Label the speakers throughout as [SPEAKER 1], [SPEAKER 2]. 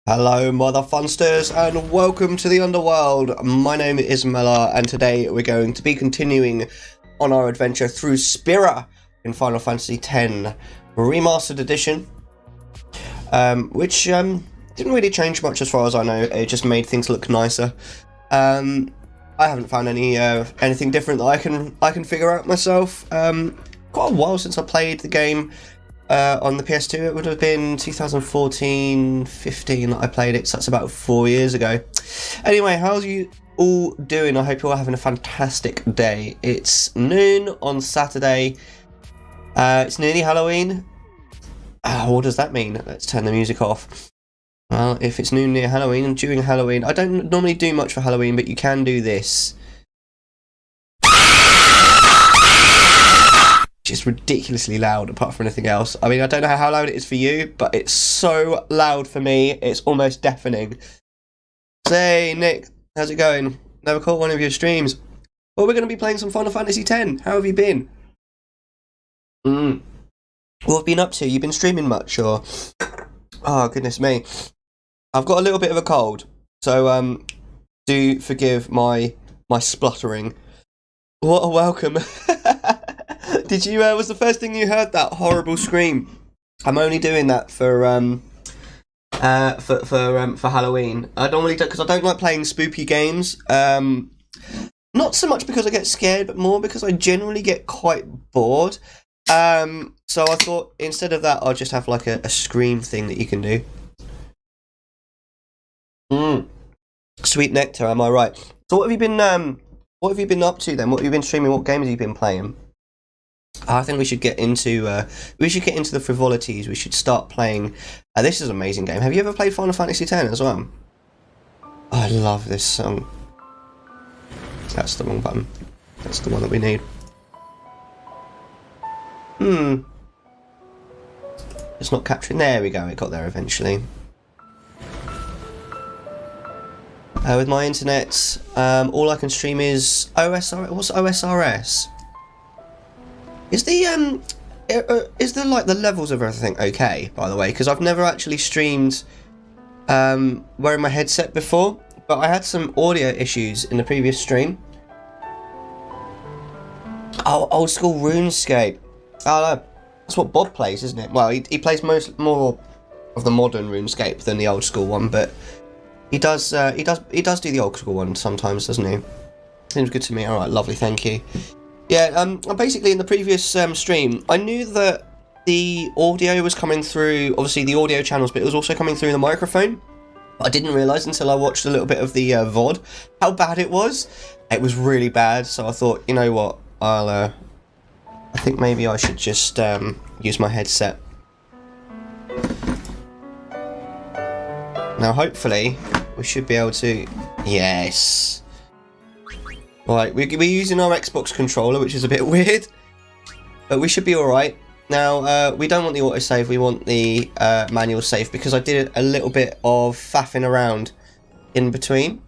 [SPEAKER 1] Hello mother funsters and welcome to the underworld. My name is Mellar and today we're going to be continuing on our adventure through Spira in Final Fantasy X Remastered Edition, which didn't really change much as far as I know. It just made things look nicer. I haven't found anything different that I can figure out myself. Quite a while since I played the game. On the PS2, it would have been 2014-15 that I played it, so that's about 4 years ago. Anyway, how's you all doing? I hope you're all having a fantastic day. It's noon on Saturday. It's nearly Halloween. What does that mean? Let's turn the music off. Well, if it's noon near Halloween and during Halloween, I don't normally do much for Halloween, but you can do this. It's ridiculously loud apart from anything else. I mean, I don't know how loud it is for you, but it's so loud for me, it's almost deafening. Say, Nick, how's it going? Never caught one of your streams. Well, we're going to be playing some Final Fantasy X. How have you been? What have you been up to? You been streaming much, or? Oh, goodness me. I've got a little bit of a cold, so do forgive my spluttering. What a welcome. Did you, was the first thing you heard that horrible scream? I'm only doing that for Halloween. I normally don't, because I don't like playing spooky games. Not so much because I get scared, but more because I generally get quite bored. So I thought instead of that, I'll just have like a scream thing that you can do. Sweet nectar, am I right? So what have you been up to then? What have you been streaming? What games have you been playing? I think we should get into the frivolities. We should start playing. This is an amazing game. Have you ever played Final Fantasy X as well? Oh, I love this song. That's the wrong button. That's the one that we need. It's not capturing. There we go. It got there eventually. With my internet, all I can stream is OSR. What's OSRS? Is the like the levels of everything okay, by the way? Because I've never actually streamed wearing my headset before, but I had some audio issues in the previous stream. Oh, old school RuneScape. Oh no, that's what Bob plays, isn't it? Well, he plays more of the modern RuneScape than the old school one, but he does do the old school one sometimes, doesn't he? Seems good to me. All right, lovely, thank you. Yeah, basically in the previous stream, I knew that the audio was coming through, obviously the audio channels, but it was also coming through the microphone. I didn't realise until I watched a little bit of the VOD how bad it was. It was really bad, so I thought, you know what, I think maybe I should just use my headset. Now hopefully we should be able to, yes. Right, we're using our Xbox controller, which is a bit weird, but we should be alright. Now, we don't want the autosave, we want the manual save, because I did a little bit of faffing around in between.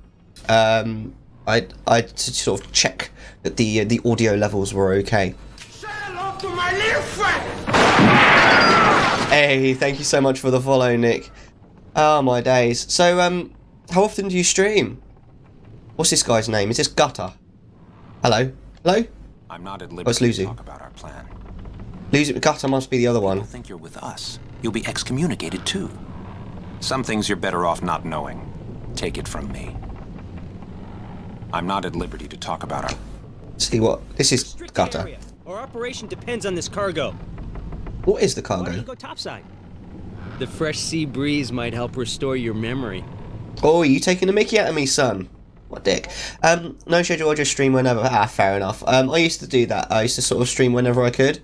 [SPEAKER 1] I to sort of check that the audio levels were okay.
[SPEAKER 2] Say hello to my little friend!
[SPEAKER 1] Hey, thank you so much for the follow, Nick. Oh, my days. So, how often do you stream? What's this guy's name? Is this Gutter? Hello? Hello?
[SPEAKER 3] I'm not at liberty to talk about our plan.
[SPEAKER 1] Gutter must be the other one.
[SPEAKER 3] I think you're with us. You'll be excommunicated too. Some things you're better off not knowing. Take it from me. I'm not at liberty to talk about our...
[SPEAKER 1] See what? This is Gutter.
[SPEAKER 4] Area. Our operation depends on this cargo.
[SPEAKER 1] What is the
[SPEAKER 4] Why don't you
[SPEAKER 1] cargo?
[SPEAKER 4] go topside? The fresh sea breeze might help restore your memory.
[SPEAKER 1] Oh, are you taking a mickey out of me, son? What dick. No schedule, I just stream whenever. Fair enough. I used to do that. I used to sort of stream whenever I could.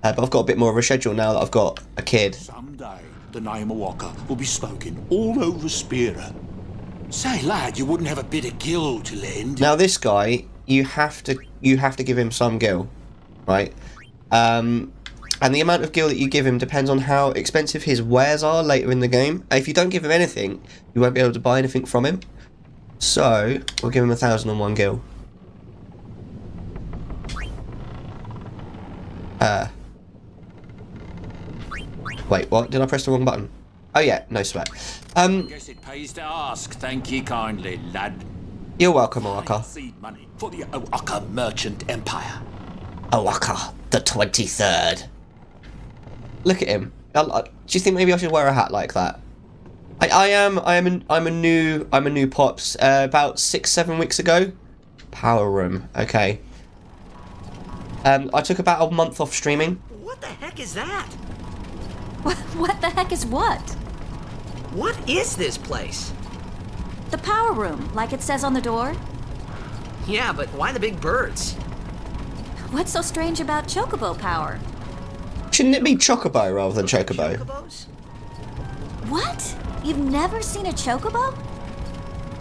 [SPEAKER 1] But I've got a bit more of a schedule now that I've got a kid.
[SPEAKER 5] Someday, the name of Walker will be spoken all over Spira. Say, lad, you wouldn't have a bit of gill to lend.
[SPEAKER 1] Now this guy, you have to give him some gil, right? And the amount of gil that you give him depends on how expensive his wares are later in the game. If you don't give him anything, you won't be able to buy anything from him. So, we'll give him 1,001 gil. Wait, what? Did I press the wrong button? Oh yeah, no sweat.
[SPEAKER 5] Guess it pays to ask. Thank ye kindly, lad.
[SPEAKER 1] You're welcome, Owaka.
[SPEAKER 5] Seed money for the Owaka Merchant Empire.
[SPEAKER 1] Owaka, the 23rd. Look at him. Do you think maybe I should wear a hat like that? I'm a new pops. About 6-7 weeks ago. Power room. Okay. I took about a month off streaming.
[SPEAKER 6] What the heck is that?
[SPEAKER 7] What the heck is what?
[SPEAKER 6] What is this place?
[SPEAKER 7] The power room, like it says on the door?
[SPEAKER 6] Yeah, but why the big birds?
[SPEAKER 7] What's so strange about chocobo power?
[SPEAKER 1] Shouldn't it be chocobo rather than chocobo?
[SPEAKER 6] Chocobos?
[SPEAKER 7] What? You've never seen a chocobo?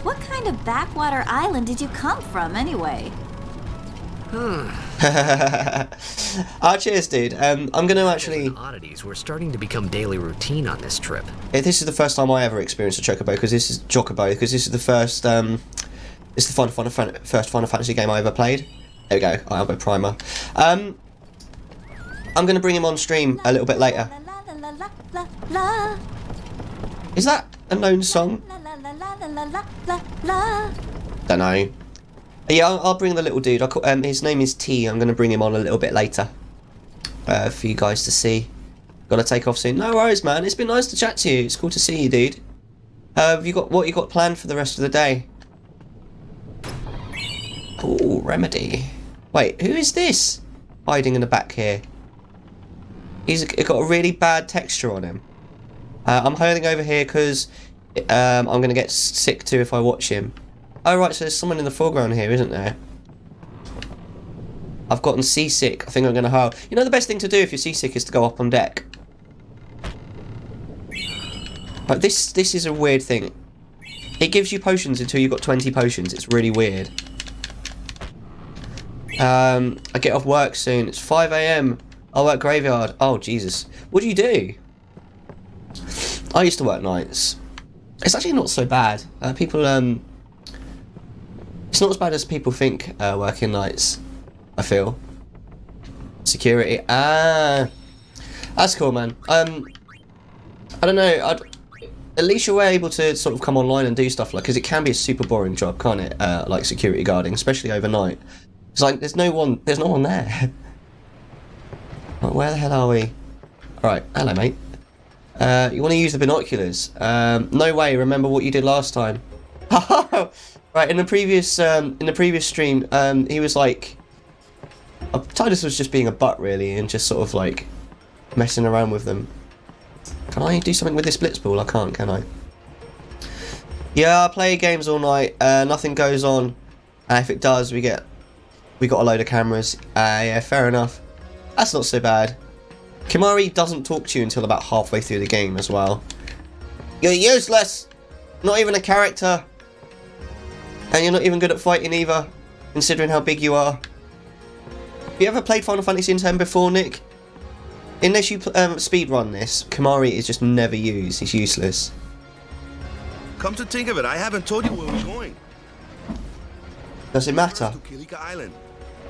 [SPEAKER 7] What kind of backwater island did you come from, anyway?
[SPEAKER 1] Cheers, dude. I'm gonna actually...
[SPEAKER 6] Oddities were starting to become daily routine on this trip.
[SPEAKER 1] This is the first time I ever experienced a chocobo, because this is the first it's the first Final Fantasy game I ever played. There we go. I have a primer. I'm gonna bring him on stream a little bit later.
[SPEAKER 7] La la la la la la.
[SPEAKER 1] Is that a known song?
[SPEAKER 7] La la la la la la la la.
[SPEAKER 1] Don't know. Yeah, I'll bring the little dude. His name is T. I'm gonna bring him on a little bit later for you guys to see. Gotta take off soon. No worries, man. It's been nice to chat to you. It's cool to see you, dude. Have you got what you got planned for the rest of the day? Oh, Remedy. Wait, who is this? Hiding in the back here. He's got a really bad texture on him. I'm hiding over here because I'm going to get sick too if I watch him. Oh right, so there's someone in the foreground here, isn't there? I've gotten seasick. I think I'm going to hide. You know the best thing to do if you're seasick is to go up on deck. But this is a weird thing. It gives you potions until you've got 20 potions. It's really weird. I get off work soon. It's 5 AM. I work graveyard. Oh, Jesus. What do you do? I used to work nights. It's actually not so bad. It's not as bad as people think, working nights, I feel. Security. Ah. That's cool, man. I don't know. At least you're able to sort of come online and do stuff like, because it can be a super boring job, can't it? Like security guarding, especially overnight. It's like there's no one there. Like, where the hell are we? Alright, hello mate. You want to use the binoculars? No way, remember what you did last time. Right, in the previous stream, he was like, Titus was just being a butt really, and just sort of like messing around with them. Can I do something with this blitzball? I can't, can I? Yeah, I play games all night. Nothing goes on. If it does, we got a load of cameras. Yeah, fair enough. That's not so bad. Kimari doesn't talk to you until about halfway through the game as well. You're useless! Not even a character. And you're not even good at fighting either, considering how big you are. Have you ever played Final Fantasy X before, Nick? Unless you speedrun this, Kimari is just never used. He's useless.
[SPEAKER 8] Come to think of it, I haven't told you where we're going.
[SPEAKER 1] Does it matter?
[SPEAKER 8] To Kilika Island.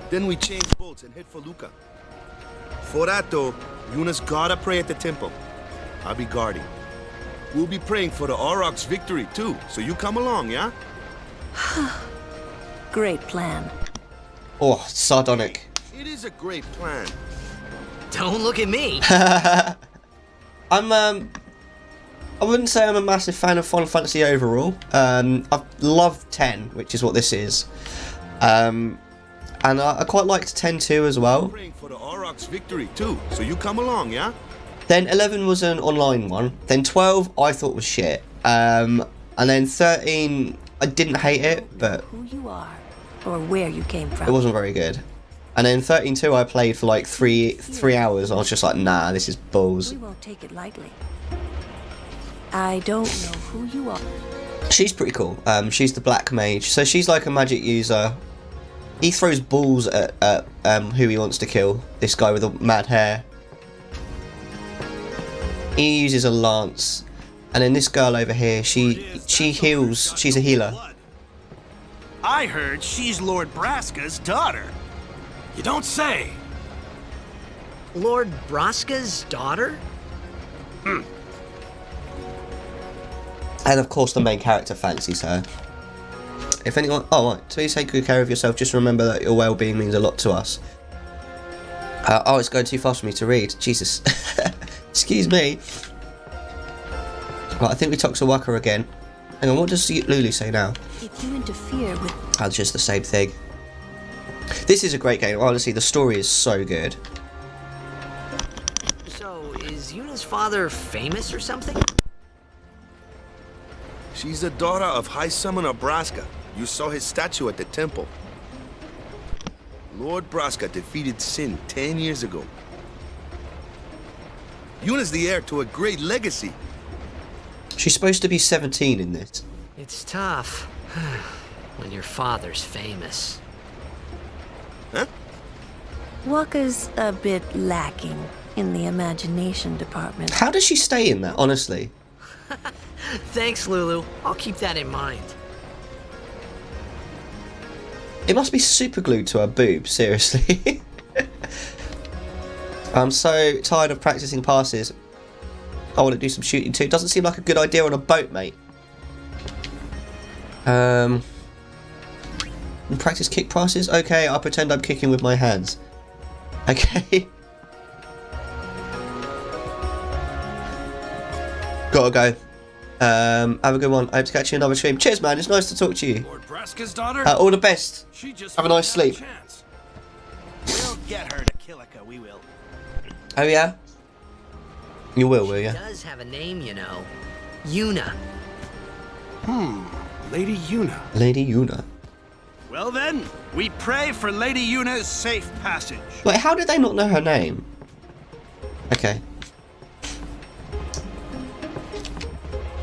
[SPEAKER 8] Then we change boats and head for Luca. For that though, Yuna's gotta pray at the temple. I'll be guarding. We'll be praying for the Aurochs' victory too, so you come along, yeah?
[SPEAKER 9] Great plan.
[SPEAKER 1] Oh, sardonic.
[SPEAKER 8] It is a great plan.
[SPEAKER 6] Don't look at me.
[SPEAKER 1] I wouldn't say I'm a massive fan of Final Fantasy overall. I've loved 10, which is what this is. And I quite liked 10-2 as well.
[SPEAKER 8] Praying for the Aurochs' victory too, so you come along, yeah?
[SPEAKER 1] Then 11 was an online one. Then 12 I thought was shit. And then 13 I didn't hate it, but
[SPEAKER 9] Who you are, or where you came from.
[SPEAKER 1] it wasn't very good. And then 13-2 I played for like three hours. I was just like, nah, this is balls.
[SPEAKER 9] We won't take it lightly. I don't know who you are.
[SPEAKER 1] She's pretty cool. She's the black mage, so she's like a magic user. He throws balls at who he wants to kill. This guy with the mad hair. He uses a lance, and then this girl over here, she heals. She's a healer.
[SPEAKER 10] I heard she's Lord Braska's daughter. You don't say.
[SPEAKER 6] Lord Braska's daughter?
[SPEAKER 1] And of course the main character fancies her. If anyone... Oh, right. Please take good care of yourself. Just remember that your well-being means a lot to us. Oh, it's going too fast for me to read. Jesus. Excuse me. Right, I think we talked to Waka again. Hang on, what does Lulu say now?
[SPEAKER 9] If you interfere with...
[SPEAKER 1] Oh, it's just the same thing. This is a great game. Honestly, the story is so good.
[SPEAKER 6] So, is Yuna's father famous or something?
[SPEAKER 8] She's the daughter of High Summoner Braska. You saw his statue at the temple. Lord Braska defeated Sin 10 years ago. Yuna's the heir to a great legacy.
[SPEAKER 1] She's supposed to be 17 in this.
[SPEAKER 6] It's tough when your father's famous.
[SPEAKER 8] Huh?
[SPEAKER 9] Waka's a bit lacking in the imagination department.
[SPEAKER 1] How does she stay in that, honestly?
[SPEAKER 6] Thanks, Lulu. I'll keep that in mind.
[SPEAKER 1] It must be super glued to her boob, seriously. I'm so tired of practicing passes. I want to do some shooting too. Doesn't seem like a good idea on a boat, mate. Practice kick passes? Okay, I'll pretend I'm kicking with my hands. Okay. Gotta go. Have a good one. I hope to catch you in another stream. Cheers, man. It's nice to talk to you.
[SPEAKER 10] Lord Braska's daughter?
[SPEAKER 1] All the best.
[SPEAKER 10] She just
[SPEAKER 1] Have a nice
[SPEAKER 10] finally
[SPEAKER 1] sleep.
[SPEAKER 10] got chance. We'll get her to Kilika, we will.
[SPEAKER 1] Oh, yeah? You will you?
[SPEAKER 6] She does have a name, you know. Yuna.
[SPEAKER 10] Lady Yuna.
[SPEAKER 1] Lady Yuna.
[SPEAKER 10] Well then, we pray for Lady Yuna's safe passage.
[SPEAKER 1] Wait, how did they not know her name? Okay.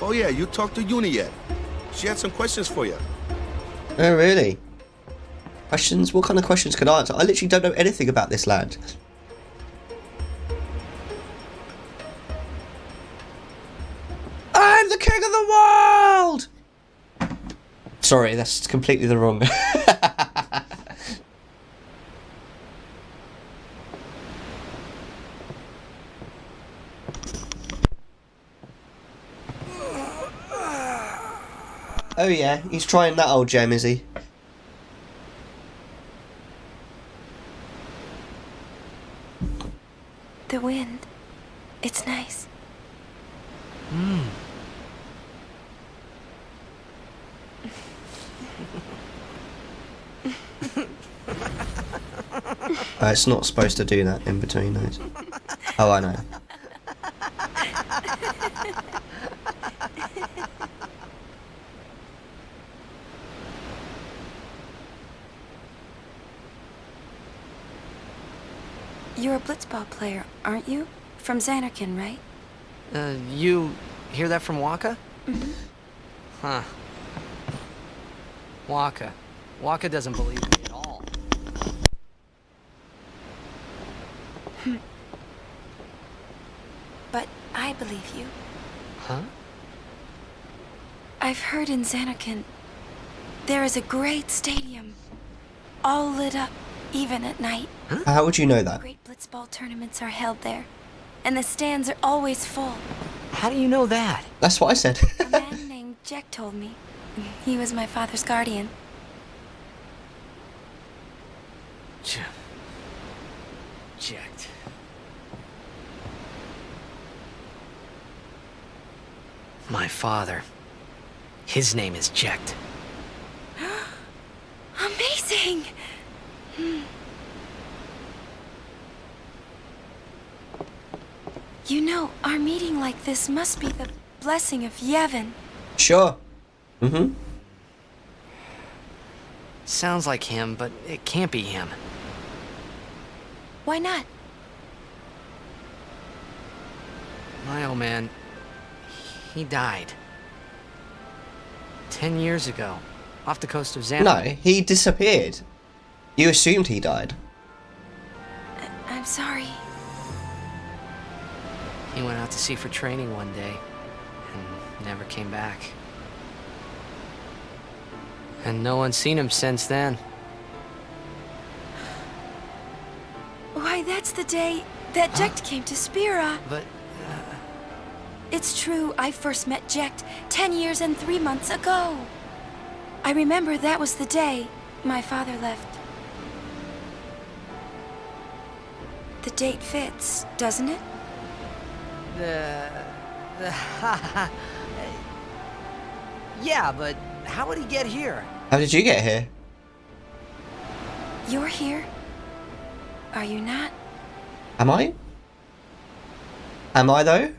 [SPEAKER 8] Oh yeah, you talked to Yuna yet? She had some questions for you.
[SPEAKER 1] Oh, really? Questions? What kind of questions could I answer? I literally don't know anything about this land. I'm the king of the world! Sorry, that's completely the wrong... Oh yeah, he's trying that old gem, is he?
[SPEAKER 9] The wind. It's nice.
[SPEAKER 1] It's not supposed to do that in between those. Oh, I know.
[SPEAKER 9] You're a blitzball player, aren't you? From Xanarkin, right?
[SPEAKER 6] You hear that from Waka?
[SPEAKER 9] Mm-hmm.
[SPEAKER 6] Huh. Waka doesn't believe me at all.
[SPEAKER 9] But I believe you.
[SPEAKER 6] Huh?
[SPEAKER 9] I've heard in Xanarkin there is a great stadium, all lit up, even at night.
[SPEAKER 1] How would you know that?
[SPEAKER 9] Great blitzball tournaments are held there, and the stands are always full.
[SPEAKER 6] How do you know that?
[SPEAKER 1] That's what I said.
[SPEAKER 9] A man named Jack told me. He was my father's guardian.
[SPEAKER 6] Jacked. My father. His name is Jacked.
[SPEAKER 9] Amazing! You know, our meeting like this must be the blessing of Yevon.
[SPEAKER 1] Sure. Mm-hmm.
[SPEAKER 6] Sounds like him, but it can't be him.
[SPEAKER 9] Why not?
[SPEAKER 6] My old man, he died. 10 years ago, off the coast of Xanadu.
[SPEAKER 1] No, he disappeared. You assumed he died.
[SPEAKER 9] I'm sorry.
[SPEAKER 6] He went out to sea for training one day, and never came back. And no one's seen him since then.
[SPEAKER 9] Why, that's the day that Jack came to Spira.
[SPEAKER 6] But,
[SPEAKER 9] It's true, I first met Jecht 10 years and 3 months ago. I remember that was the day my father left. The date fits, doesn't it?
[SPEAKER 11] Yeah, but how would he get here?
[SPEAKER 1] How did you get here?
[SPEAKER 9] You're here. Are you not?
[SPEAKER 1] Am I? Am I though?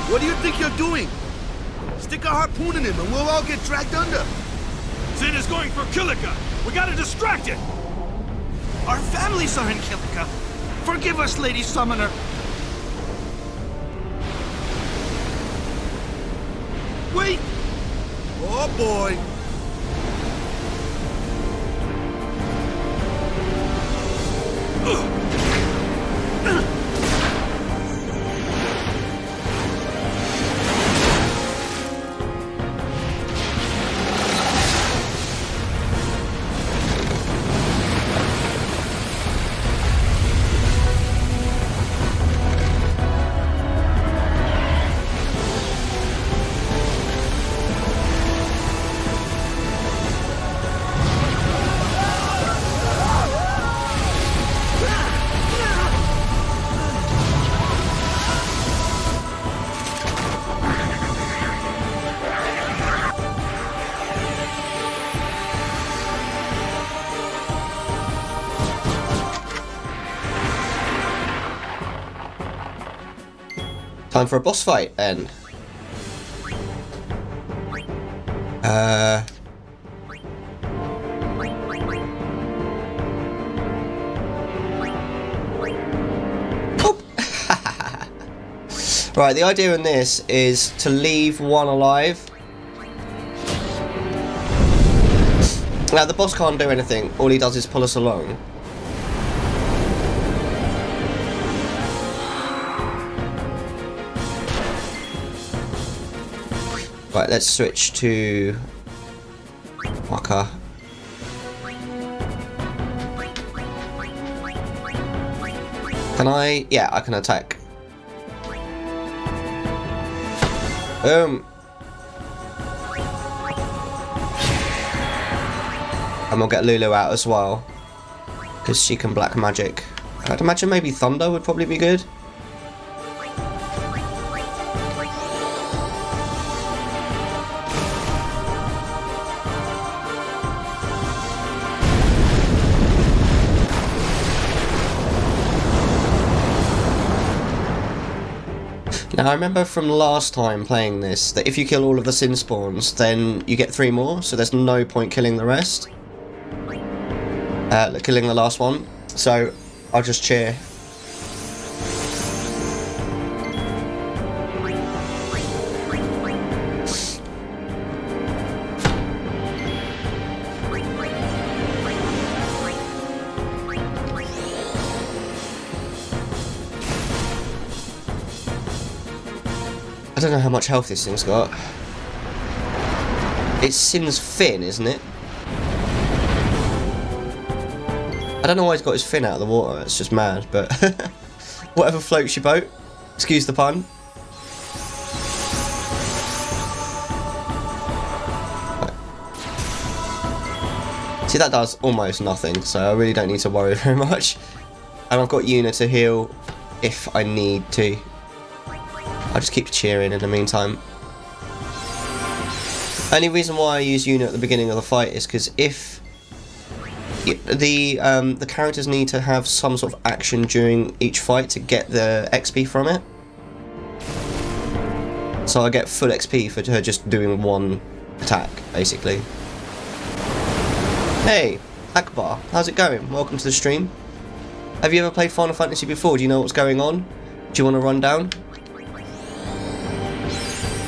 [SPEAKER 8] What do you think you're doing? Stick a harpoon in him and we'll all get dragged under.
[SPEAKER 10] Zin is going for Kilika. We gotta distract it. Our families are in Kilika. Forgive us, Lady Summoner.
[SPEAKER 8] Wait! Oh boy!
[SPEAKER 1] Time for a boss fight, then. Oh. Right, the idea in this is to leave one alive. Now, the boss can't do anything. All he does is pull us along. Right, let's switch to Waka. Can I? Yeah, I can attack. Boom. And we'll get Lulu out as well, because she can black magic. I'd imagine maybe Thunder would probably be good. Now, I remember from last time playing this that if you kill all of the sin spawns, then you get 3 more, so there's no point killing the rest. Killing the last one. So, I'll just cheer. I don't know how much health this thing's got. It's Sin's fin, isn't it? I don't know why he's got his fin out of the water, it's just mad, but whatever floats your boat. Excuse the pun. See, that does almost nothing, so I really don't need to worry very much. And I've got Yuna to heal if I need to. I'll just keep cheering in the meantime. Only reason why I use Yuna at the beginning of the fight is because if the characters need to have some sort of action during each fight to get the XP from it. So I get full XP for her just doing one attack, basically. Hey, Akbar, how's it going? Welcome to the stream. Have you ever played Final Fantasy before? Do you know what's going on? Do you want to run down?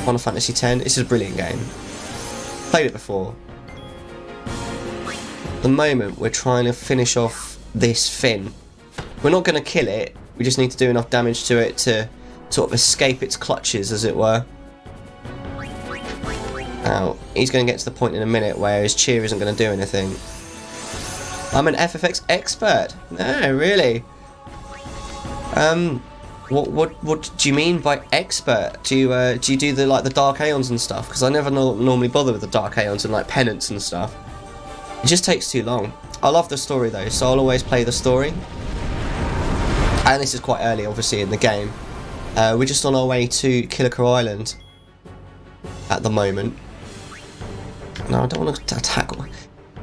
[SPEAKER 1] Final Fantasy X. This is a brilliant game. Played it before. At the moment, we're trying to finish off this fin. We're not going to kill it. We just need to do enough damage to it to sort of escape its clutches, as it were. Now, he's going to get to the point in a minute where his cheer isn't going to do anything. I'm an FFX expert. No, really. What do you mean by expert? Do you do the dark aeons and stuff? Because I never normally bother with the dark aeons and like penance and stuff. It just takes too long. I love the story though, so I'll always play the story. And this is quite early, obviously, in the game. We're just on our way to Kilika Island at the moment. No, I don't want to attack.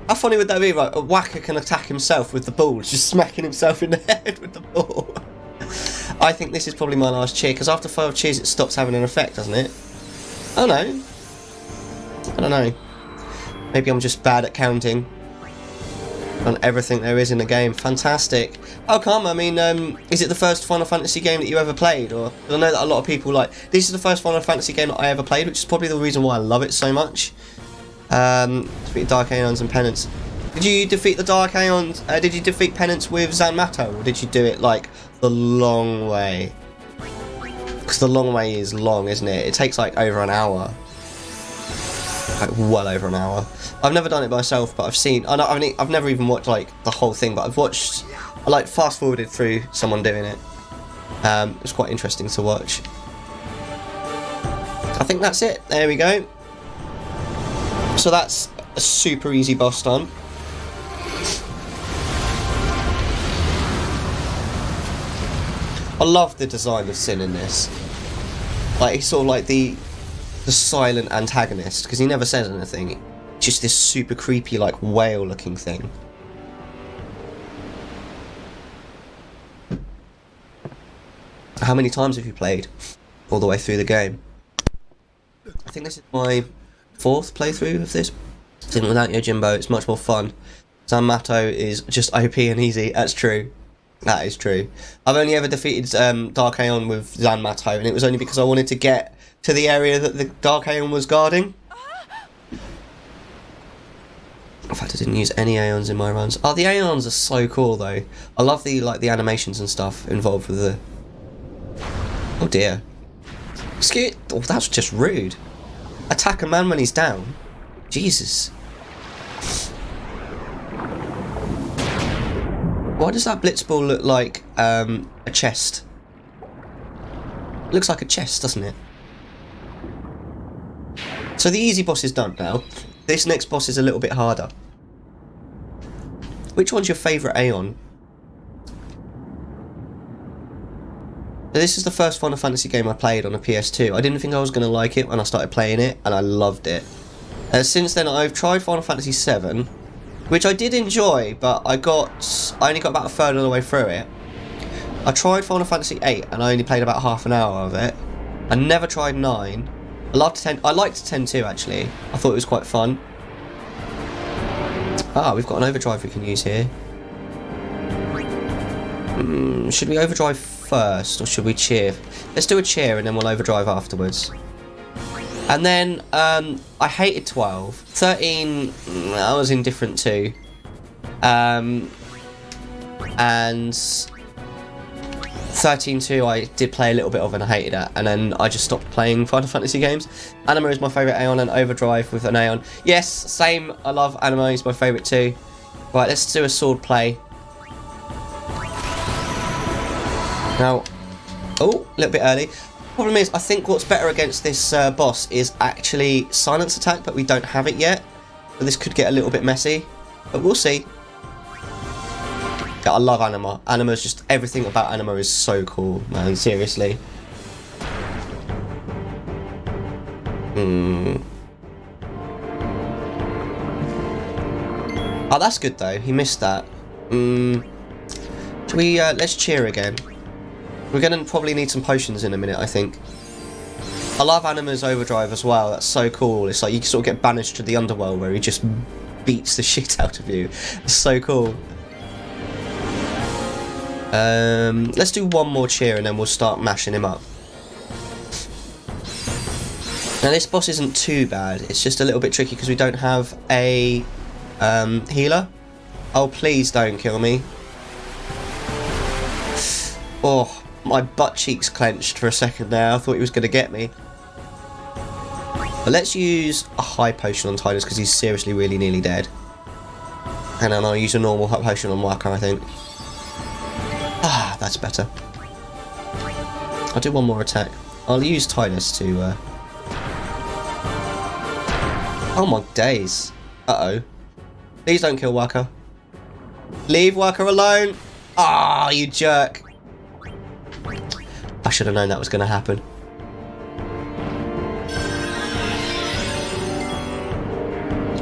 [SPEAKER 1] How funny would that be, right? A whacker can attack himself with the ball, just smacking himself in the head with the ball. I think this is probably my last cheer, because after 5 cheers it stops having an effect, doesn't it? Oh no. I don't know. Maybe I'm just bad at counting on everything there is in the game. Fantastic. How come? I mean, is it the first Final Fantasy game that you ever played? Or I know that a lot of people like, this is the first Final Fantasy game that I ever played, which is probably the reason why I love it so much. Defeat Dark Aeons and Penance. Did you defeat the Dark Aeons? Did you defeat Penance with Zanmato, or did you do it like the long way? Because the long way is long, isn't it? It takes like over an hour. Like well over an hour. I've never done it myself, but I've seen. I've never even watched like the whole thing, but I've watched. I like fast forwarded through someone doing it. It was quite interesting to watch. I think that's it. There we go. So that's a super easy boss done. I love the design of Sin in this. Like, he's sort of like the silent antagonist, because he never says anything. Just this super creepy, like, whale-looking thing. How many times have you played all the way through the game? I think this is my 4th playthrough of this. Even without Yojimbo, it's much more fun. Zanmato is just OP and easy. That's true. That is true. I've only ever defeated Dark Aeon with Zanmato, and it was only because I wanted to get to the area that the Dark Aeon was guarding. In fact, I didn't use any Aeons in my runs. Oh, the Aeons are so cool though. I love the animations and stuff involved with the. Oh dear. Excuse. Oh, that's just rude. Attack a man when he's down. Jesus. Why does that blitzball look like a chest? It looks like a chest, doesn't it? So the easy boss is done now. This next boss is a little bit harder. Which one's your favourite Aeon? This is the first Final Fantasy game I played on a PS2. I didn't think I was going to like it when I started playing it, and I loved it. Since then I've tried Final Fantasy VII, which I did enjoy, but I only got about a third of the way through it. I tried Final Fantasy VIII, and I only played about half an hour of it. I never tried 9. I liked 10. I liked 10 too, actually. I thought it was quite fun. Ah, we've got an overdrive we can use here. Should we overdrive first, or should we cheer? Let's do a cheer, and then we'll overdrive afterwards. And then, I hated 12. 13, I was indifferent to. And 13-2 I did play a little bit of and I hated it. And then I just stopped playing Final Fantasy games. Anima is my favourite Aeon, and Overdrive with an Aeon. Yes, same, I love Anima, it's my favourite too. Right, let's do a sword play. Now, oh, a little bit early. Problem is, I think what's better against this boss is actually silence attack, but we don't have it yet. So this could get a little bit messy. But we'll see. Yeah, I love Anima. Anima's just, everything about Anima is so cool, man, seriously. Oh, that's good though, he missed that. Should we, let's cheer again. We're gonna probably need some potions in a minute, I think. I love Anima's overdrive as well, that's so cool. It's like you sort of get banished to the underworld where he just beats the shit out of you. It's so cool. Let's do one more cheer and then we'll start mashing him up. Now this boss isn't too bad, it's just a little bit tricky because we don't have a healer. Oh, please don't kill me. Oh, my butt cheeks clenched for a second there. I thought he was going to get me. But let's use a high potion on Tidus because he's seriously really nearly dead. And then I'll use a normal high potion on Waka, I think. Ah, that's better. I'll do one more attack. I'll use Tidus to... Oh my days. Uh-oh. Please don't kill Waka. Leave Waka alone! Ah, you jerk. I should have known that was going to happen.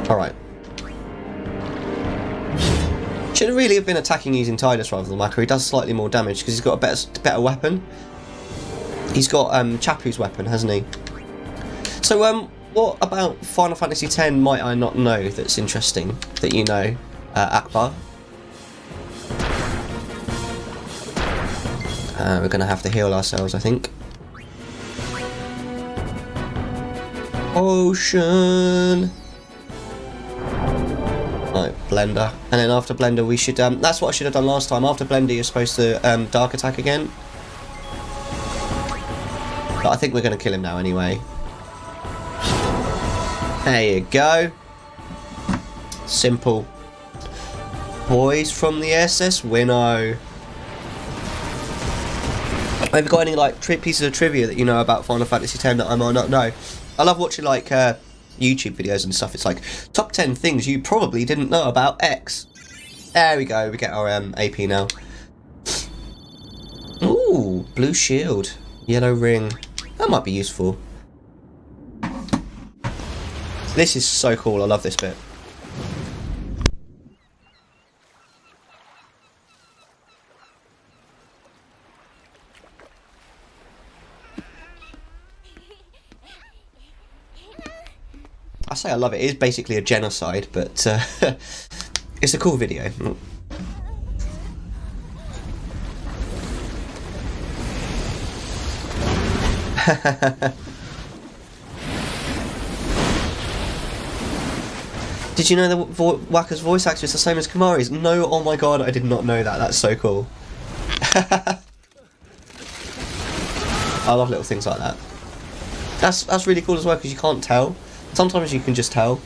[SPEAKER 1] Alright. Should really have been attacking using Tidus rather than Waka. He does slightly more damage because he's got a better weapon. He's got Chapu's weapon, hasn't he? So, what about Final Fantasy X might I not know that's interesting that you know, Akbar? We're going to have to heal ourselves, I think. Ocean! Right, Blender. And then after Blender we should... that's what I should have done last time. After Blender you're supposed to Dark Attack again. But I think we're going to kill him now anyway. There you go. Simple. Boys from the SS Winnow. Have you got any like pieces of trivia that you know about Final Fantasy X that I might not know? I love watching like YouTube videos and stuff. It's like top 10 things you probably didn't know about X. There we go. We get our AP now. Ooh, blue shield, yellow ring. That might be useful. This is so cool. I love this bit. I say I love it. It is basically a genocide, but it's a cool video. Did you know that Waka's voice actor is the same as Kamari's? No, oh my god, I did not know that. That's so cool. I love little things like that. That's really cool as well because you can't tell. Sometimes you can just tell.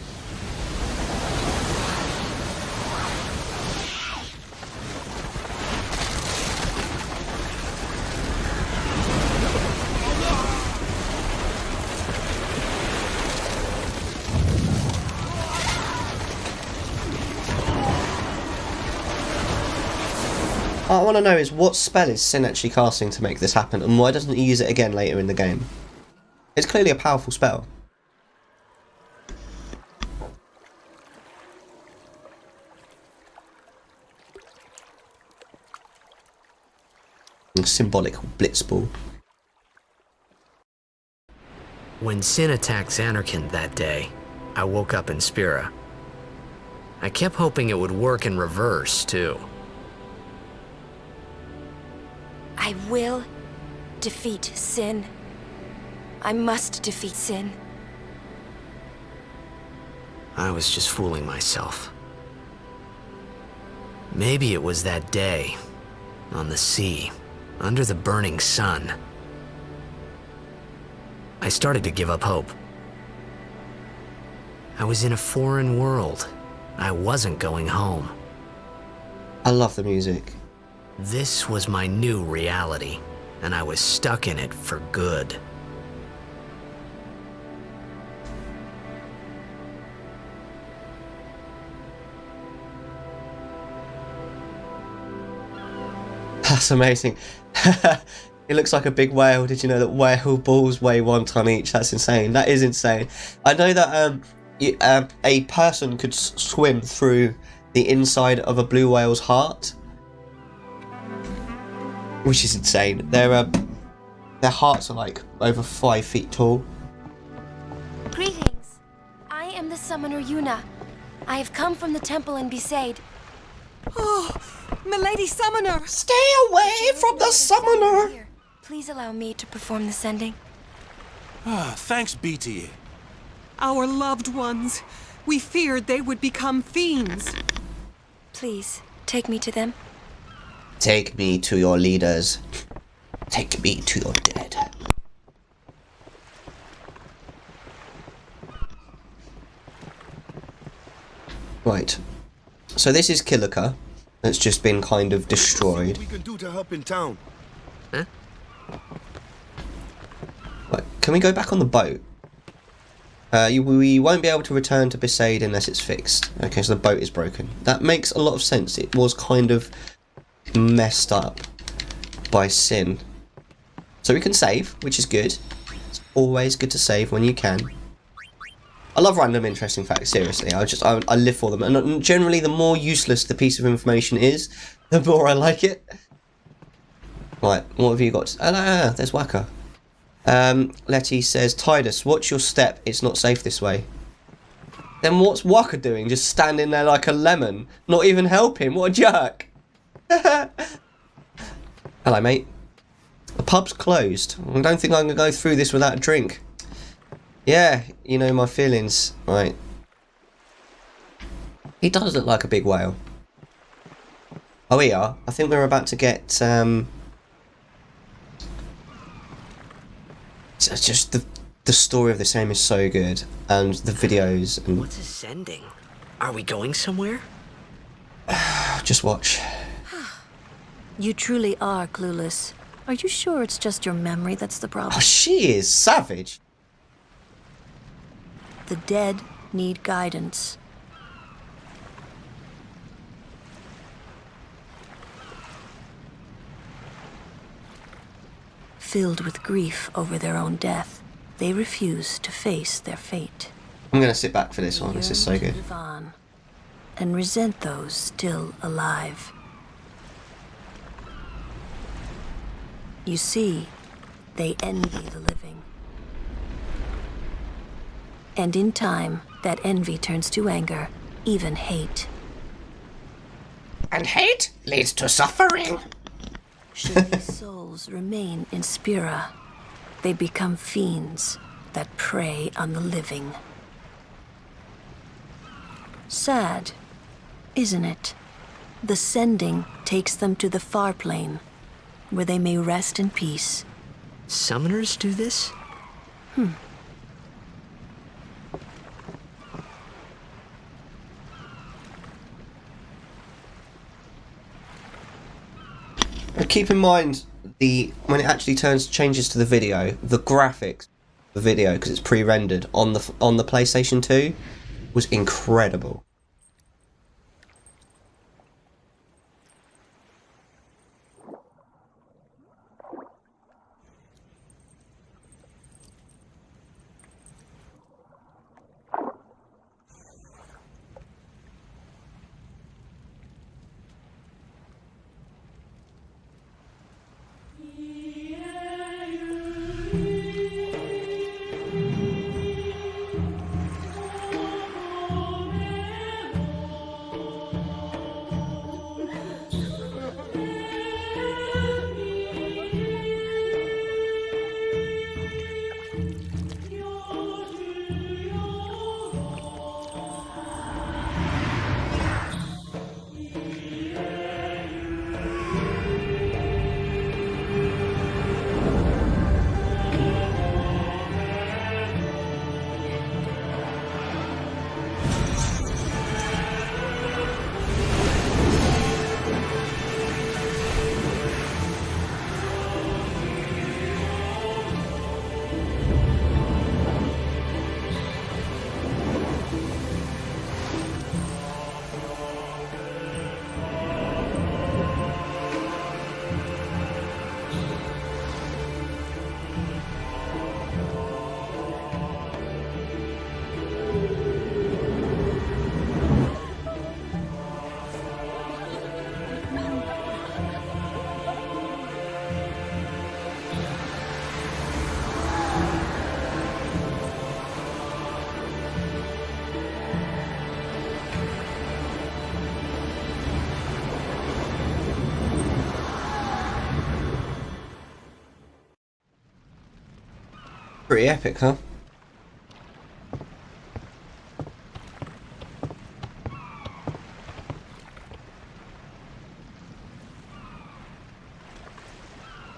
[SPEAKER 1] What I want to know is what spell is Sin actually casting to make this happen, and why doesn't he use it again later in the game? It's clearly a powerful spell. Symbolic blitzball.
[SPEAKER 6] When Sin attacked Xanarkand that day, I woke up in Spira. I kept hoping it would work in reverse, too.
[SPEAKER 9] I will defeat Sin. I must defeat Sin.
[SPEAKER 6] I was just fooling myself. Maybe it was that day, on the sea, under the burning sun. I started to give up hope. I was in a foreign world. I wasn't going home.
[SPEAKER 1] I love the music.
[SPEAKER 6] This was my new reality, and I was stuck in it for good.
[SPEAKER 1] That's amazing. It looks like a big whale. Did you know that whale balls weigh 1 ton each? That's insane. That is insane. I know that a person could swim through the inside of a blue whale's heart, which is insane. Their hearts are like over 5 feet tall.
[SPEAKER 9] Greetings. I am the summoner Yuna. I have come from the temple in Besaid.
[SPEAKER 12] Oh, milady summoner!
[SPEAKER 1] Stay away from the summoner!
[SPEAKER 9] Please allow me to perform the sending.
[SPEAKER 10] Thanks be to you.
[SPEAKER 12] Our loved ones. We feared they would become fiends.
[SPEAKER 9] Please, take me to them.
[SPEAKER 1] Take me to your leaders. Take me to your dead. Right. So this is Kilika. That's just been kind of destroyed.
[SPEAKER 8] What we can do to help in town?
[SPEAKER 6] Huh?
[SPEAKER 1] Right, can we go back on the boat? We won't be able to return to Besaid unless it's fixed. Okay, so the boat is broken. That makes a lot of sense. It was kind of messed up by sin. So we can save, which is good. It's always good to save when you can. I love random interesting facts, seriously. I live for them. And generally, the more useless the piece of information is, the more I like it. Right, what have you got? Ah, there's Waka. Letty says, Tidus, watch your step. It's not safe this way. Then what's Waka doing? Just standing there like a lemon? Not even helping? What a jerk. Hello, mate. The pub's closed. I don't think I can go through this without a drink. Yeah, you know my feelings. Right. He does look like a big whale. Oh, we are. I think we're about to get, it's just the story of this game is so good. And the videos and...
[SPEAKER 6] What's ascending? Are we going somewhere?
[SPEAKER 1] Just watch.
[SPEAKER 13] You truly are clueless. Are you sure it's just your memory that's the problem?
[SPEAKER 1] Oh, she is savage.
[SPEAKER 13] The dead need guidance. Filled with grief over their own death, they refuse to face their fate.
[SPEAKER 1] I'm gonna sit back for this one. This is so good.
[SPEAKER 13] Live on and resent those still alive. You see, they envy the living. And in time, that envy turns to anger, even hate.
[SPEAKER 2] And hate leads to suffering.
[SPEAKER 13] Should these souls remain in Spira, they become fiends that prey on the living. Sad, isn't it? The sending takes them to the far plane, where they may rest in peace.
[SPEAKER 6] Summoners do this?
[SPEAKER 1] Keep in mind when it actually changes to the video, the graphics, the video because it's pre-rendered on the PlayStation 2 was incredible. Pretty epic, huh?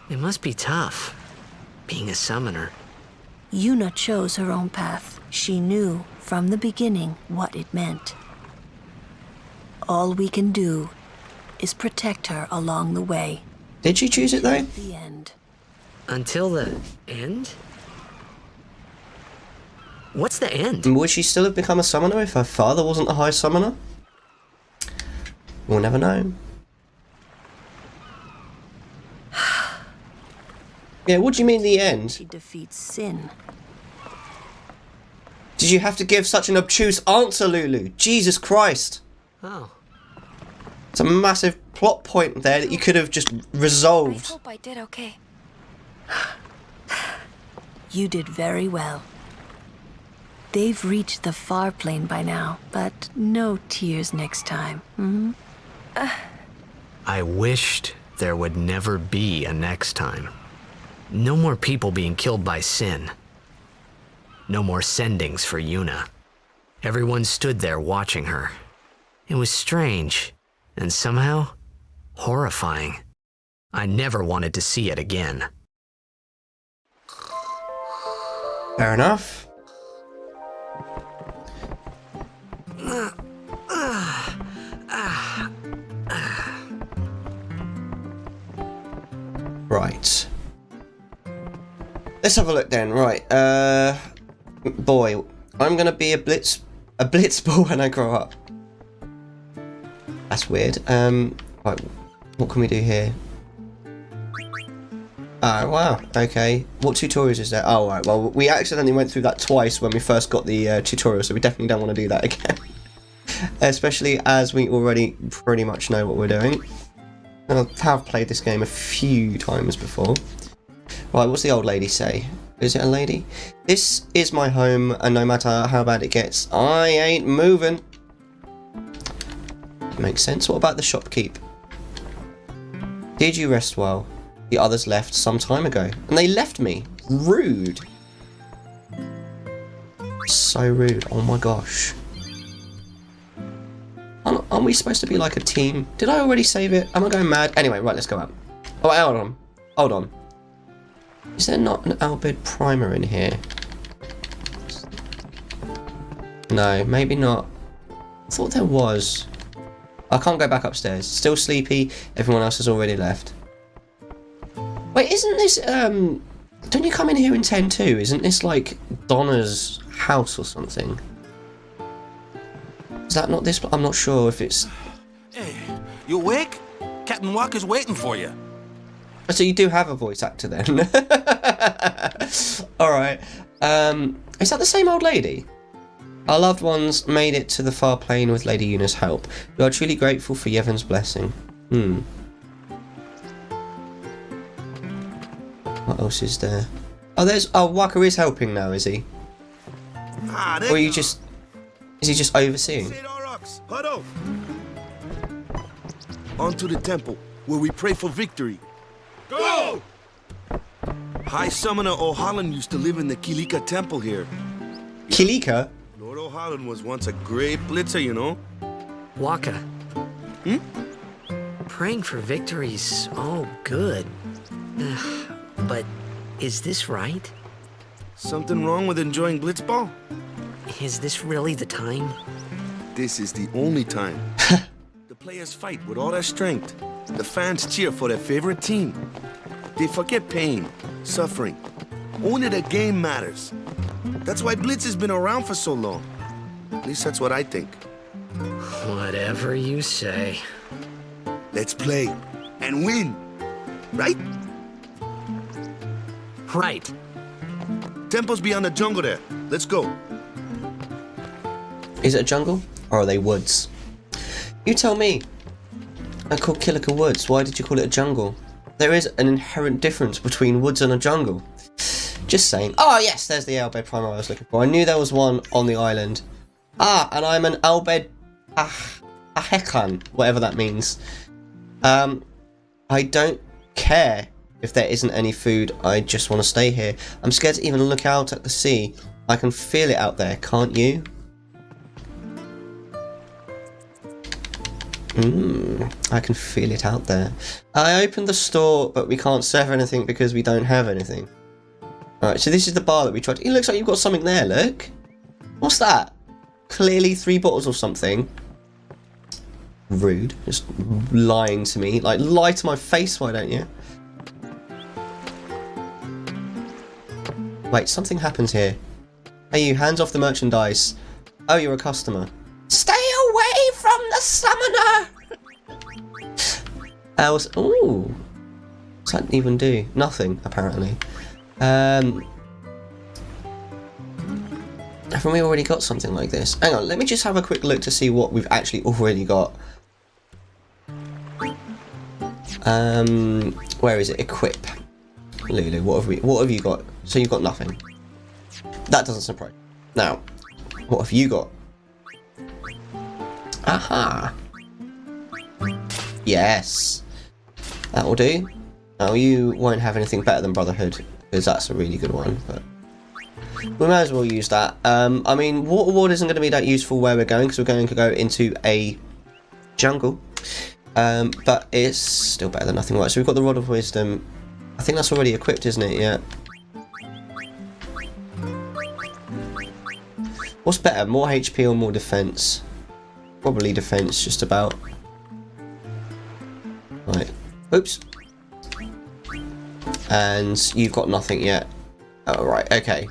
[SPEAKER 6] It must be tough, being a summoner.
[SPEAKER 13] Yuna chose her own path. She knew from the beginning what it meant. All we can do is protect her along the way.
[SPEAKER 1] Did she choose it though?
[SPEAKER 13] The end.
[SPEAKER 6] Until the end? What's the end?
[SPEAKER 1] And would she still have become a summoner if her father wasn't a high summoner? We'll never know. Yeah, what do you mean the end?
[SPEAKER 13] She defeats sin.
[SPEAKER 1] Did you have to give such an obtuse answer, Lulu? Jesus Christ.
[SPEAKER 6] Oh.
[SPEAKER 1] It's a massive plot point there that you could have just
[SPEAKER 9] I
[SPEAKER 1] resolved.
[SPEAKER 9] hope I did okay.
[SPEAKER 13] You did very well. They've reached the far plane by now, but no tears next time. Hmm?
[SPEAKER 6] I wished there would never be a next time. No more people being killed by sin. No more sendings for Yuna. Everyone stood there watching her. It was strange, and somehow horrifying. I never wanted to see it again.
[SPEAKER 1] Fair enough. Right. Let's have a look then. Right. Boy, I'm gonna be a blitzball when I grow up. That's weird. Right. What can we do here? Oh, wow. Okay. What tutorials is there? Oh, right. Well, we accidentally went through that twice when we first got the tutorial, so we definitely don't want to do that again. Especially as we already pretty much know what we're doing. I have played this game a few times before. Right, what's the old lady say? Is it a lady? This is my home, and no matter how bad it gets, I ain't moving. Makes sense. What about the shopkeep? Did you rest well? The others left some time ago, and they left me. Rude. So rude. Oh my gosh. Aren't we supposed to be like a team? Did I already save it? Am I going mad? Anyway, right, let's go out. Oh, hold on. Hold on. Is there not an Albed primer in here? No, maybe not. I thought there was. I can't go back upstairs. Still sleepy. Everyone else has already left. Wait, isn't this, don't you come in here in 10-2? Isn't this like Donna's house or something? Is that not this? I'm not sure if it's...
[SPEAKER 5] Hey, you awake? Captain Walker's waiting for you.
[SPEAKER 1] So you do have a voice actor then? Alright. Is that the same old lady? Our loved ones made it to the far plane with Lady Yuna's help. We are truly grateful for Yevon's blessing. What else is there? Oh, Walker is helping now, is he? Or are you just... Is he just overseeing?
[SPEAKER 8] Huddle! On to the temple, where we pray for victory. Go! High Summoner O'Halloran used to live in the Kilika temple here.
[SPEAKER 1] Kilika?
[SPEAKER 8] Lord O'Halloran was once a great blitzer, you know?
[SPEAKER 6] Waka. Praying for victory's all good. But is this right?
[SPEAKER 8] Something wrong with enjoying blitzball?
[SPEAKER 6] Is this really the time?
[SPEAKER 8] This is the only time. The players fight with all their strength. The fans cheer for their favorite team. They forget pain, suffering. Only the game matters. That's why Blitz has been around for so long. At least that's what I think.
[SPEAKER 6] Whatever you say.
[SPEAKER 8] Let's play and win, right?
[SPEAKER 6] Right.
[SPEAKER 8] Temple's beyond the jungle there. Let's go.
[SPEAKER 1] Is it a jungle? Or are they woods? You tell me. I called Kilika Woods. Why did you call it a jungle? There is an inherent difference between woods and a jungle. Just saying. Oh yes, there's the Albed primer I was looking for. I knew there was one on the island. And I'm an Albed Ahekan, whatever that means. I don't care if there isn't any food, I just want to stay here. I'm scared to even look out at the sea. I can feel it out there, can't you? I can feel it out there. I opened the store, but we can't serve anything because we don't have anything. Alright, so this is the bar that we tried. It looks like you've got something there, look. What's that? Clearly 3 bottles of something. Rude. Just lying to me. Like, lie to my face, why don't you? Wait, something happens here. Hey, you, hands off the merchandise. Oh, you're a customer.
[SPEAKER 2] Stay away from the summoner!
[SPEAKER 1] Ooh. What's that even do? Nothing, apparently. Haven't we already got something like this? Hang on, let me just have a quick look to see what we've actually already got. Where is it? Equip. Lulu, what have you got? So you've got nothing. That doesn't surprise me. Now, what have you got? Aha! Yes! That will do. Now you won't have anything better than Brotherhood, because that's a really good one, but we may as well use that. I mean, Water Ward isn't going to be that useful where we're going, because we're going to go into a jungle. But it's still better than nothing. Right, so we've got the Rod of Wisdom. I think that's already equipped, isn't it? Yeah. What's better, more HP or more defense? Probably defense, just about. Right. Oops. And you've got nothing yet. Oh, right, okay.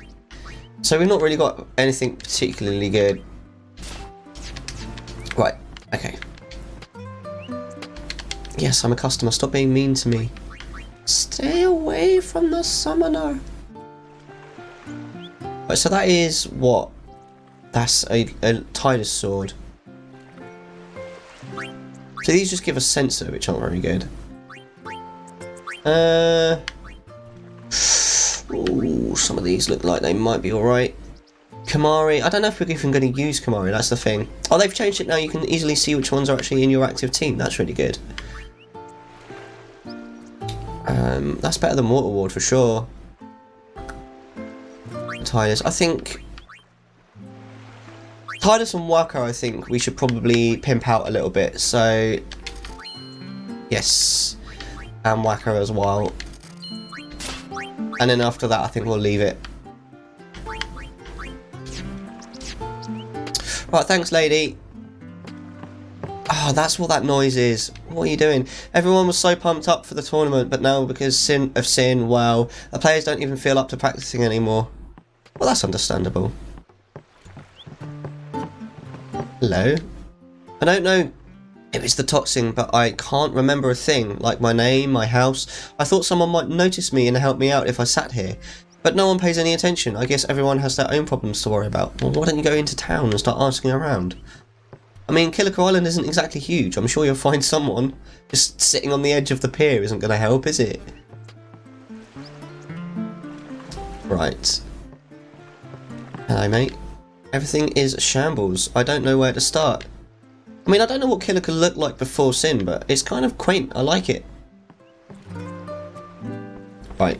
[SPEAKER 1] So we've not really got anything particularly good. Right, okay. Yes, I'm a customer. Stop being mean to me. Stay away from the summoner. Right, so that is what? That's a Tidus sword. So these just give us sensor, which aren't very good. Ooh, some of these look like they might be alright. Kamari, I don't know if we're even going to use Kamari, that's the thing. Oh, they've changed it now, you can easily see which ones are actually in your active team, that's really good. That's better than Water Ward for sure. Tidus, I think... Tidus and Waka, I think we should probably pimp out a little bit, so... Yes. And Waka as well. And then after that, I think we'll leave it. Right, thanks, lady. Oh, that's what that noise is. What are you doing? Everyone was so pumped up for the tournament, but now because of Sin, wow, the players don't even feel up to practicing anymore. Well, that's understandable. Hello? I don't know if it's the toxin, but I can't remember a thing, like my name, my house. I thought someone might notice me and help me out if I sat here. But no one pays any attention. I guess everyone has their own problems to worry about. Well, why don't you go into town and start asking around? I mean, Kilika Island isn't exactly huge. I'm sure you'll find someone. Just sitting on the edge of the pier isn't going to help, is it? Right. Hello, mate. Everything is shambles. I don't know where to start. I mean, I don't know what Kilika looked like before Sin, but it's kind of quaint. I like it. Right.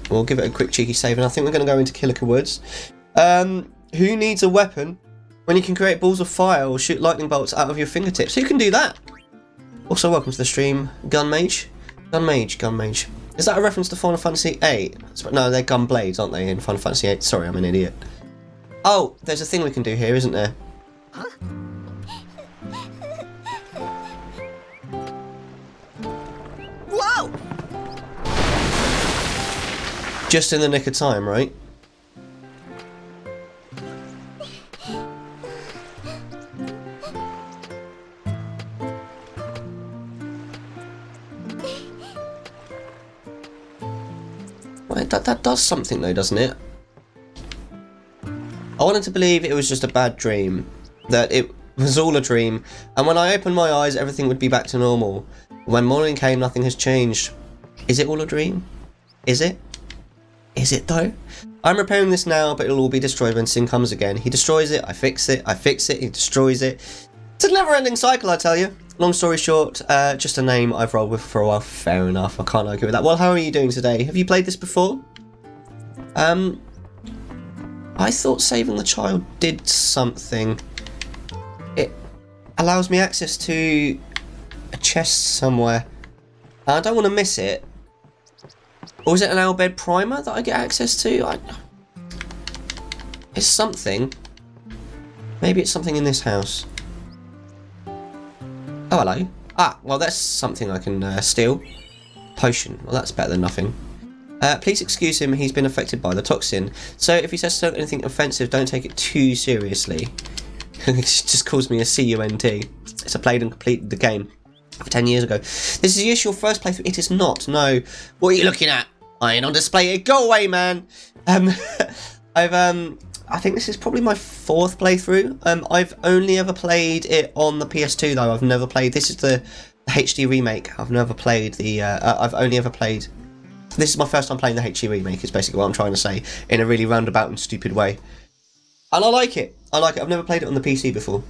[SPEAKER 1] We'll give it a quick cheeky save, and I think we're going to go into Kilika Woods. Who needs a weapon when you can create balls of fire or shoot lightning bolts out of your fingertips? Who can do that? Also, welcome to the stream, Gun Mage. Gun Mage, Gun Mage. Is that a reference to Final Fantasy VIII? No, they're gun blades, aren't they, in Final Fantasy VIII? Sorry, I'm an idiot. Oh, there's a thing we can do here, isn't there?
[SPEAKER 7] Huh? Whoa!
[SPEAKER 1] Just in the nick of time, right? Right, that does something though, doesn't it? I wanted to believe it was just a bad dream, that it was all a dream, and when I opened my eyes everything would be back to normal. When morning came, nothing has changed. Is it all a dream? Is it? Is it though? I'm repairing this now, but it'll all be destroyed when Sin comes again. He destroys it, I fix it, he destroys it. It's a never-ending cycle, I tell you. long story short, just a name I've rolled with for a while. Fair enough, I can't argue with that. Well, how are you doing today? Have you played this before? I thought saving the child did something. It allows me access to a chest somewhere. I don't want to miss it. Or is it an Albed primer that I get access to? It's something. Maybe it's something in this house. Oh, hello. Ah, well, that's something I can steal. Potion. Well, that's better than nothing. Please excuse him, he's been affected by the toxin. So if he says anything offensive, don't take it too seriously. It just calls me a CUNT. It's I played and completed the game 10 years ago. This is your first playthrough. It is not, no. What are you looking at? I ain't on display here. Go away, man. I think this is probably my 4th playthrough. I've only ever played it on the PS2 though. I've never played, this is the HD remake. I've never played the, I've only ever played, this is my first time playing the HD remake is basically what I'm trying to say in a really roundabout and stupid way. And I like it. I like it. I've never played it on the PC before.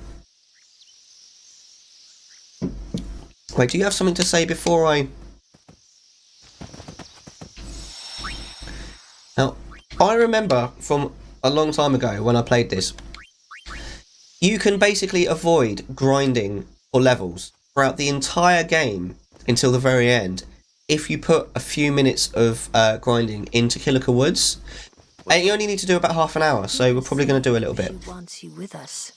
[SPEAKER 1] Wait, do you have something to say before I... Now, I remember from a long time ago when I played this, you can basically avoid grinding for levels throughout the entire game until the very end if you put a few minutes of grinding into Kilika Woods. And you only need to do about half an hour, so we're probably going to do a little bit.
[SPEAKER 13] She wants you with us.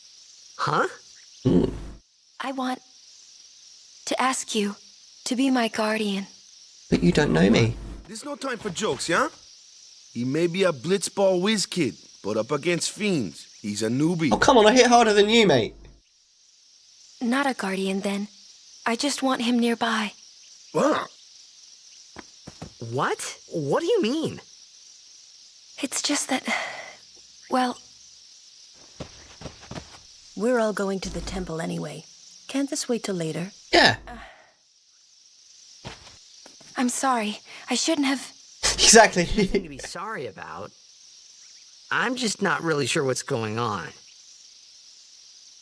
[SPEAKER 6] Huh?
[SPEAKER 9] I want to ask you to be my guardian.
[SPEAKER 1] But you don't know me.
[SPEAKER 8] There's no time for jokes, yeah? He may be a blitzball whiz kid, but up against fiends, he's a newbie.
[SPEAKER 1] Oh, come on, I hit harder than you, mate.
[SPEAKER 9] Not a guardian, then. I just want him nearby.
[SPEAKER 8] What?
[SPEAKER 6] What? What do you mean?
[SPEAKER 9] It's just that... well...
[SPEAKER 13] We're all going to the temple anyway. Can't this wait till later?
[SPEAKER 1] Yeah.
[SPEAKER 9] I'm sorry. I shouldn't have...
[SPEAKER 1] Exactly.
[SPEAKER 6] Nothing to be sorry about. I'm just not really sure what's going on.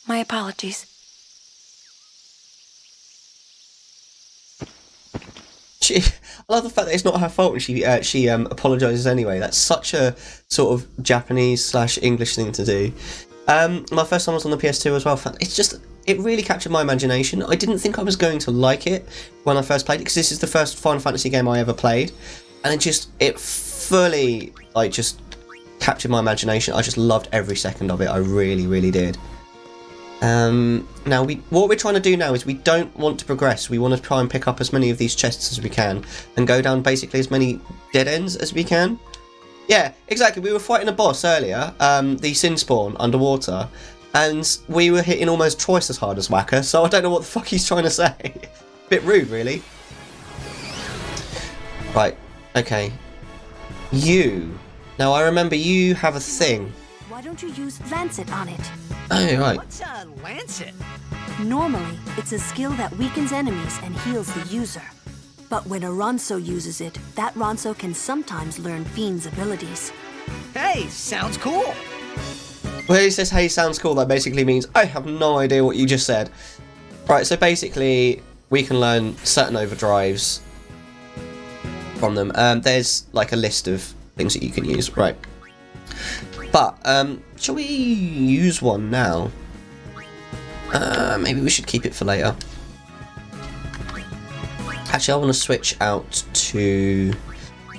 [SPEAKER 9] My apologies.
[SPEAKER 1] I love the fact that it's not her fault and she apologises anyway. That's such a sort of Japanese / English thing to do. My first time was on the PS2 as well. It really captured my imagination. I didn't think I was going to like it when I first played it because this is the first Final Fantasy game I ever played, and it fully just captured my imagination. I just loved every second of it. I really, really did. Now what we're trying to do now is we don't want to progress. We want to try and pick up as many of these chests as we can and go down basically as many dead ends as we can. Yeah, exactly. We were fighting a boss earlier, the Sin Spawn underwater, and we were hitting almost twice as hard as Whacker, so I don't know what the fuck he's trying to say. Bit rude, really. Right, okay. You. Now I remember you have a thing.
[SPEAKER 13] Why don't you use Lancet on it?
[SPEAKER 1] Oh, right.
[SPEAKER 6] What's a Lancet?
[SPEAKER 13] Normally, it's a skill that weakens enemies and heals the user. But when a Ronso uses it, that Ronso can sometimes learn Fiend's abilities.
[SPEAKER 6] Hey, sounds cool.
[SPEAKER 1] When he says, hey, sounds cool, that basically means I have no idea what you just said. Right, so basically, we can learn certain overdrives from them. There's like a list of things that you can use, right? But, shall we use one now? Maybe we should keep it for later. Actually, I want to switch out to...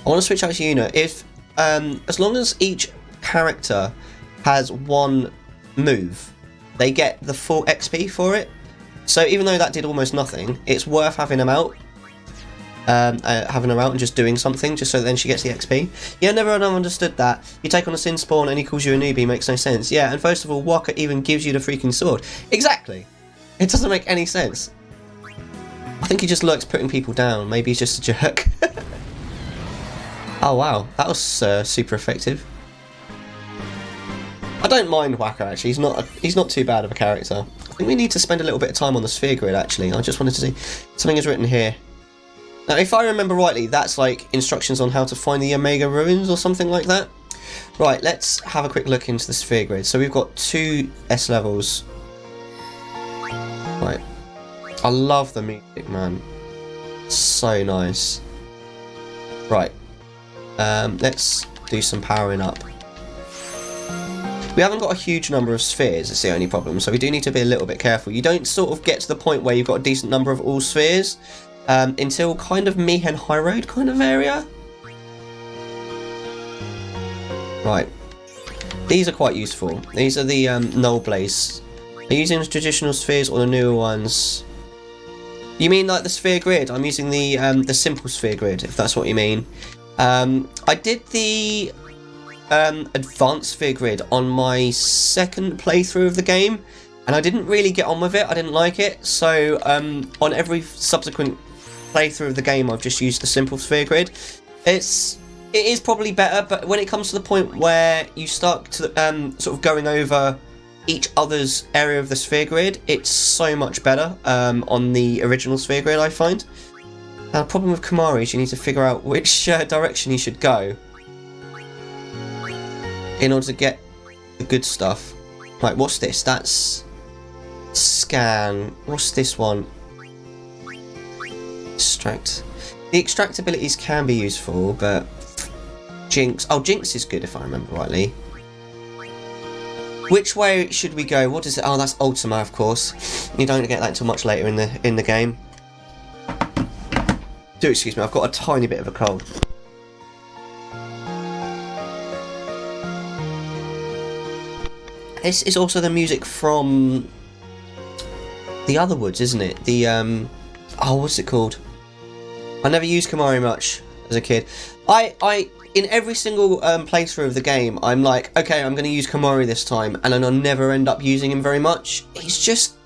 [SPEAKER 1] Yuna. If, as long as each character has one move, they get the full XP for it. So even though that did almost nothing, it's worth having them out. Having her out and just doing something, just so then she gets the XP. Yeah, never understood that. You take on a Sin Spawn and he calls you a newbie, makes no sense. Yeah, and first of all, Walker even gives you the freaking sword. Exactly. It doesn't make any sense. I think he just lurks putting people down. Maybe he's just a jerk. Oh wow, that was super effective. I don't mind Whacker actually. He's not too bad of a character. I think we need to spend a little bit of time on the sphere grid actually. I just wanted to see something is written here. Now, if I remember rightly, that's like instructions on how to find the Omega Ruins or something like that. Right, let's have a quick look into the sphere grid. So we've got 2 S levels. Right. I love the music, man. So nice. Right. Let's do some powering up. We haven't got a huge number of spheres, that's the only problem, so we do need to be a little bit careful. You don't sort of get to the point where you've got a decent number of all spheres until kind of Mihen High Road kind of area. Right. These are quite useful. These are the Null Blaze. Are you using the traditional spheres or the newer ones? You mean like the sphere grid? I'm using the simple sphere grid, if that's what you mean. I did the advanced sphere grid on my second playthrough of the game, and I didn't really get on with it. I didn't like it, so on every subsequent playthrough of the game I've just used the simple sphere grid. It is probably better, but when it comes to the point where you start to sort of going over each other's area of the sphere grid, it's so much better on the original sphere grid, I find. Now the problem with Kimahri is you need to figure out which direction you should go in order to get the good stuff. Right, what's this? That's scan. What's this one? Extract. The extract abilities can be useful, but Jinx. Oh, Jinx is good if I remember rightly. Which way should we go? What is it? Oh, that's Ultima, of course. You don't get that until much later in the game. Do excuse me, I've got a tiny bit of a cold. This is also the music from the other woods, isn't it? The oh, what's it called? I never used Kimahri much as a kid. I in every single playthrough of the game, I'm like, okay, I'm going to use Kimahri this time, and then I'll never end up using him very much. He's just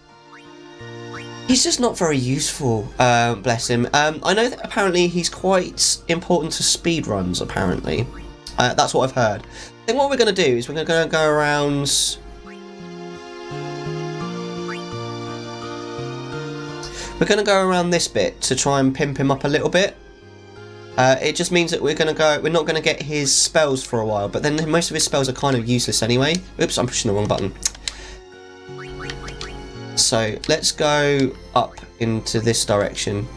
[SPEAKER 1] not very useful, bless him. I know that apparently he's quite important to speedruns, apparently. That's what I've heard. I think what we're going to do is we're going to go around... We're going to go around this bit to try and pimp him up a little bit. It just means that we're not going to get his spells for a while, but then most of his spells are kind of useless anyway. Oops, I'm pushing the wrong button. So let's go up into this direction.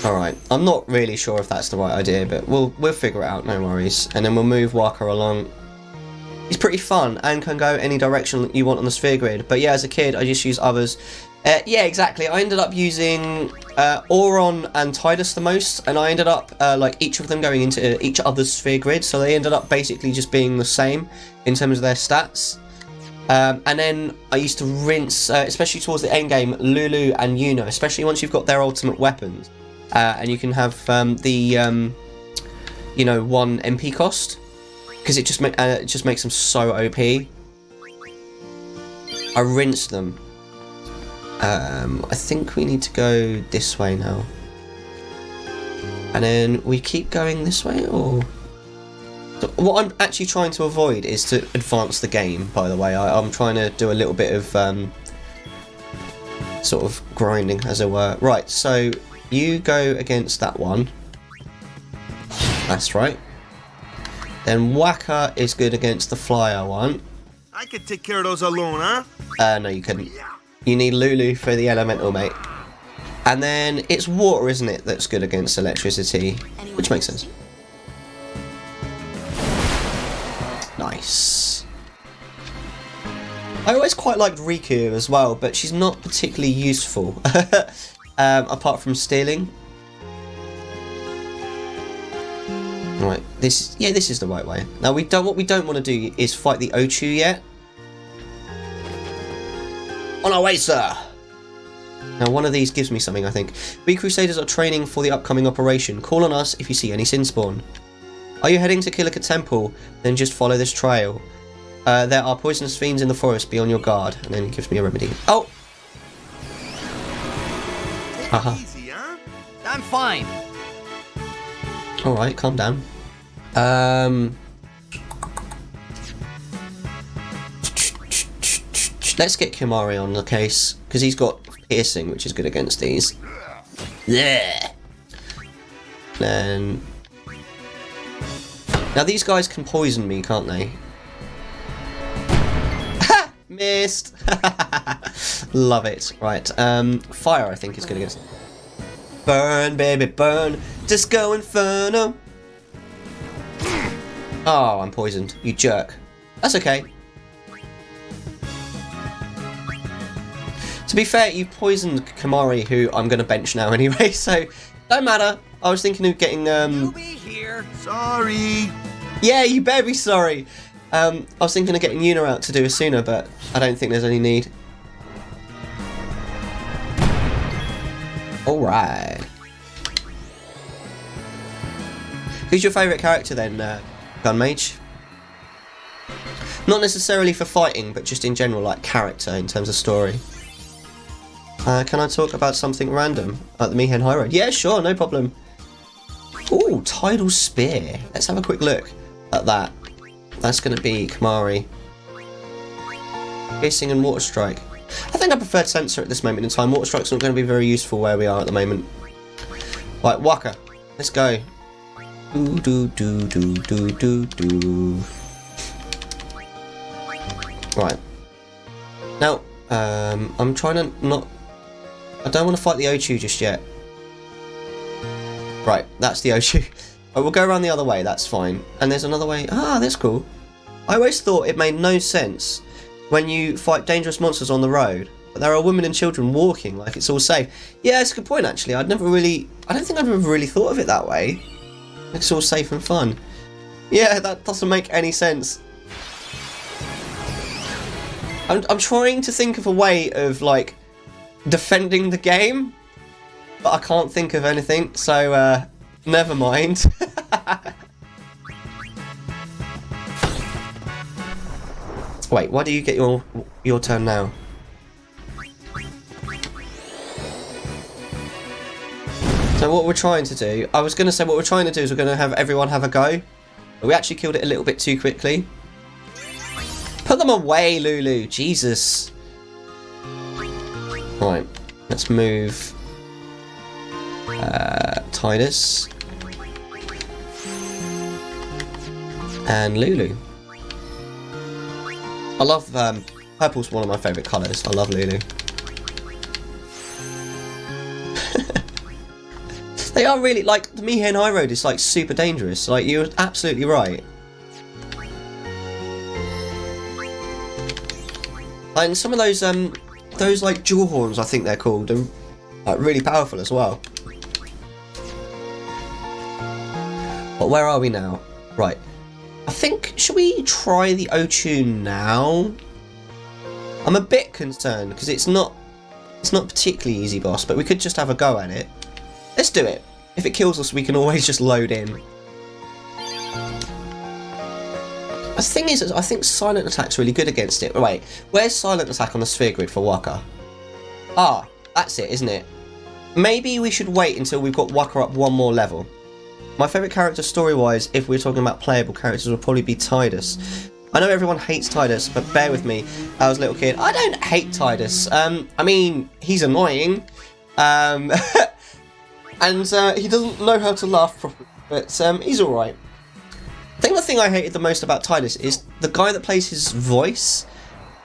[SPEAKER 1] Alright, I'm not really sure if that's the right idea, but we'll figure it out, no worries. And then we'll move Waka along. He's pretty fun and can go any direction you want on the sphere grid, but yeah, as a kid I just used others. Yeah, exactly. I ended up using Auron and Tidus the most, and I ended up like each of them going into each other's sphere grid, so they ended up basically just being the same in terms of their stats. And then I used to rinse, especially towards the end game, Lulu and Yuna, especially once you've got their ultimate weapons, and you can have the you know, 1 MP cost, because it just makes them so OP. I rinsed them. I think we need to go this way now. And then we keep going this way, or... So what I'm actually trying to avoid is to advance the game, by the way. I'm trying to do a little bit of sort of grinding, as it were. Right, so you go against that one. That's right. Then Waka is good against the flyer one.
[SPEAKER 8] I could take care of those alone, huh?
[SPEAKER 1] No, you couldn't. You need Lulu for the elemental, mate. And then it's water, isn't it, that's good against electricity, which makes sense. Nice. I always quite liked Riku as well, but she's not particularly useful, apart from stealing. Right, this is the right way. Now what we don't want to do is fight the Ochu yet. On our way, sir! Now one of these gives me something, I think. We Crusaders are training for the upcoming operation. Call on us if you see any sin spawn. Are you heading to Kilika Temple? Then just follow this trail. There are poisonous fiends in the forest, be on your guard. And then it gives me a remedy. Oh! Haha.
[SPEAKER 11] Easy, huh? I'm fine.
[SPEAKER 1] Alright, calm down. Let's get Kimahri on the case, because he's got piercing, which is good against these. Yeah. Then... Now these guys can poison me, can't they? Ha! Missed. Love it. Right. Fire, I think, is going to get us. Burn, baby, burn. Disco Inferno. Oh, I'm poisoned. You jerk. That's okay. To be fair, you poisoned Kamari, who I'm going to bench now anyway, so don't matter. I was thinking of getting...
[SPEAKER 11] You'll be here.
[SPEAKER 8] Sorry.
[SPEAKER 1] Yeah, you better be sorry. I was thinking of getting Yuna out to do a sooner, but I don't think there's any need. Alright. Who's your favourite character then, Gun Mage? Not necessarily for fighting, but just in general, like character in terms of story. Can I talk about something random at the Mihen High Road? Yeah, sure, no problem. Ooh, Tidal Spear. Let's have a quick look at that. That's going to be Kamari. Piercing and Water Strike. I think I prefer Sensor at this moment in time. Water Strike's not going to be very useful where we are at the moment. Right, Waka. Let's go. Do do do do do do do. Right. Now, I'm trying to not... I don't want to fight the Ochu just yet. Right, that's the Ochu. We'll go around the other way, that's fine. And there's another way. Ah, that's cool. I always thought it made no sense when you fight dangerous monsters on the road, but there are women and children walking like it's all safe. Yeah, it's a good point actually. I don't think I've ever really thought of it that way. It's all safe and fun. Yeah, that doesn't make any sense. I'm trying to think of a way of like defending the game, but I can't think of anything, so never mind. Wait, why do you get your turn now? So what we're trying to do, I was going to say what we're trying to do is we're going to have everyone have a go, but we actually killed it a little bit too quickly. Put them away, Lulu. Jesus. Right, let's move Tidus and Lulu. I love purple's one of my favourite colours. I love Lulu. They are really, like, the Mihen High Road is like super dangerous. Like, you're absolutely right. And some of those like jaw horns, I think they're called, are like really powerful as well. But where are we now? Right. I think, should we try the Ochu now? I'm a bit concerned because it's not particularly easy boss, but we could just have a go at it. Let's do it. If it kills us, we can always just load in. The thing is, I think Silent Attack's really good against it. Wait, where's Silent Attack on the sphere grid for Waka? Ah, that's it, isn't it? Maybe we should wait until we've got Waka up one more level. My favourite character story-wise, if we're talking about playable characters, would probably be Tidus. I know everyone hates Tidus, but bear with me. I was a little kid. I don't hate Tidus. I mean, he's annoying. And he doesn't know how to laugh properly, but he's alright. I think the thing I hated the most about Tidus is the guy that plays his voice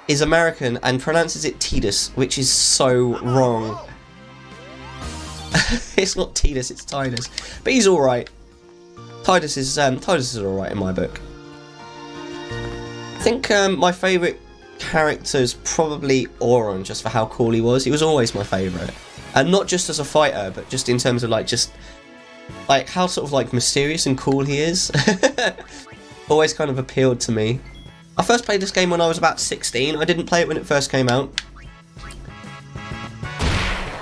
[SPEAKER 1] is American and pronounces it Tidus, which is so wrong. It's not Tidus, it's Tidus. But he's alright. Tidus is alright in my book. I think my favourite character is probably Auron, just for how cool he was. He was always my favourite. And not just as a fighter, but just in terms of like how sort of like mysterious and cool he is. Always kind of appealed to me. I first played this game when I was about 16. I didn't play it when it first came out.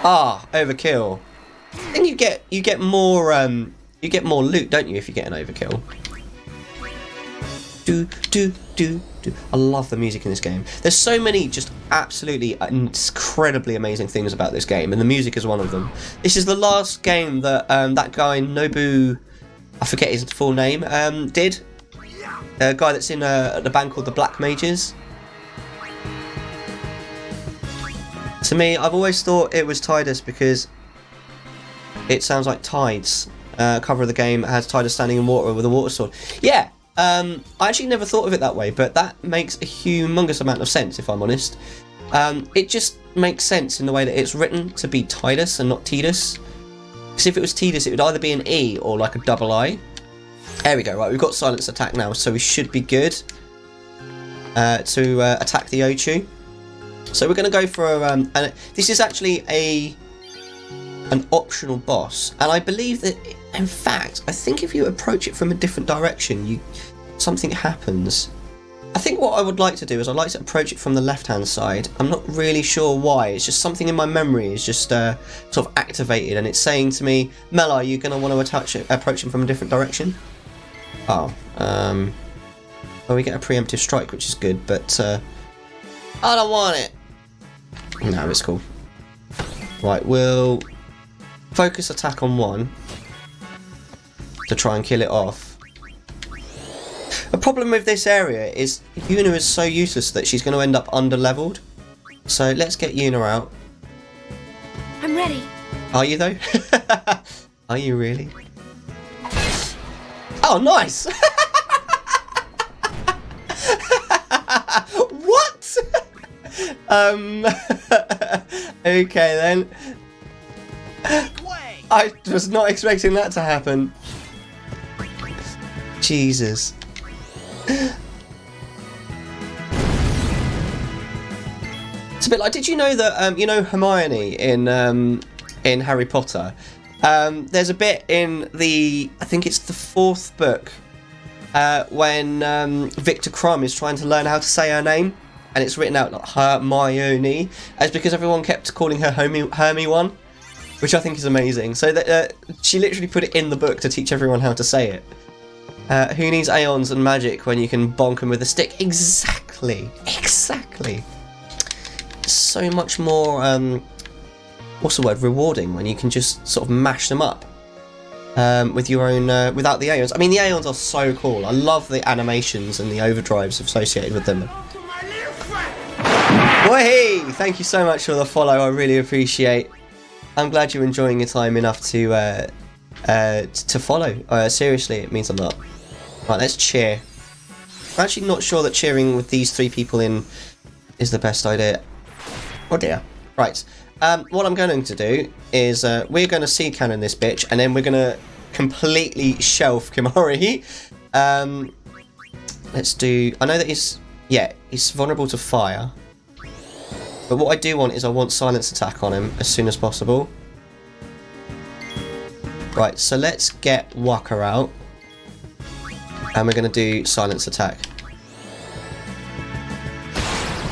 [SPEAKER 1] Ah, overkill. I think you get more loot, don't you, if you get an overkill? I love the music in this game. There's so many just absolutely incredibly amazing things about this game, and the music is one of them. This is the last game that that guy Nobu, I forget his full name, did. A guy that's in the band called the Black Mages. To me, I've always thought it was Tidus because it sounds like tides. Cover of the game has Tidus standing in water with a water sword. Yeah, I actually never thought of it that way, but that makes a humongous amount of sense, if I'm honest. It just makes sense in the way that it's written to be Tidus and not Tidus. Because if it was Tidus, it would either be an E or like a double I. There we go, right, we've got silence attack now, so we should be good to attack the Ochu. So we're going to go for and this is actually an optional boss, and I believe that, in fact, I think if you approach it from a different direction, something happens. I think what I would like to do is I'd like to approach it from the left-hand side. I'm not really sure why. It's just something in my memory is just sort of activated, and it's saying to me, Mellar, you're going to want to approach him from a different direction. Oh, well, we get a preemptive strike, which is good, but I don't want it. No, it's cool. Right, we'll focus attack on one to try and kill it off. The problem with this area is Yuna is so useless that she's going to end up under-leveled. So let's get Yuna out.
[SPEAKER 9] I'm ready.
[SPEAKER 1] Are you, though? Are you really? Oh, nice! What? Okay then. I was not expecting that to happen. Jesus. It's a bit like, did you know that you know Hermione in Harry Potter? There's a bit in I think it's the 4th book, when Victor Crumb is trying to learn how to say her name, and it's written out like Hermione. It's because everyone kept calling her Hermione, which I think is amazing. So that she literally put it in the book to teach everyone how to say it. Who needs aeons and magic when you can bonk them with a stick? Exactly. So much more, what's the word, rewarding when you can just sort of mash them up with your own, without the aeons. I mean, the aeons are so cool. I love the animations and the overdrives associated with them. Hey, thank you so much for the follow. I really appreciate. I'm glad you're enjoying your time enough to follow. Seriously, it means a lot. Right, let's cheer. I'm actually not sure that cheering with these 3 people in is the best idea. Oh dear. Right. What I'm going to do is we're going to seed cannon this bitch, and then we're going to completely shelf Kimahri. Let's do. I know that he's vulnerable to fire. But what I do want is I want silence attack on him as soon as possible. Right, so let's get Waka out. And we're going to do silence attack.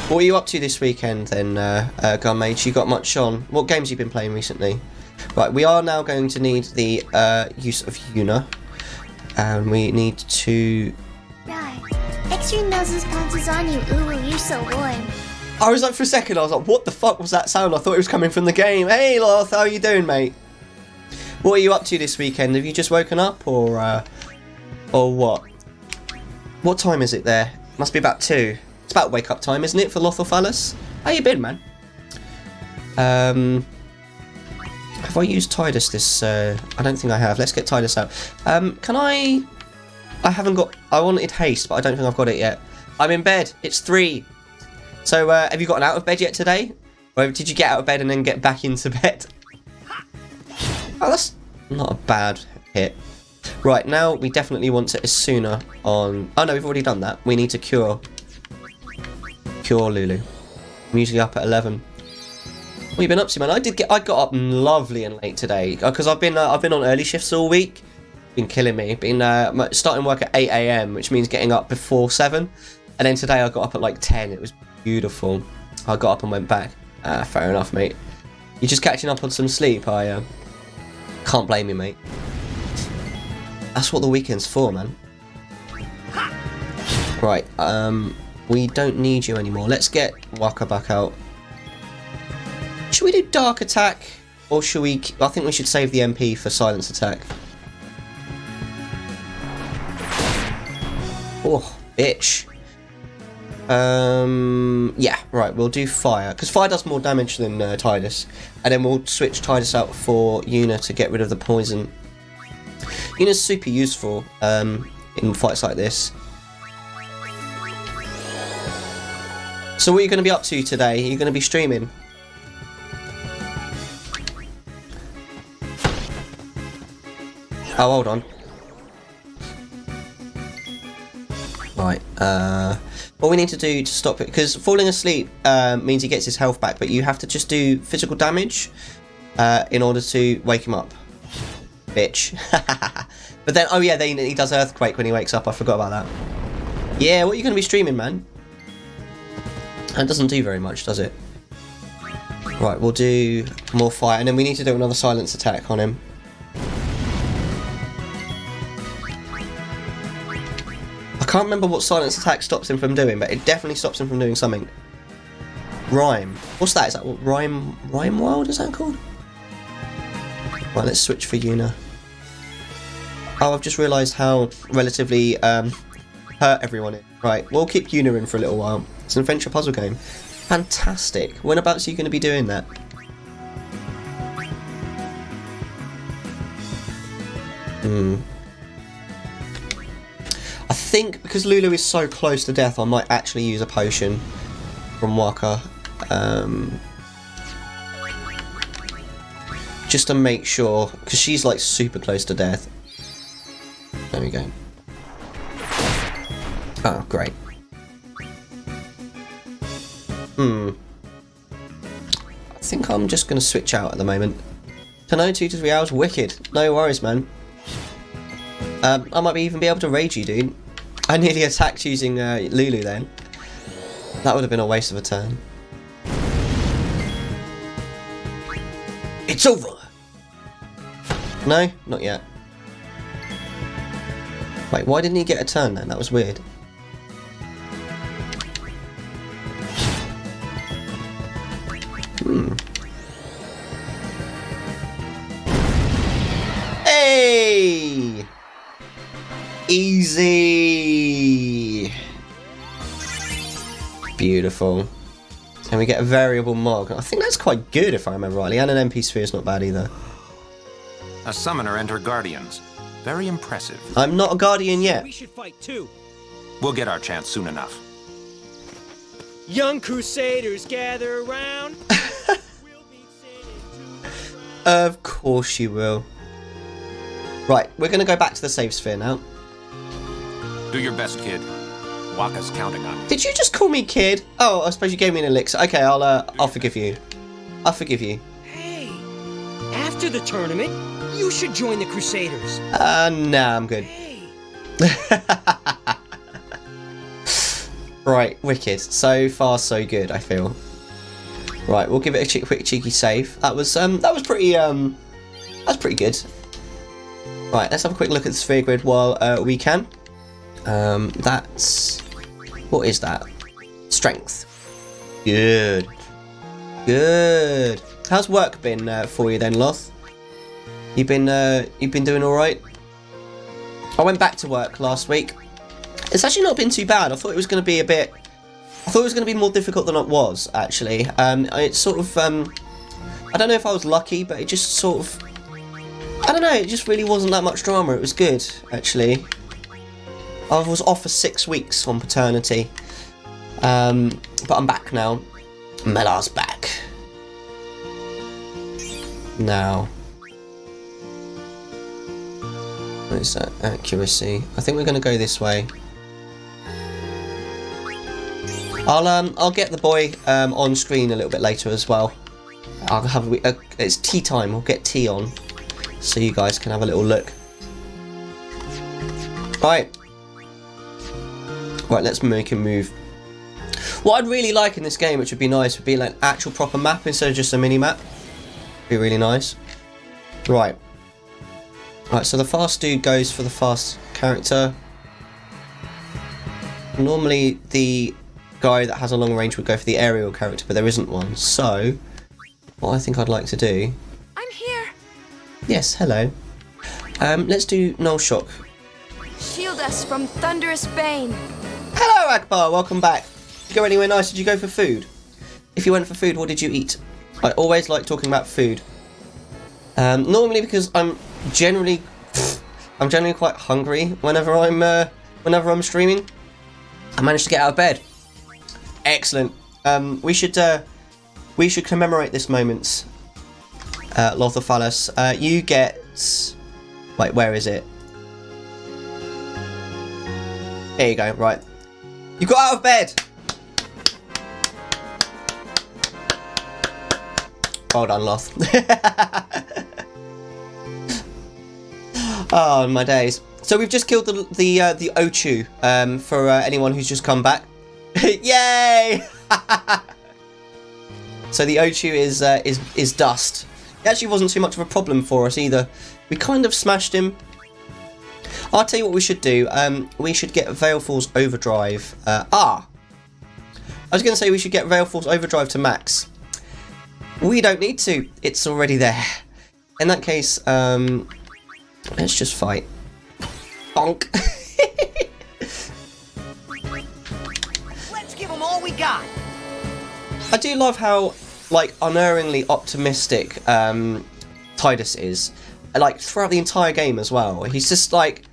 [SPEAKER 1] What are you up to this weekend then, Gunmage? You got much on? What games have you been playing recently? Right, we are now going to need the use of Yuna. And we need to...
[SPEAKER 14] Right. Extreme noses pounces on you. Ooh, you're so warm.
[SPEAKER 1] I was like, for a second, I was like, what the fuck was that sound? I thought it was coming from the game. Hey, Loth, how are you doing, mate? What are you up to this weekend? Have you just woken up, or what? What time is it there? Must be about 2. It's about wake up time, isn't it, for Lothophalos? How you been, man? Have I used Tidus this? I don't think I have. Let's get Tidus out. Can I haven't got... I wanted haste, but I don't think I've got it yet. I'm in bed. It's 3. So, have you gotten out of bed yet today? Or did you get out of bed and then get back into bed? Oh, that's not a bad hit. Right, now we definitely want to Isuna on... Oh no, we've already done that. We need to cure Lulu. I'm usually up at 11. What have you been up to, man? I got up lovely and late today because I've been on early shifts all week. Been killing me. Been starting work at 8 AM, which means getting up before 7. And then today I got up at like 10. It was beautiful. I got up and went back. Fair enough, mate. You're just catching up on some sleep. I can't blame you, mate. That's what the weekend's for, man. Right, we don't need you anymore. Let's get Waka back out. Should we do dark attack? Or should we... I think we should save the MP for silence attack. Oh, bitch. Yeah, right, we'll do fire. Because fire does more damage than Tidus. And then we'll switch Tidus out for Yuna to get rid of the poison. Yuna's super useful. in fights like this. So what are you going to be up to today? Are you going to be streaming? Oh, hold on. Right, what we need to do to stop it, because falling asleep means he gets his health back, but you have to just do physical damage in order to wake him up. Bitch. But then, oh yeah, then he does earthquake when he wakes up. I forgot about that. Yeah, what are you going to be streaming, man? That doesn't do very much, does it? Right, we'll do more fire, and then we need to do another silence attack on him. I can't remember what silence attack stops him from doing, but it definitely stops him from doing something. Rhyme. What's that? Is that what Rhyme Wild is that called? Right, let's switch for Yuna. Oh, I've just realised how relatively hurt everyone is. Right, we'll keep Yuna in for a little while. It's an adventure puzzle game. Fantastic. Whenabouts are you going to be doing that? I think because Lulu is so close to death, I might actually use a potion from Waka. Just to make sure, because she's like super close to death. There we go. Oh, great. I think I'm just going to switch out at the moment. To know 2 to 3 hours, wicked. No worries, man. I might even be able to rage you, dude. I nearly attacked using Lulu then. That would have been a waste of a turn. It's over! No, not yet. Wait, why didn't he get a turn then? That was weird. Hey! Easy! Beautiful. And we get a variable Mog. I think that's quite good if I remember rightly. And an MP sphere is not bad either.
[SPEAKER 3] A summoner and her guardians. Very impressive.
[SPEAKER 1] I'm not a guardian yet.
[SPEAKER 4] We should fight too.
[SPEAKER 3] We'll get our chance soon enough.
[SPEAKER 4] Young crusaders gather around.
[SPEAKER 1] Of course you will. Right, we're going to go back to the save sphere now.
[SPEAKER 3] Do your best, kid. Waka's counting on you.
[SPEAKER 1] Did you just call me kid? Oh, I suppose you gave me an elixir. Okay, I'll forgive you. I'll forgive you.
[SPEAKER 4] Hey, after the tournament, you should join the Crusaders.
[SPEAKER 1] Nah, I'm good.
[SPEAKER 4] Hey.
[SPEAKER 1] Right, wicked. So far, so good, I feel. Right, we'll give it a quick cheeky save. That was pretty good. Right, let's have a quick look at the sphere grid while we can. That's... What is that? Strength. Good. Good. How's work been for you then, Loth? You've been doing all right? I went back to work last week. It's actually not been too bad. I thought it was going to be more difficult than it was, actually. It's sort of, I don't know if I was lucky, but it just sort of, I don't know, it just really wasn't that much drama. It was good, actually. I was off for 6 weeks on paternity. But I'm back now. Mellar's back. Now. What is that? Accuracy. I think we're going to go this way. I'll get the boy on screen a little bit later as well. I'll have it's tea time. We'll get tea on, so you guys can have a little look. Right, let's make a move. What I'd really like in this game, which would be nice, would be like an actual proper map instead of just a mini map. Be really nice. Right, so the fast dude goes for the fast character. Normally the guy that has a long range would go for the aerial character, but there isn't one. So, what I think I'd like to do...
[SPEAKER 9] I'm here!
[SPEAKER 1] Yes, hello. Let's do Null Shock.
[SPEAKER 9] Shield us from thunderous bane.
[SPEAKER 1] Hello, Akbar, welcome back. Did you go anywhere nice? Did you go for food? If you went for food, what did you eat? I always like talking about food. Normally because I'm generally I'm generally quite hungry whenever I'm streaming. I managed to get out of bed. Excellent. We should commemorate this moment. Lothophalos, you get. Wait, where is it? There you go. Right, you got out of bed. Well done, Loth. Oh, my days. So we've just killed the Ochu. For anyone who's just come back. Yay! So the Ochu is dust. It actually wasn't too much of a problem for us either. We kind of smashed him. I'll tell you what we should do. We should get Veilfall's Overdrive. I was going to say we should get Veilfall's Overdrive to max. We don't need to. It's already there. In that case, let's just fight. Bonk.
[SPEAKER 11] Let's give them all we got.
[SPEAKER 1] I do love how, like, unerringly optimistic Tidus is. Like, throughout the entire game as well. He's just like...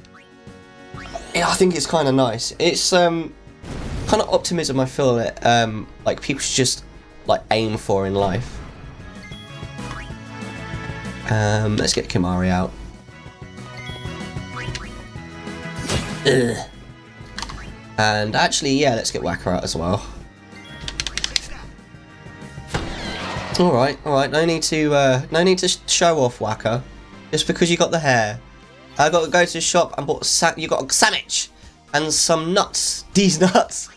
[SPEAKER 1] Yeah, I think it's kind of nice. It's kind of optimism I feel that like people should just like aim for in life. Let's get Kimari out. Ugh. And actually, yeah, let's get Waka out as well. All right. No need to show off, Waka. Just because you got the hair. I got to go to the shop and bought you got a sandwich and some nuts. These nuts.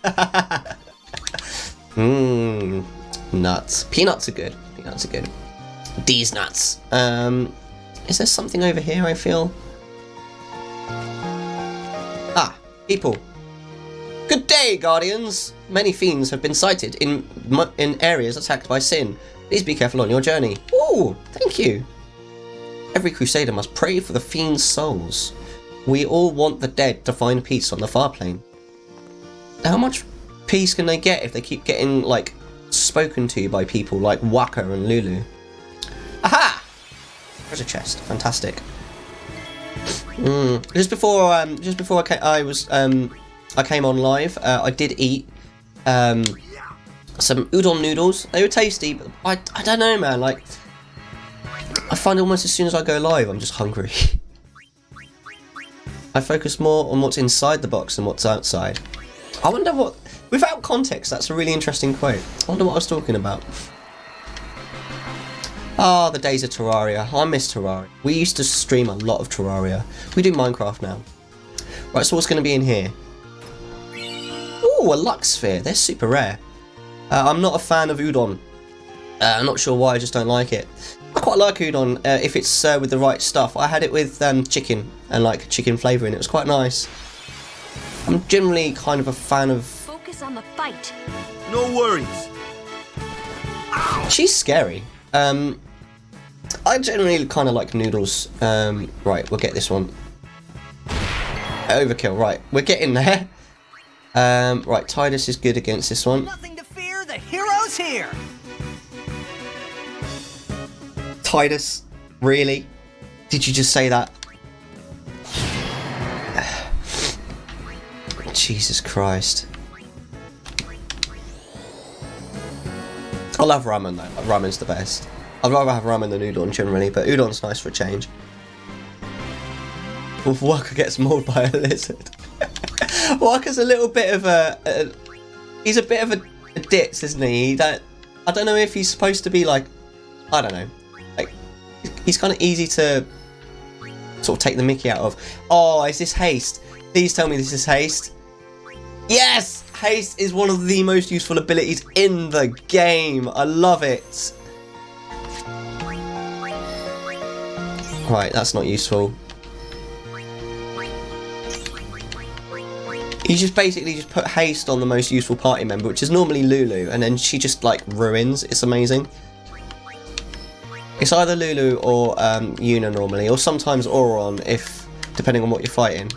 [SPEAKER 1] Nuts. Peanuts are good. These nuts. Is there something over here? I feel. Ah, people. Good day, Guardians. Many fiends have been sighted in areas attacked by sin. Please be careful on your journey. Ooh, thank you. Every crusader must pray for the fiend's souls. We all want the dead to find peace on the far plane. How much peace can they get if they keep getting, like, spoken to by people like Waka and Lulu? Aha! Treasure chest. Fantastic. Just before I came on live, I did eat some udon noodles. They were tasty, but I don't know, man. Like, I find almost as soon as I go live, I'm just hungry. I focus more on what's inside the box than what's outside. I wonder what... Without context, that's a really interesting quote. I wonder what I was talking about. Ah, the days of Terraria. I miss Terraria. We used to stream a lot of Terraria. We do Minecraft now. Right, so what's going to be in here? Ooh, a Lux Sphere. They're super rare. I'm not a fan of udon. I'm not sure why, I just don't like it. I quite like udon if it's with the right stuff. I had it with chicken and like chicken flavouring. It was quite nice. I'm generally kind of a fan of...
[SPEAKER 13] Focus on the fight.
[SPEAKER 8] No worries.
[SPEAKER 1] She's scary. I generally kind of like noodles. Right, we'll get this one. Overkill, right. We're getting there. Right, Tidus is good against this one.
[SPEAKER 11] Nothing to fear, the hero's here.
[SPEAKER 1] Tidus, really? Did you just say that? Jesus Christ. I love ramen though. Ramen's the best. I'd rather have ramen than udon generally, but udon's nice for a change. Waka gets mauled by a lizard. Waka's a little bit of he's a bit of a ditz, isn't he? I don't know if he's supposed to be like, I don't know. Like, he's kind of easy to sort of take the mickey out of. Oh, is this haste? Please tell me this is haste. Yes! Haste is one of the most useful abilities in the game. I love it. Right, that's not useful. You just basically just put haste on the most useful party member, which is normally Lulu, and then she just like ruins. It's amazing. It's either Lulu or Yuna normally, or sometimes Auron, if depending on what you're fighting.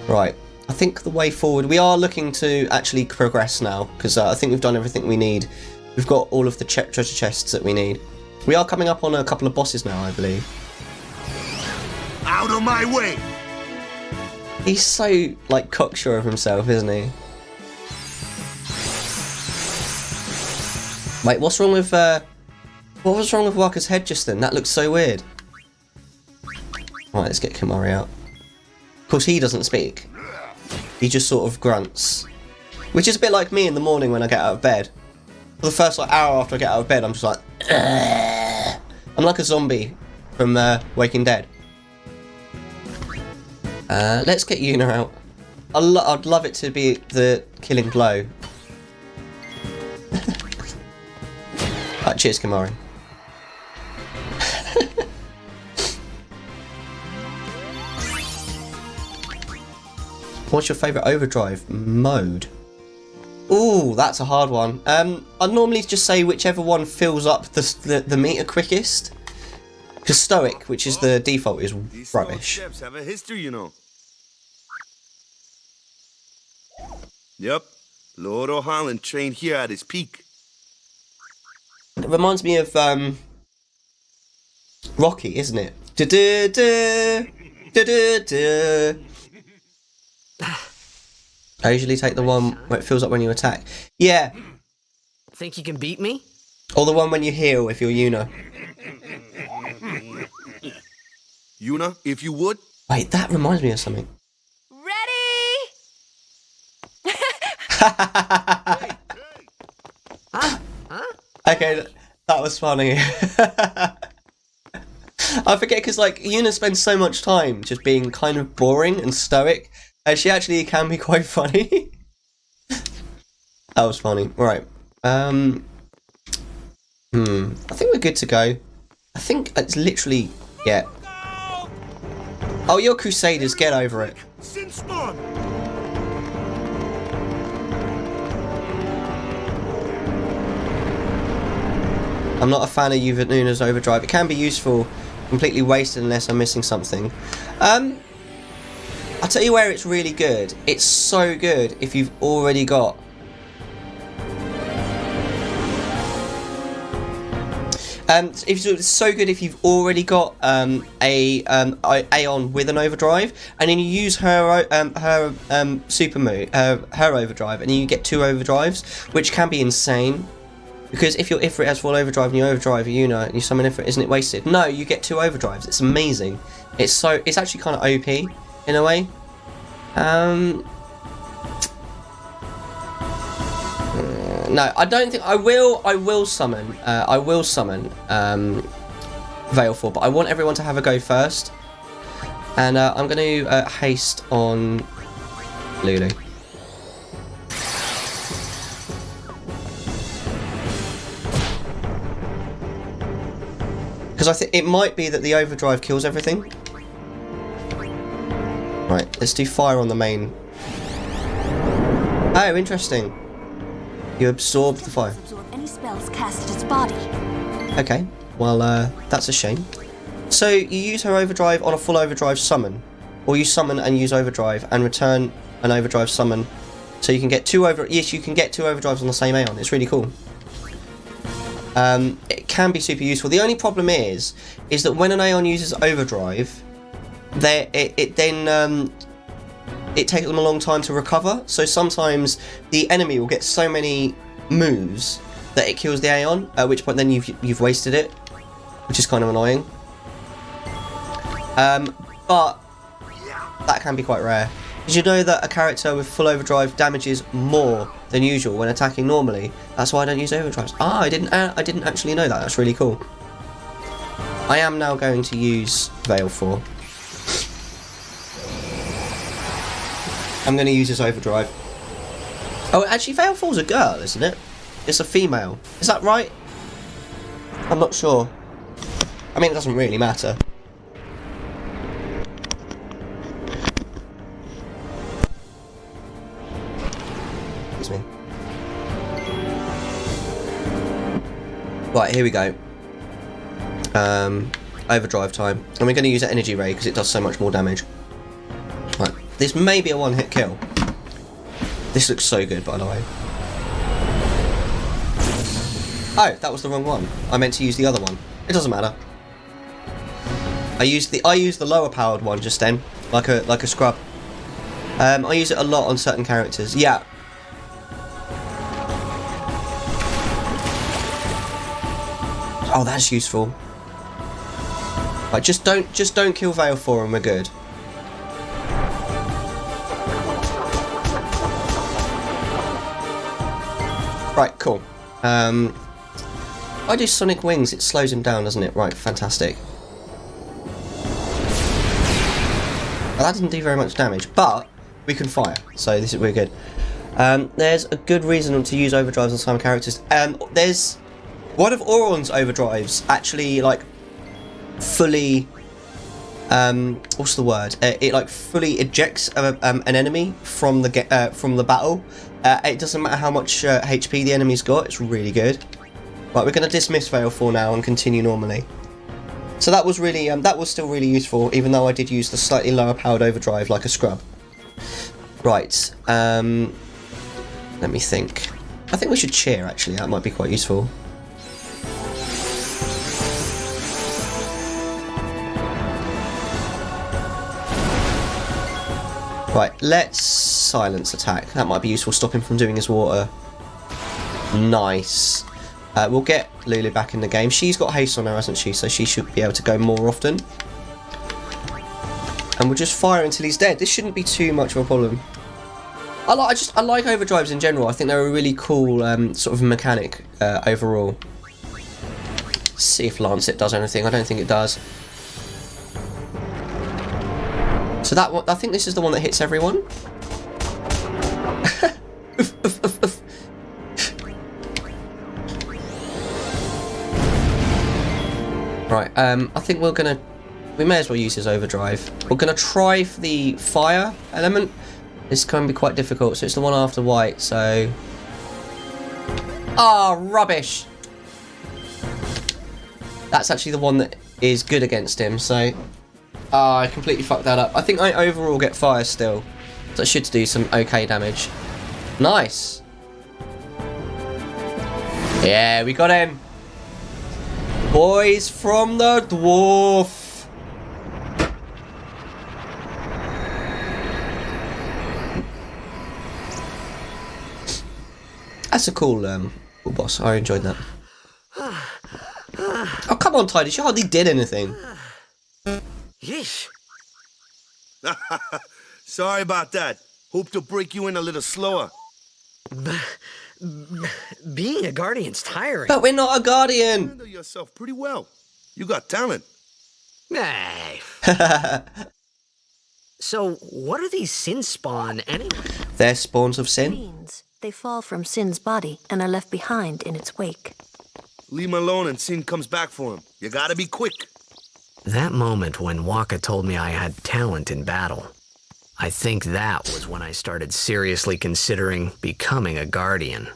[SPEAKER 1] Right, I think the way forward, we are looking to actually progress now, because I think we've done everything we need. We've got all of the treasure chests that we need. We are coming up on a couple of bosses now, I believe.
[SPEAKER 8] Out of my way!
[SPEAKER 1] He's so, like, cocksure of himself, isn't he? Wait, what's wrong with, what was wrong with Waka's head just then? That looks so weird. Right, let's get Kimari out. Of course, he doesn't speak. He just sort of grunts. Which is a bit like me in the morning when I get out of bed. For the first, like, hour after I get out of bed, I'm just like... Ugh. I'm like a zombie from, Waking Dead. Let's get Yuna out. I'd love it to be the killing blow. Right, cheers, Kimari. What's your favourite overdrive mode? Ooh, that's a hard one. I'd normally just say whichever one fills up the meter quickest. Because Stoic, which is the default, is rubbish.
[SPEAKER 8] These steps have a history, you know. Yep, Lord O'Holland trained here at his peak.
[SPEAKER 1] It reminds me of Rocky, isn't it? I usually take the one where it fills up when you attack. Yeah.
[SPEAKER 6] Think you can beat me?
[SPEAKER 1] Or the one when you heal if you're Yuna.
[SPEAKER 8] Yuna, if you would.
[SPEAKER 1] Wait, that reminds me of something. Okay, that was funny. I forget because like Yuna spends so much time just being kind of boring and stoic, and she actually can be quite funny. That was funny. Right. I think we're good to go. I think it's literally Oh, you're Crusaders. Get over it. I'm not a fan of Yunu's overdrive. It can be useful, completely wasted unless I'm missing something. I'll tell you where it's really good. It's so good if you've already got... it's so good if you've already got a Aeon with an overdrive, and then you use her super move, her overdrive, and then you get 2 overdrives, which can be insane. Because if your Ifrit has full overdrive and you overdrive a Yuna and you summon Ifrit, isn't it wasted? No, you get 2 overdrives. It's amazing. It's actually kind of OP in a way. No, I don't think I will summon. I will summon Veilful, but I want everyone to have a go first. And I'm going to haste on Lulu. Because I think it might be that the overdrive kills everything. Right, let's do fire on the main. Oh, interesting. You absorb the fire.
[SPEAKER 13] Absorb any spells cast at its body.
[SPEAKER 1] Okay, well, that's a shame. So you use her overdrive on a full overdrive summon, or you summon and use overdrive and return an overdrive summon, so you can get 2 Yes, you can get 2 overdrives on the same Aeon. It's really cool. It can be super useful. The only problem is that when an Aeon uses overdrive, it takes them a long time to recover. So sometimes the enemy will get so many moves that it kills the Aeon, at which point then you've wasted it, which is kind of annoying. But that can be quite rare. Did you know that a character with full overdrive damages more than usual when attacking normally? That's why I don't use overdrives. Ah, I didn't actually know that. That's really cool. I am now going to use Veilful. I'm going to use his overdrive. Oh, actually, Veilful's a girl, isn't it? It's a female. Is that right? I'm not sure. I mean, it doesn't really matter. Excuse me. Right, here we go. Overdrive time. And we're going to use an energy ray because it does so much more damage. Right. This may be a one-hit kill. This looks so good, by the way. Oh, that was the wrong one. I meant to use the other one. It doesn't matter. I used the lower powered one just then, like a scrub. I use it a lot on certain characters. Yeah. Oh, that's useful. Like, just don't kill Vale 4 and we're good. Right, cool. I do Sonic Wings, it slows him down, doesn't it? Right, fantastic. Well, that didn't do very much damage, but we can fire, so we're good. There's a good reason to use overdrives on some characters. There's one of Auron's overdrives actually like fully what's the word? It like fully ejects an enemy from the battle. It doesn't matter how much HP the enemy's got. It's really good. Right, we're going to dismiss Vale 4 now and continue normally. So that was really that was still really useful, even though I did use the slightly lower powered overdrive like a scrub. Right. Let me think. I think we should cheer actually. That might be quite useful. Right, let's silence attack. That might be useful, stop him from doing his water. Nice. We'll get Lulu back in the game. She's got haste on her, hasn't she? So she should be able to go more often. And we'll just fire until he's dead. This shouldn't be too much of a problem. I like overdrives in general. I think they're a really cool sort of mechanic overall. Let's see if Lancet does anything. I don't think it does. So that one, I think this is the one that hits everyone. Right, I think we may as well use his overdrive. We're gonna try for the fire element. This can be quite difficult, so it's the one after white, so... Oh, rubbish! That's actually the one that is good against him, so... Oh, I completely fucked that up. I think I overall get fire still. So I should do some okay damage. Nice! Yeah, we got him! Boys from the dwarf! That's a cool boss. I enjoyed that. Oh, come on, Tidus. You hardly did anything.
[SPEAKER 8] Yeesh. Sorry about that. Hope to break you in a little slower.
[SPEAKER 6] Being a guardian's tiring.
[SPEAKER 1] But we're not a guardian.
[SPEAKER 8] You handle yourself pretty well. You got talent.
[SPEAKER 6] Hey. So, what are these sin spawn anyway?
[SPEAKER 1] They're spawns of sin.
[SPEAKER 13] Means they fall from Sin's body and are left behind in its wake.
[SPEAKER 8] Leave him alone and Sin comes back for him. You gotta be quick.
[SPEAKER 6] That moment when Waka told me I had talent in battle, I think that was when I started seriously considering becoming a guardian.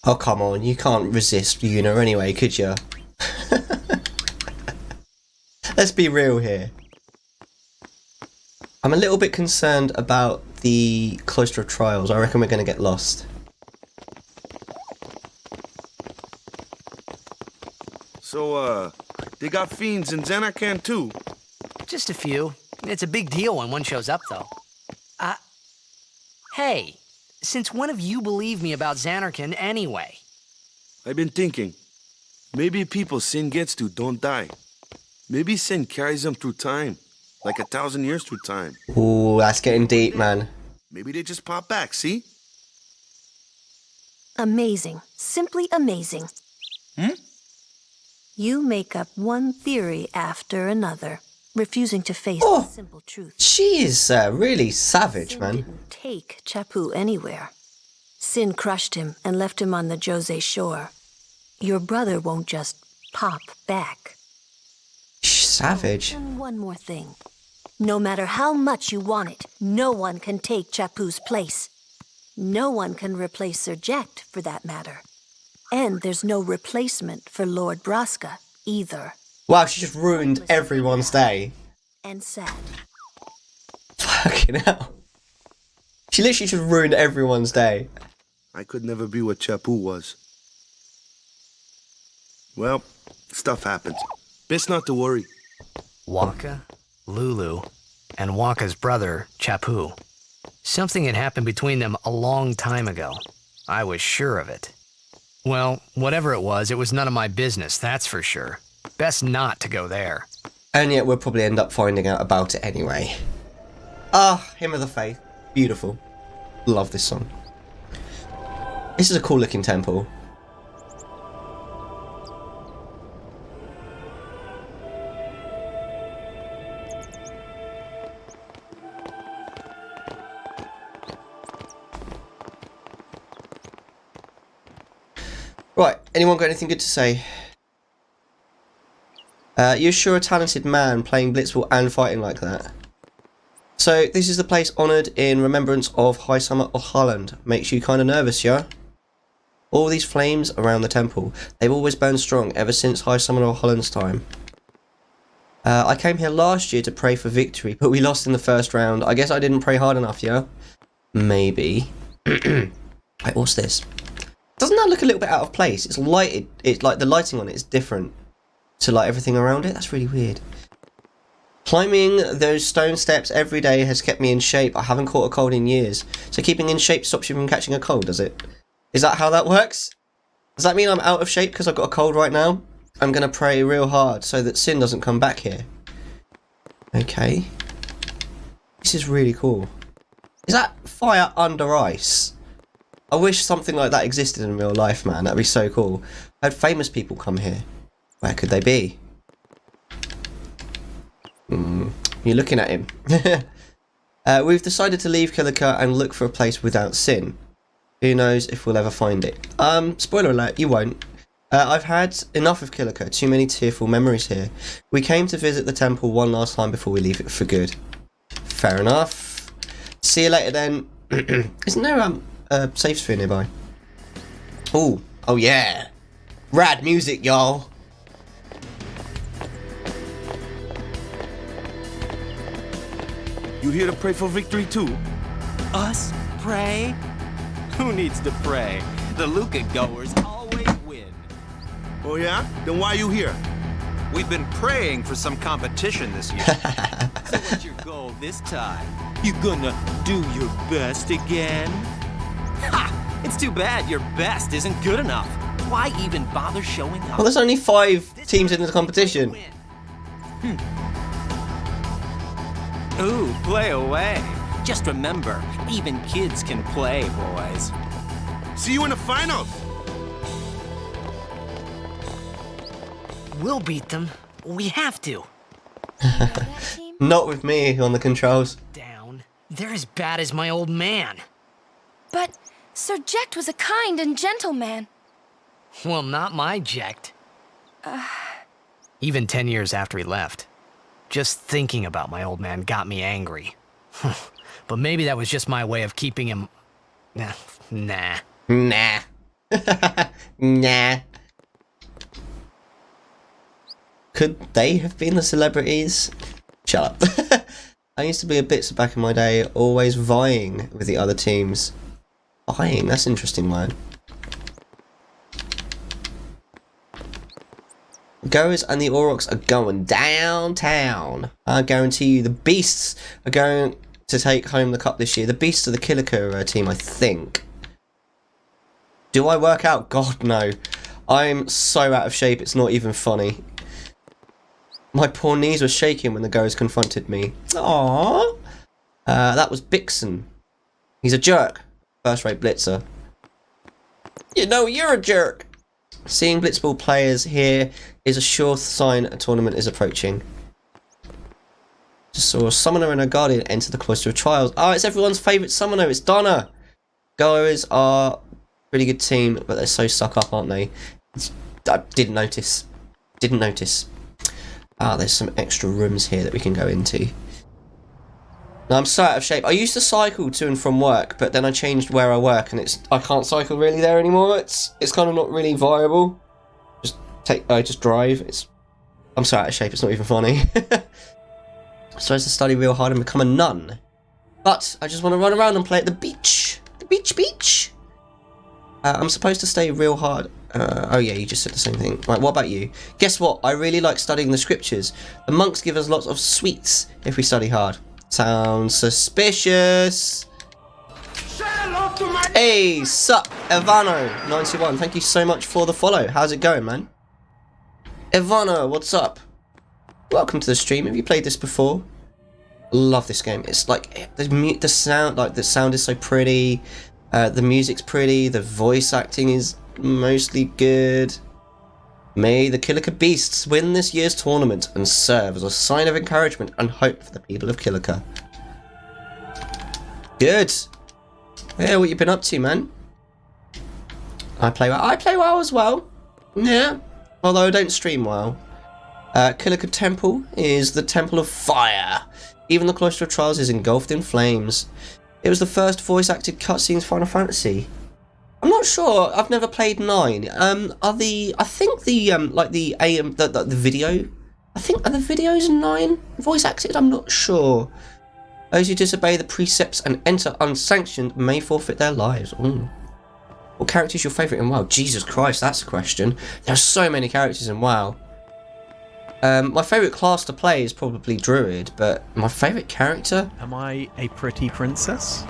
[SPEAKER 1] Oh, come on. You can't resist Yuna anyway, could you? Let's be real here. I'm a little bit concerned about the Cloister of Trials. I reckon we're going to get lost.
[SPEAKER 8] So, they got fiends in Xanarkand too?
[SPEAKER 11] Just a few. It's a big deal when one shows up, though. Hey, since when have you believed me about Xanarkand anyway?
[SPEAKER 8] I've been thinking. Maybe people Sin gets to don't die. Maybe Sin carries them through time. Like 1,000 years through time.
[SPEAKER 1] Ooh, that's getting deep, man.
[SPEAKER 8] Maybe they just pop back, see?
[SPEAKER 13] Amazing. Simply amazing. You make up one theory after another, refusing to face the simple truth.
[SPEAKER 1] She is really savage,
[SPEAKER 13] Sin
[SPEAKER 1] man.
[SPEAKER 13] didn't take Chappu anywhere. Sin crushed him and left him on the Jose shore. Your brother won't just pop back.
[SPEAKER 1] Savage.
[SPEAKER 13] And one more thing. No matter how much you want it, no one can take Chappu's place. No one can replace Sir Jekt, for that matter. And there's no replacement for Lord Braska, either.
[SPEAKER 1] Wow, she just ruined everyone's day.
[SPEAKER 13] And sad.
[SPEAKER 1] Fucking hell. She literally just ruined everyone's day.
[SPEAKER 8] I could never be what Chappu was. Well, stuff happens. Best not to worry.
[SPEAKER 6] Waka, Lulu, and Waka's brother, Chapu. Something had happened between them a long time ago. I was sure of it. Well, whatever it was none of my business, that's for sure. Best not to go there.
[SPEAKER 1] And yet we'll probably end up finding out about it anyway. Ah, Hymn of the Faith. Beautiful. Love this song. This is a cool looking temple. Right, anyone got anything good to say? You're sure a talented man playing blitzball and fighting like that. So, this is the place honoured in remembrance of High Summer of Holland. Makes you kind of nervous, yeah? All these flames around the temple, they've always burned strong ever since High Summer of Holland's time. I came here last year to pray for victory, but we lost in the first round. I guess I didn't pray hard enough, yeah? Maybe. Wait, what's this? Doesn't that look a little bit out of place? It's lighted. It's like the lighting on it is different to like everything around it. That's really weird. Climbing those stone steps every day has kept me in shape. I haven't caught a cold in years. So keeping in shape stops you from catching a cold, does it? Is that how that works? Does that mean I'm out of shape because I've got a cold right now? I'm going to pray real hard so that sin doesn't come back here. Okay. This is really cool. Is that fire under ice? I wish something like that existed in real life, man. That'd be so cool. I had famous people come here. Where could they be? You're looking at him. We've decided to leave Kilika and look for a place without sin. Who knows if we'll ever find it. Spoiler alert, you won't. I've had enough of Kilika. Too many tearful memories here. We came to visit the temple one last time before we leave it for good. Fair enough. See you later then. Isn't there safe sphere nearby? Oh yeah. Rad music, y'all.
[SPEAKER 10] You here to pray for victory too?
[SPEAKER 11] Us? Pray? Who needs to pray? The Luca goers always win.
[SPEAKER 8] Oh yeah? Then why are you here?
[SPEAKER 3] We've been praying for some competition this year.
[SPEAKER 11] So what's your goal this time? You gonna do your best again? Ha! It's too bad your best isn't good enough. Why even bother showing up?
[SPEAKER 1] Well, there's only 5 teams in the competition.
[SPEAKER 11] Ooh, play away. Just remember, even kids can play, boys.
[SPEAKER 8] See you in the finals.
[SPEAKER 6] We'll beat them. We have to.
[SPEAKER 1] Not with me on the controls.
[SPEAKER 6] Down. They're as bad as my old man.
[SPEAKER 9] But Sir Ject was a kind and gentle man.
[SPEAKER 6] Well, not my Ject. Even 10 years after he left. Just thinking about my old man got me angry. But maybe that was just my way of keeping him... Nah.
[SPEAKER 1] Nah. Could they have been the celebrities? Shut up. I used to be a Blitzer back in my day, always vying with the other teams. Vying? That's an interesting word. Goers and the Aurochs are going downtown. I guarantee you the Beasts are going to take home the cup this year. The Beasts are the Kilika team, I think. Do I work out? God, no. I'm so out of shape, it's not even funny. My poor knees were shaking when the Goers confronted me. Aww. That was Bixen. He's a jerk. First-rate Blitzer. You know, you're a jerk. Seeing blitzball players here is a sure sign a tournament is approaching. Just saw a summoner and a guardian enter the Cloister of Trials. Oh, it's everyone's favourite summoner. It's Donna. Goers are a really good team, but they're so stuck up, aren't they? I didn't notice. Didn't notice. Ah, there's some extra rooms here that we can go into. Now, I'm so out of shape. I used to cycle to and from work, but then I changed where I work, and I can't cycle really there anymore. It's kind of not really viable. I just drive. I'm so out of shape. It's not even funny. So I have to study real hard and become a nun. But I just want to run around and play at the beach. The beach. I'm supposed to study real hard Oh yeah, you just said the same thing. Right, what about you? Guess what? I really like studying the scriptures. The monks give us lots of sweets if we study hard. Sounds suspicious. Hey, sup, Ivano91. Thank you so much for the follow. How's it going, man? Ivano, what's up? Welcome to the stream. Have you played this before? Love this game. It's like the sound, like the sound is so pretty. The music's pretty. The voice acting is mostly good. May the Kilika Beasts win this year's tournament and serve as a sign of encouragement and hope for the people of Kilika. Good. Yeah, what you been up to, man? I play well. I play well as well. Yeah. Although I don't stream well. Kilika Temple is the Temple of Fire. Even the Cloister of Trials is engulfed in flames. It was the first voice-acted cutscenes Final Fantasy. I'm not sure. I've never played 9. I think the aeon, the video. I think are the videos 9 voice-acted. I'm not sure. Those who disobey the precepts and enter unsanctioned may forfeit their lives. Ooh. What character is your favourite in WoW? Jesus Christ, that's a question. There are so many characters in WoW. My favourite class to play is probably Druid, but my favourite character?
[SPEAKER 15] Am I a pretty princess?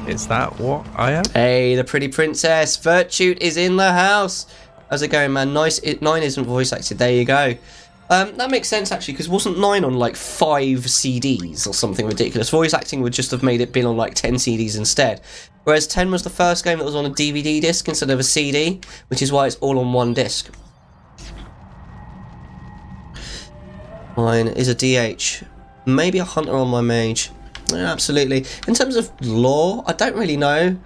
[SPEAKER 15] Is that what I am?
[SPEAKER 1] Hey, the pretty princess. Virtute is in the house. How's it going, man? Nice. 9 isn't voice acted. There you go. That makes sense, actually, because wasn't 9 on, like, 5 CDs or something ridiculous? Voice acting would just have made it been on, like, 10 CDs instead. Whereas 10 was the first game that was on a DVD disc instead of a CD, which is why it's all on one disc. Mine is a DH. Maybe a hunter on my mage. Yeah, absolutely. In terms of lore, I don't really know.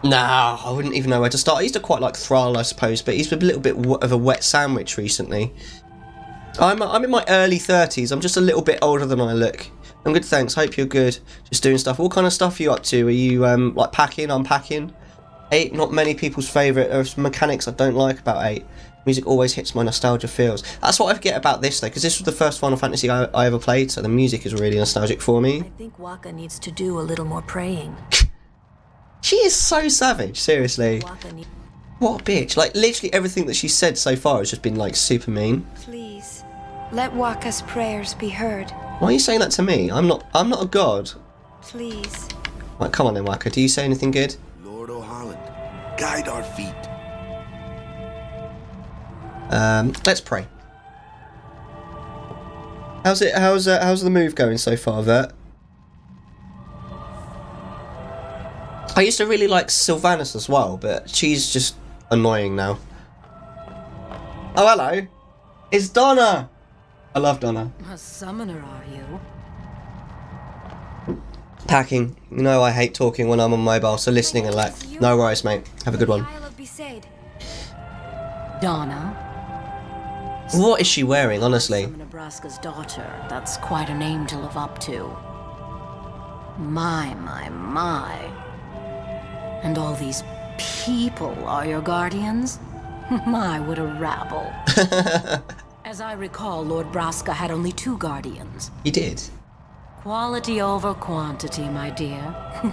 [SPEAKER 1] Nah, I wouldn't even know where to start. I used to quite like Thrall, I suppose, but he's a little bit of a wet sandwich recently. I'm in my early 30s. I'm just a little bit older than I look. I'm good, thanks. Hope you're good. Just doing stuff. What kind of stuff are you up to? Are you like packing, unpacking? 8, not many people's favourite. There are some mechanics I don't like about 8. Music always hits my nostalgia feels. That's what I forget about this though, because this was the first Final Fantasy I ever played, so the music is really nostalgic for me.
[SPEAKER 13] I think Waka needs to do a little more praying.
[SPEAKER 1] She is so savage, seriously. What a bitch. Like, literally everything that she said so far has just been, like, super mean.
[SPEAKER 9] Please, let Waka's prayers be heard.
[SPEAKER 1] Why are you saying that to me? I'm not a god.
[SPEAKER 9] Please.
[SPEAKER 1] Right, come on then, Waka. Do you say anything good?
[SPEAKER 8] Lord O'Holland, guide our feet.
[SPEAKER 1] Let's pray. How's the move going so far, Vert? I used to really like Sylvanas as well, but she's just annoying now. Oh, hello. It's Donna. I love Donna.
[SPEAKER 16] A summoner, are you?
[SPEAKER 1] Packing. You know I hate talking when I'm on mobile, so listening and no worries, mate. Have a good one.
[SPEAKER 16] Donna?
[SPEAKER 1] What is she wearing, honestly?
[SPEAKER 16] Nebraska's daughter. That's quite a name to live up to. My. And all these people are your guardians? My, what a rabble. As I recall, Lord Braska had only 2 guardians.
[SPEAKER 1] He did.
[SPEAKER 16] Quality over quantity, my dear.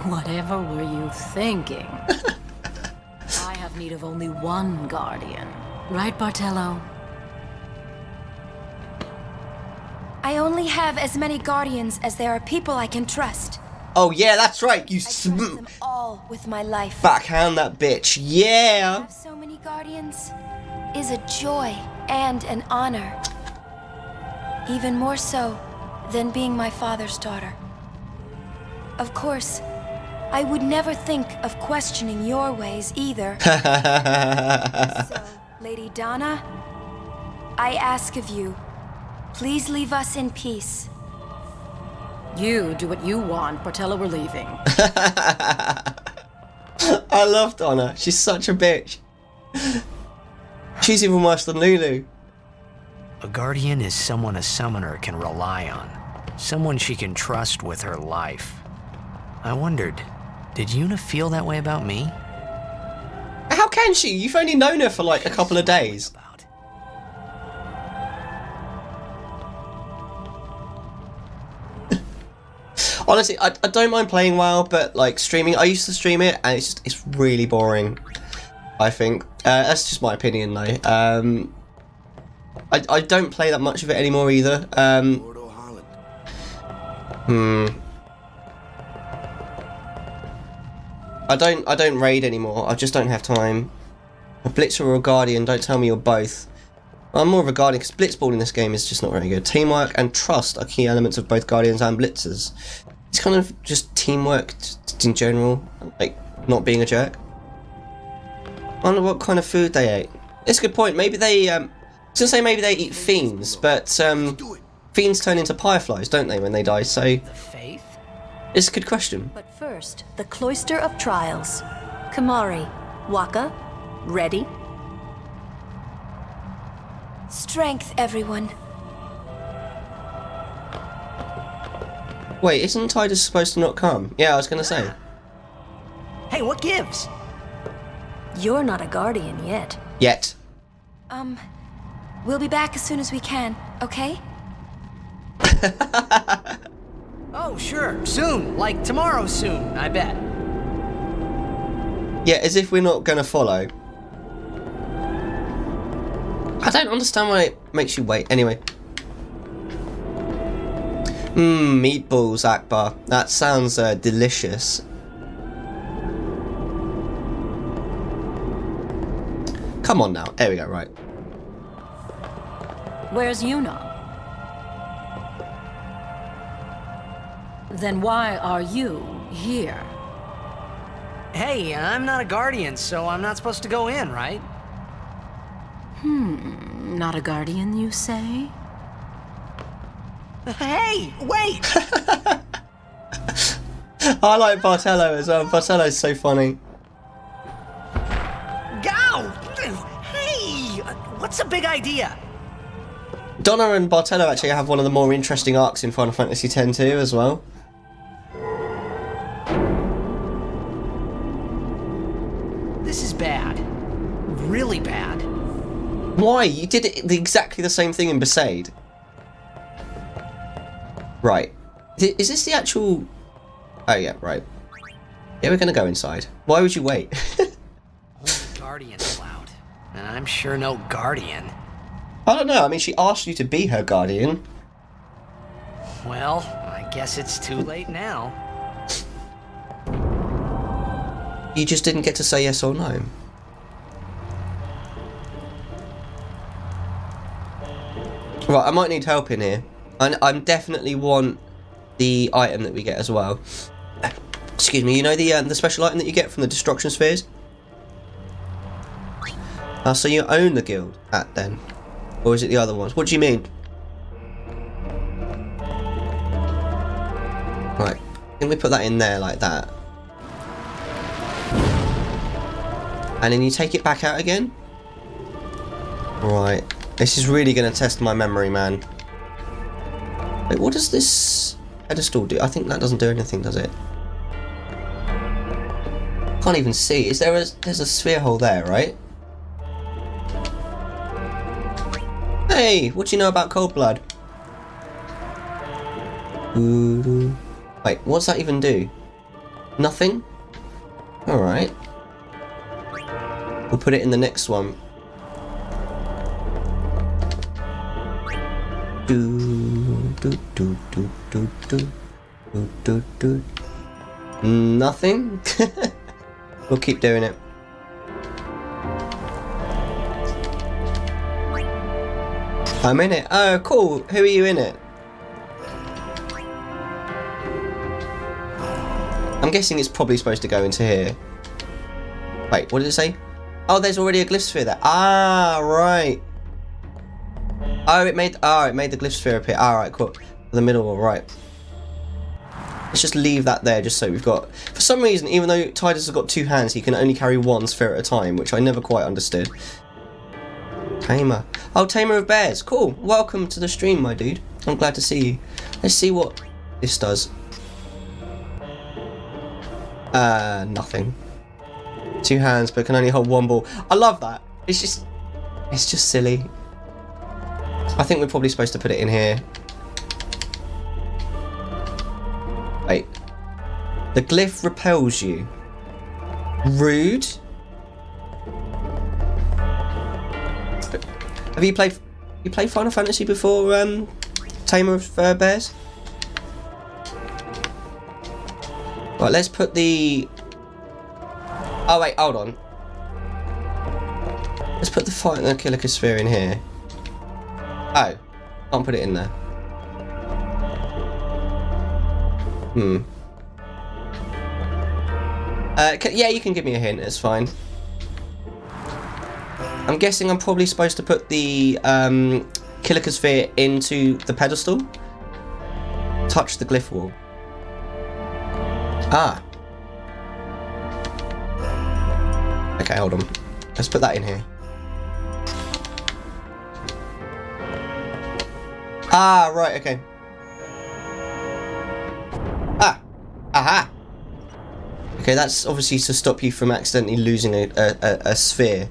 [SPEAKER 16] Whatever were you thinking? I have need of only 1 guardian. Right, Bartello?
[SPEAKER 9] I only have as many guardians as there are people I can trust.
[SPEAKER 1] Oh yeah, that's right. You
[SPEAKER 9] trust them all with my life.
[SPEAKER 1] Backhand that bitch. Yeah.
[SPEAKER 9] To have so many guardians is a joy and an honor. Even more so than being my father's daughter. Of course, I would never think of questioning your ways either. So, Lady Donna, I ask of you, please leave us in peace.
[SPEAKER 16] You do what you want, Bartello, we're leaving.
[SPEAKER 1] I love Donna. She's such a bitch. She's even worse than Lulu.
[SPEAKER 6] A guardian is someone a summoner can rely on. Someone she can trust with her life. I wondered, did Yuna feel that way about me?
[SPEAKER 1] How can she? You've only known her for like a couple of days. Honestly, I don't mind playing WoW, but like streaming, I used to stream it and it's really boring. I think. That's just my opinion, though. I don't play that much of it anymore either. I don't raid anymore. I just don't have time. A Blitzer or a Guardian, don't tell me you're both. I'm more of a Guardian because blitzball in this game is just not very good. Teamwork and trust are key elements of both Guardians and Blitzers. It's kind of just teamwork just in general, like not being a jerk. I wonder what kind of food they ate. It's a good point. Maybe they, I was gonna say maybe they eat fiends, but fiends turn into fireflies, don't they, when they die? So
[SPEAKER 13] The faith?
[SPEAKER 1] It's a good question.
[SPEAKER 13] But first, the Cloister of Trials. Kamari, Waka, ready?
[SPEAKER 9] Strength, everyone.
[SPEAKER 1] Wait, isn't Titus supposed to not come? Yeah, I was gonna say.
[SPEAKER 11] Hey, what gives?
[SPEAKER 13] You're not a Guardian yet.
[SPEAKER 1] Yet.
[SPEAKER 9] We'll be back as soon as we can, okay?
[SPEAKER 6] Oh, sure. Soon. Like tomorrow soon, I bet.
[SPEAKER 1] Yeah, as if we're not gonna follow. I don't understand why it makes you wait. Anyway. Meatballs, Akbar. That sounds delicious. Come on now. There we go, right.
[SPEAKER 16] Where's Yuna? Then why are you here?
[SPEAKER 6] Hey, I'm not a Guardian, so I'm not supposed to go in, right?
[SPEAKER 16] Not a Guardian, you say?
[SPEAKER 6] Hey, wait!
[SPEAKER 1] I like Bartello as well. Bartello's so funny.
[SPEAKER 6] Go! Hey! What's the big idea?
[SPEAKER 1] Donna and Bartello actually have one of the more interesting arcs in Final Fantasy X too, as well.
[SPEAKER 6] This is bad. Really bad.
[SPEAKER 1] Why? You did exactly the same thing in Besaid. Right. Is this the actual... Oh yeah, right. Yeah, we're gonna go inside. Why would you wait?
[SPEAKER 6] Guardian's allowed. And I'm sure no Guardian.
[SPEAKER 1] I don't know, I mean, she asked you to be her Guardian.
[SPEAKER 6] Well, I guess it's too late now.
[SPEAKER 1] You just didn't get to say yes or no. Right, I might need help in here. I definitely want the item that we get as well. Excuse me, you know the special item that you get from the destruction spheres? So you own the guild at then? Or is it the other ones? What do you mean? Right, can we put that in there like that? And then you take it back out again? Right. This is really going to test my memory, man. Wait, what does this pedestal do? I think that doesn't do anything, does it? Can't even see. Is there there's a sphere hole there, right? Hey, what do you know about cold blood? Wait, what's that even do? Nothing? Alright. We'll put it in the next one. Nothing? We'll keep doing it. I'm in it. Oh, cool. Who are you in it? I'm guessing it's probably supposed to go into here. Wait, what did it say? Oh, there's already a glyph sphere there. Ah, right. Oh, it made the glyph sphere appear. Ah, right, cool. The middle one, right. Let's just leave that there, just so we've got... For some reason, even though Titus has got two hands, he can only carry one sphere at a time, which I never quite understood. Tamer. Oh, Tamer of Bears. Cool. Welcome to the stream, my dude. I'm glad to see you. Let's see what this does. Nothing. Two hands, but can only hold one ball. I love that. It's just silly. I think we're probably supposed to put it in here. Wait. The glyph repels you. Rude. Have you played Final Fantasy before, Tamer of Bears? Right, let's put the... Oh wait, hold on. Let's put the Kilika sphere in here. Oh, can't put it in there. Yeah, you can give me a hint, it's fine. I'm guessing I'm probably supposed to put the Kilika sphere into the pedestal. Touch the glyph wall. Ah. Okay, hold on. Let's put that in here. Ah, right, okay. Ah. Aha. Okay, that's obviously to stop you from accidentally losing a sphere.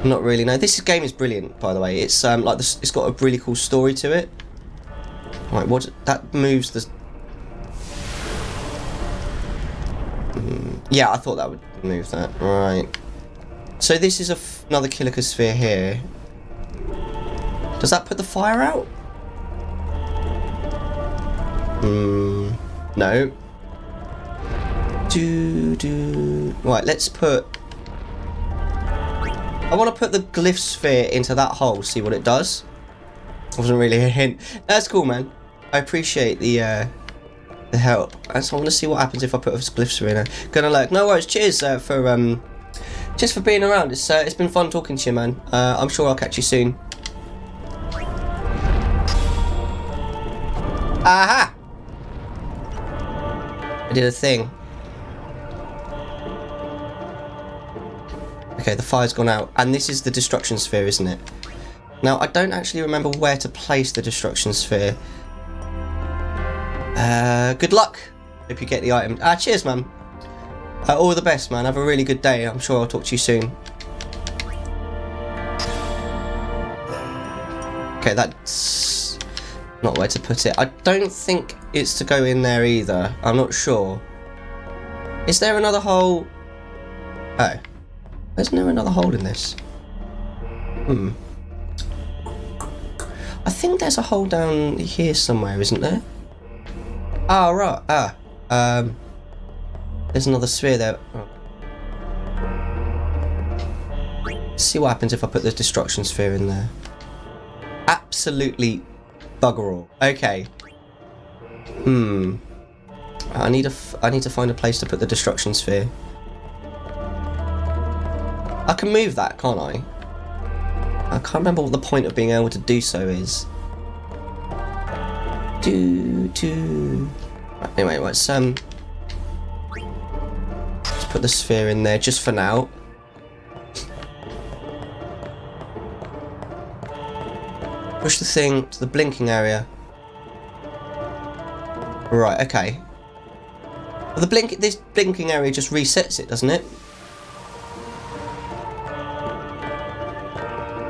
[SPEAKER 1] Not really. No, this game is brilliant, by the way. It's like this. It's got a really cool story to it. Right, what that moves the. Yeah, I thought that would move that. Right. So this is another Kilika sphere here. Does that put the fire out? No. Right, let's put... I want to put the glyph sphere into that hole, see what it does. Wasn't really a hint. That's cool, man. I appreciate the help. And so I want to see what happens if I put a glyph sphere in there. Gonna like, no worries. Cheers just for being around. It's been fun talking to you, man. I'm sure I'll catch you soon. Aha! I did a thing. Okay, the fire's gone out, and this is the destruction sphere, isn't it? Now, I don't actually remember where to place the destruction sphere. Good luck. Hope you get the item. Cheers, man. All the best, man. Have a really good day. I'm sure I'll talk to you soon. Okay, that's not where to put it. I don't think it's to go in there either. I'm not sure. Is there another hole? Oh. Isn't there another hole in this? I think there's a hole down here somewhere, isn't there? Oh, right. There's another sphere there. Oh. Let's see what happens if I put the destruction sphere in there. Absolutely bugger all. Okay. I need to find a place to put the destruction sphere. I can move that, can't I? I can't remember what the point of being able to do so is. Anyway, let's put the sphere in there just for now. Push the thing to the blinking area. Right, okay. Well, this blinking area just resets it, doesn't it?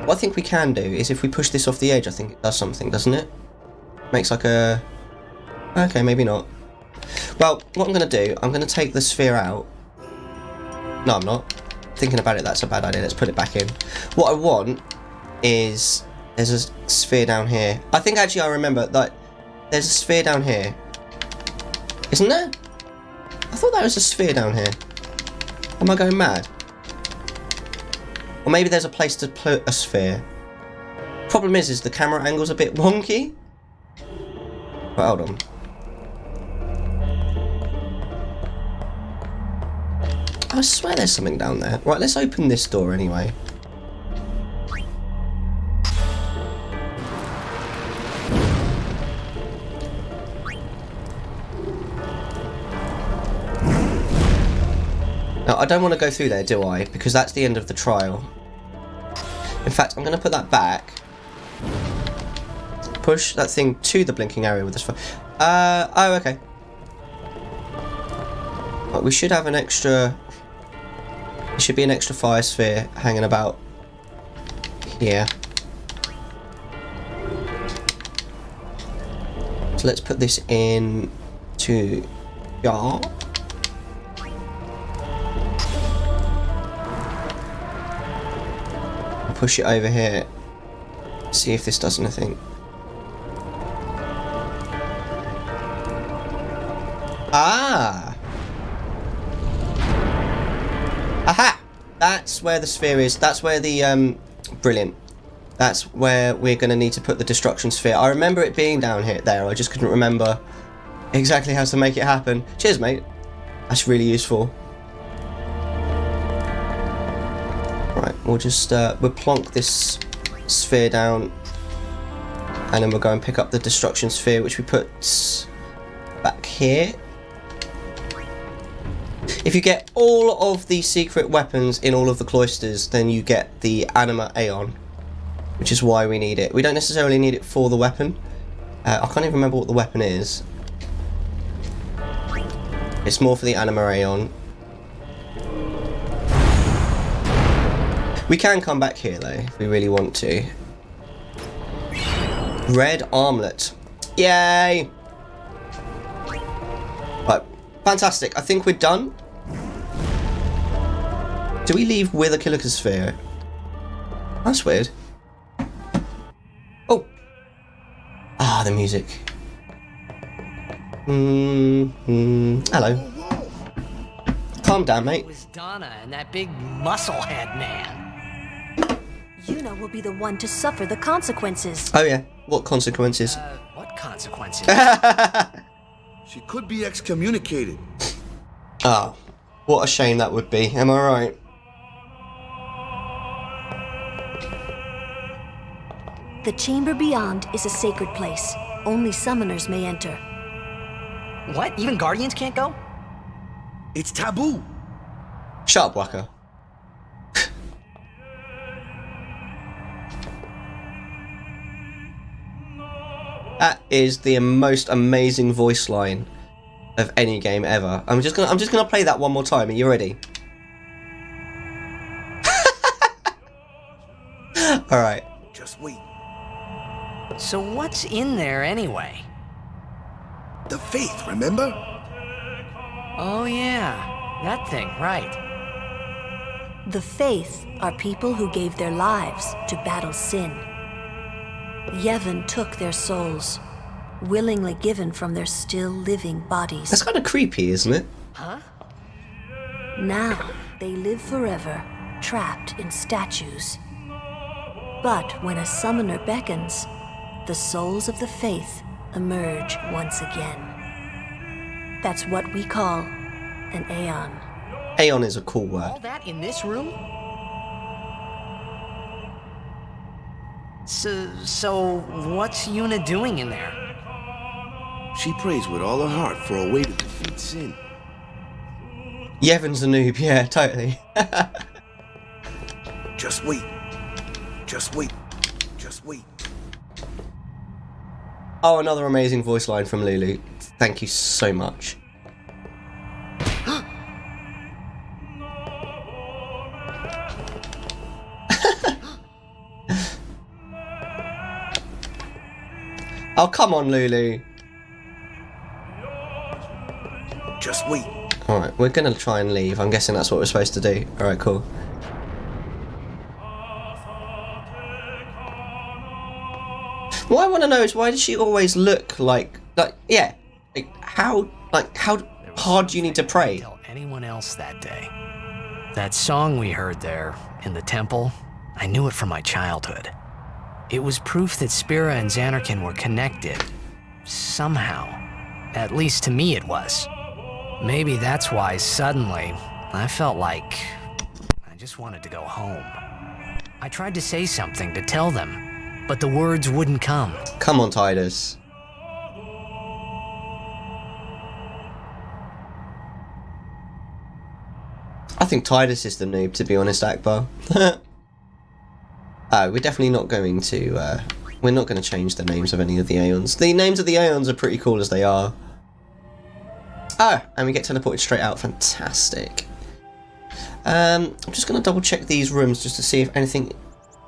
[SPEAKER 1] What I think we can do is if we push this off the edge, I think it does something, doesn't it? Makes like a... Okay, maybe not. Well, what I'm going to do, I'm going to take the sphere out. No, I'm not. Thinking about it, that's a bad idea. Let's put it back in. What I want is... There's a sphere down here. I think actually I remember that there's a sphere down here. Isn't there? I thought there was a sphere down here. Am I going mad? Or maybe there's a place to put a sphere. Problem is the camera angle's a bit wonky. But hold on. I swear there's something down there. Right, let's open this door anyway. Now, I don't want to go through there, do I? Because that's the end of the trial. In fact, I'm going to put that back. Push that thing to the blinking area with this fire. Oh, okay. Right, we should have an extra... There should be an extra fire sphere hanging about here. So let's put this in to jar. push it over here. See if this does anything. Ah! Aha! That's where the sphere is. That's where the, brilliant. That's where we're going to need to put the destruction sphere. I remember it being down here, there. I just couldn't remember exactly how to make it happen. Cheers, mate. That's really useful. Right, we'll just, we'll plonk this sphere down. And then we'll go and pick up the destruction sphere, which we put back here. If you get all of the secret weapons in all of the cloisters, then you get the anima aeon, which is why we need it. We don't necessarily need it for the weapon. I can't even remember what the weapon is. It's more for the anima aeon. We can come back here though, if we really want to. Red armlet. Yay! Right, fantastic. I think we're done. Do we leave with a Kilika sphere? That's weird. Oh! Ah, the music. Hello. Calm down, mate.
[SPEAKER 6] It was Donna and that big musclehead man.
[SPEAKER 13] Yuna will be the one to suffer the consequences.
[SPEAKER 1] Oh yeah, what consequences?
[SPEAKER 6] What consequences?
[SPEAKER 8] She could be excommunicated.
[SPEAKER 1] Ah, what a shame that would be, am I right?
[SPEAKER 13] The chamber beyond is a sacred place. Only summoners may enter.
[SPEAKER 6] What? Even guardians can't go?
[SPEAKER 8] It's taboo.
[SPEAKER 1] Shut up, Waka. That is the most amazing voice line of any game ever. I'm just gonna play that one more time. Are you ready? All right.
[SPEAKER 8] Just wait.
[SPEAKER 6] So what's in there anyway?
[SPEAKER 8] The faith, remember?
[SPEAKER 6] Oh yeah, that thing, right.
[SPEAKER 13] The faith are people who gave their lives to battle sin. Yevon took their souls, willingly given from their still living bodies.
[SPEAKER 1] That's kind of creepy, isn't it?
[SPEAKER 6] Huh?
[SPEAKER 13] Now they live forever, trapped in statues. But when a summoner beckons, the souls of the faith emerge once again. That's what we call an aeon.
[SPEAKER 1] Aeon is a cool word.
[SPEAKER 6] All that in this room? So what's Yuna doing in there?
[SPEAKER 8] She prays with all her heart for a way to defeat sin.
[SPEAKER 1] Yevon's a noob, yeah, totally.
[SPEAKER 8] Just wait. Just wait. Just wait.
[SPEAKER 1] Oh, another amazing voice line from Lulu. Thank you so much. Oh, come on, Lulu.
[SPEAKER 8] Just wait.
[SPEAKER 1] Alright, we're gonna try and leave. I'm guessing that's what we're supposed to do. Alright, cool. What I want to know is, why does she always look like yeah, how hard do you need to pray?
[SPEAKER 6] Tell anyone else that day. That song we heard there in the temple, I knew it from my childhood. It was proof that Spira and Xanarkin were connected. Somehow. At least to me it was. Maybe that's why suddenly I felt like I just wanted to go home. I tried to say something to tell them, but the words wouldn't come.
[SPEAKER 1] Come on, Tidus. I think Tidus is the noob, to be honest, Akbar. We're definitely not going to, we're not going to change the names of any of the Aeons. The names of the Aeons are pretty cool as they are. Oh, and we get teleported straight out. Fantastic. I'm just going to double check these rooms just to see if anything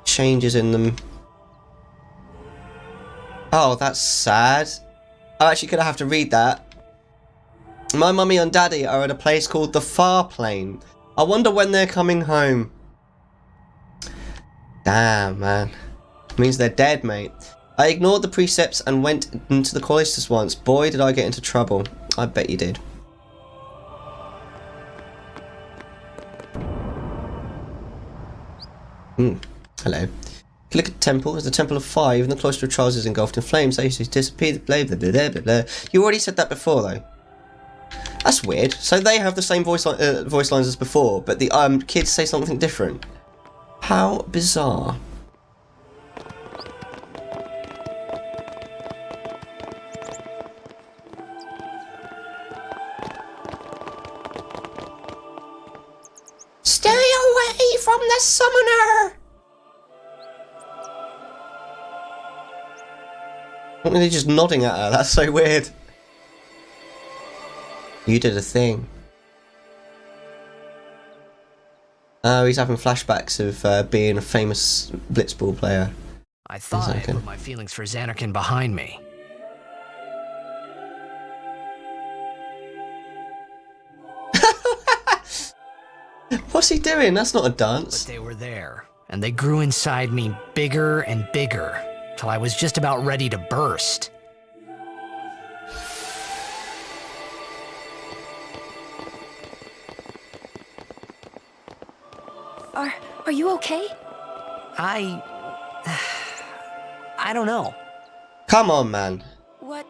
[SPEAKER 1] changes in them. Oh, that's sad. I'm actually going to have to read that. My mummy and daddy are at a place called the Far Plane. I wonder when they're coming home. Damn, man. Means they're dead, mate. I ignored the precepts and went into the cloisters once. Boy, did I get into trouble. I bet you did. Hello. Look at the temple. Is the temple of 5 and the cloister of Charles is engulfed in flames. They used to disappear. Blah, blah, blah, blah, blah. You already said that before, though. That's weird. So they have the same voice lines as before, but the kids say something different. How bizarre.
[SPEAKER 2] Stay away from the summoner!
[SPEAKER 1] Why are they just nodding at her? That's so weird. You did a thing. Oh, he's having flashbacks of being a famous blitzball player.
[SPEAKER 6] I thought I put my feelings for Xanarkin behind me.
[SPEAKER 1] What's he doing? That's not a dance.
[SPEAKER 6] But they were there, and they grew inside me bigger and bigger, till I was just about ready to burst.
[SPEAKER 9] Are you okay?
[SPEAKER 6] I don't know.
[SPEAKER 1] Come on, man.
[SPEAKER 9] What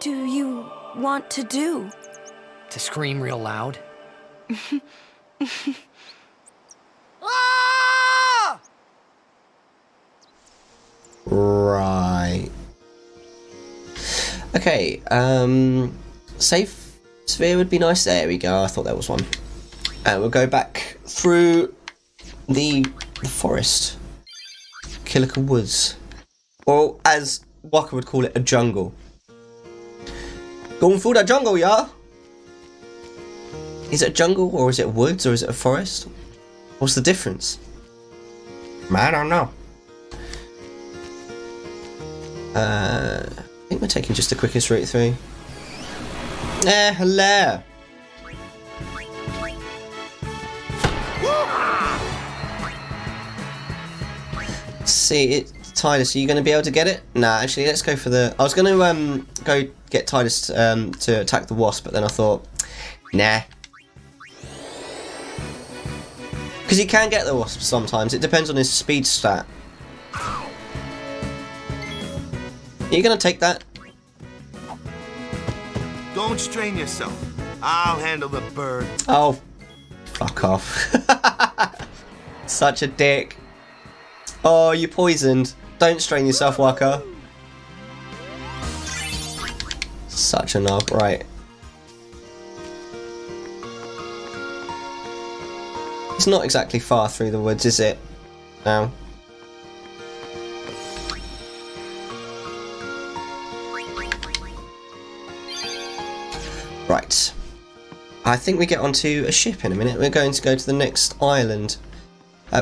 [SPEAKER 9] do you want to do?
[SPEAKER 6] To scream real loud.
[SPEAKER 1] Right. Okay, safe sphere would be nice. There we go. I thought there was one. And we'll go back through the forest. Kilika Woods. Or as Waka would call it, a jungle. Going through the jungle, yeah? Is it a jungle, or is it woods, or is it a forest? What's the difference? I don't know. I think we're taking just the quickest route through. Hello. See, Tidus, are you going to be able to get it? Nah, actually, let's go for the... I was going to go get Tidus to attack the wasp, but then I thought, nah. Because he can get the wasp sometimes. It depends on his speed stat. Are you going to take that?
[SPEAKER 8] Don't strain yourself. I'll handle the bird.
[SPEAKER 1] Oh, fuck off. Such a dick. Oh, you poisoned. Don't strain yourself, Waka. Such a knob. Right. It's not exactly far through the woods, is it? No. Right. I think we get onto a ship in a minute. We're going to go to the next island.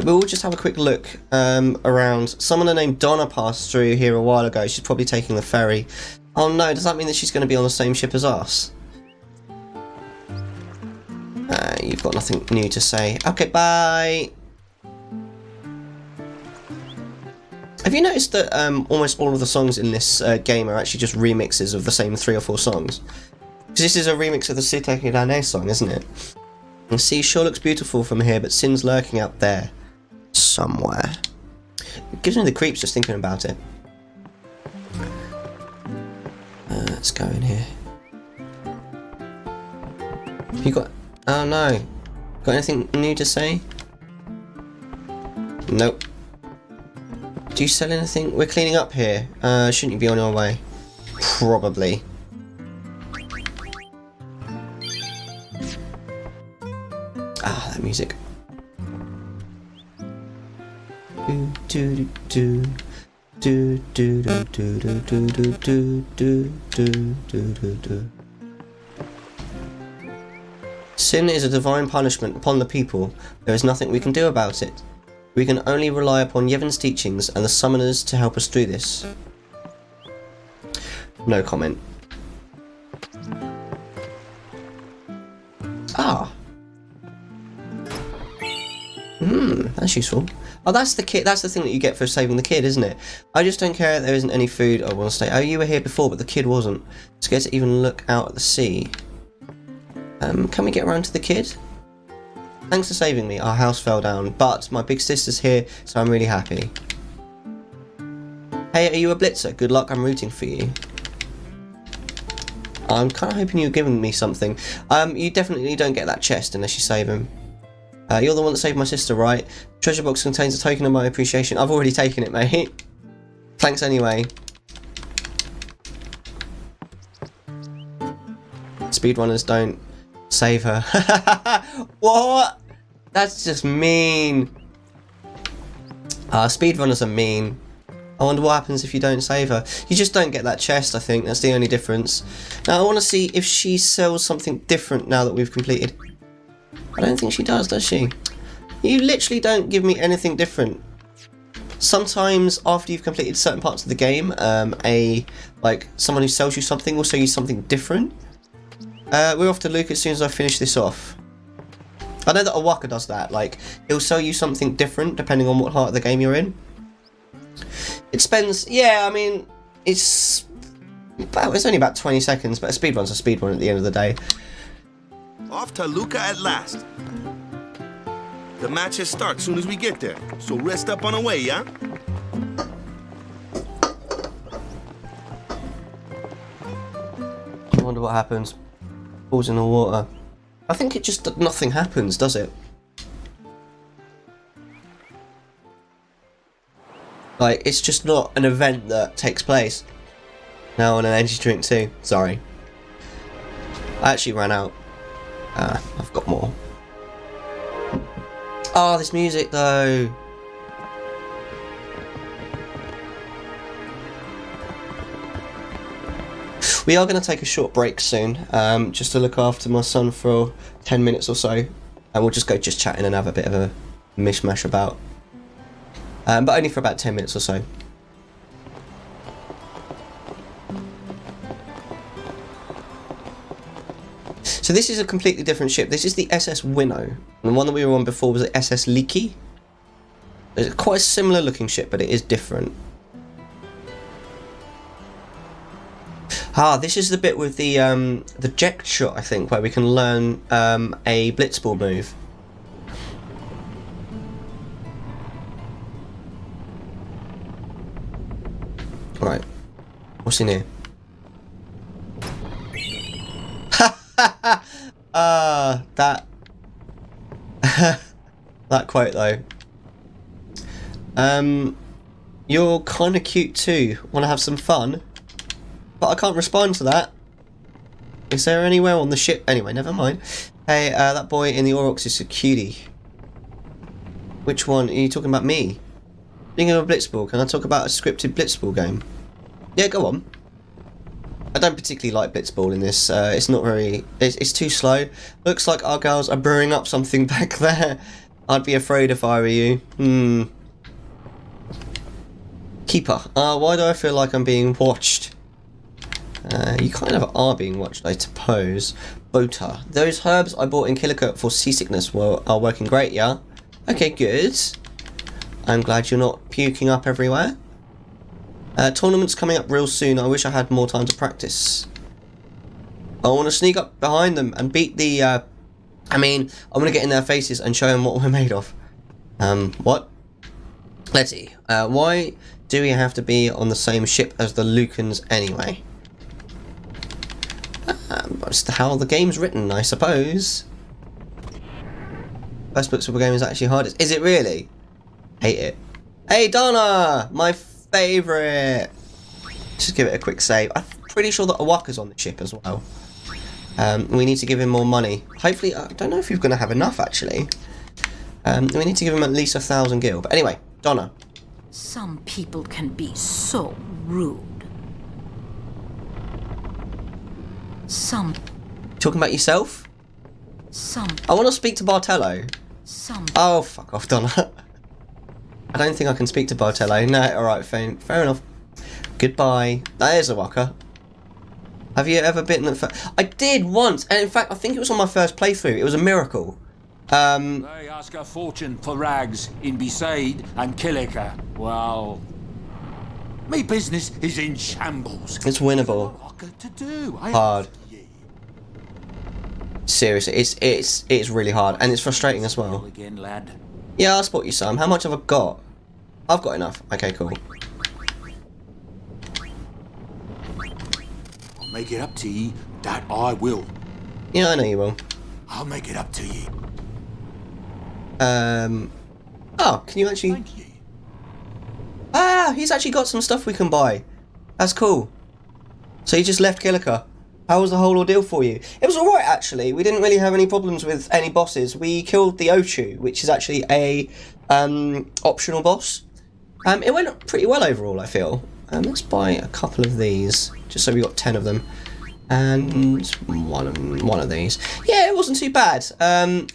[SPEAKER 1] We'll just have a quick look around. Someone named Donna passed through here a while ago. She's probably taking the ferry. Oh no, does that mean that she's going to be on the same ship as us? You've got nothing new to say. Okay, bye! Have you noticed that almost all of the songs in this game are actually just remixes of the same 3 or 4 songs? Because this is a remix of the Siteki Rane song, isn't it? The sea sure looks beautiful from here, but Sin's lurking out there. Somewhere. It gives me the creeps just thinking about it. Let's go in here. You got... Oh no. Got anything new to say? Nope. Do you sell anything? We're cleaning up here. Shouldn't you be on your way? Probably. Ah, that music. Do do do do do do do do do do do do do do do. Sin is a divine punishment upon the people. There is nothing we can do about it. We can only rely upon Yevon's teachings and the summoners to help us through this. No comment. Ah. That's useful. Oh, that's the kid. That's the thing that you get for saving the kid, isn't it? I just don't care. There isn't any food. I want to stay. Oh, you were here before, but the kid wasn't. Scared to even look out at the sea. Can we get around to the kid? Thanks for saving me. Our house fell down, but my big sister's here, so I'm really happy. Hey, are you a blitzer? Good luck. I'm rooting for you. I'm kind of hoping you're giving me something. You definitely don't get that chest unless you save him. You're the one that saved my sister, right? Treasure box contains a token of my appreciation. I've already taken it, mate. Thanks anyway. Speedrunners don't save her. What? That's just mean. Speedrunners are mean. I wonder what happens if you don't save her. You just don't get that chest, I think. That's the only difference. Now, I want to see if she sells something different now that we've completed. I don't think she does she? You literally don't give me anything different. Sometimes after you've completed certain parts of the game, someone who sells you something will sell you something different. We're off to Luca as soon as I finish this off. I know that Awaka does that. Like, he'll sell you something different depending on what part of the game you're in. It spends, yeah, I mean, it's only about 20 seconds, but a speedrun's a speedrun at the end of the day.
[SPEAKER 8] Off to Luca at last. The matches start soon as we get there, so rest up on the way, yeah?
[SPEAKER 1] I wonder what happens. Falls in the water. I think it just, nothing happens, does it? Like, it's just not an event that takes place. Now on an energy drink too. Sorry. I actually ran out. I've got more. Oh, this music though. We are going to take a short break soon, just to look after my son for 10 minutes or so. And we'll just go chatting and have a bit of a mishmash about. But only for about 10 minutes or so. So this is a completely different ship. This is the SS Winnow. And the one that we were on before was the SS Leaky. It's quite a similar looking ship, but it is different. This is the bit with the jet shot, I think, where we can learn a blitzball move. Right, what's in here? That that quote though. You're kind of cute too. Want to have some fun? But I can't respond to that. Is there anywhere on the ship? Anyway, never mind. Hey, that boy in the Aurochs is a cutie. Which one? Are you talking about me? Being of a blitzball, can I talk about a scripted blitzball game? Yeah, go on. I don't particularly like blitzball in this. It's not very... It's too slow. Looks like our girls are brewing up something back there. I'd be afraid if I were you. Keeper. Why do I feel like I'm being watched? You kind of are being watched, I suppose. Bota. Those herbs I bought in Kilika for seasickness are working great, yeah? Okay, good. I'm glad you're not puking up everywhere. Tournament's coming up real soon. I wish I had more time to practice. I want to sneak up behind them and beat the... I want to get in their faces and show them what we're made of. What? Let's see. Why do we have to be on the same ship as the Lucans anyway? That's how the game's written, I suppose. First blitzball game is actually hardest. Is it really? Hate it. Hey, Donna! My favourite! Just give it a quick save. I'm pretty sure that Awaka's on the ship as well. We need to give him more money. Hopefully, I don't know if we're going to have enough, actually. We need to give him at least 1,000 gil. But anyway, Donna.
[SPEAKER 16] Some people can be so rude. Some...
[SPEAKER 1] Talking about yourself?
[SPEAKER 16] Some...
[SPEAKER 1] I want to speak to Bartello.
[SPEAKER 16] Some...
[SPEAKER 1] Oh, fuck off, Donna. I don't think I can speak to Bartello. No, alright, fair enough. Goodbye. There's Awaka. Have you ever bitten at... I did once, and in fact, I think it was on my first playthrough. It was a miracle.
[SPEAKER 5] They ask a fortune for rags in Besaid and Kilika. Well, me business is in shambles.
[SPEAKER 1] It's winnable.
[SPEAKER 5] To do.
[SPEAKER 1] Hard. Seriously, it's really hard, and it's frustrating as well.
[SPEAKER 5] Again, lad.
[SPEAKER 1] Yeah, I'll spot you some. How much have I got? I've got enough. Okay, cool.
[SPEAKER 5] I'll make it up to ye, that I will.
[SPEAKER 1] Yeah, I know you will.
[SPEAKER 5] I'll make it up to ye.
[SPEAKER 1] Oh, can you actually... Ah, he's actually got some stuff we can buy. That's cool. So you just left Kilika. How was the whole ordeal for you? It was alright, actually. We didn't really have any problems with any bosses. We killed the Ochu, which is actually a optional boss. It went pretty well overall, I feel. Let's buy a couple of these, just so we got 10 of them. And one of these. Yeah, it wasn't too bad.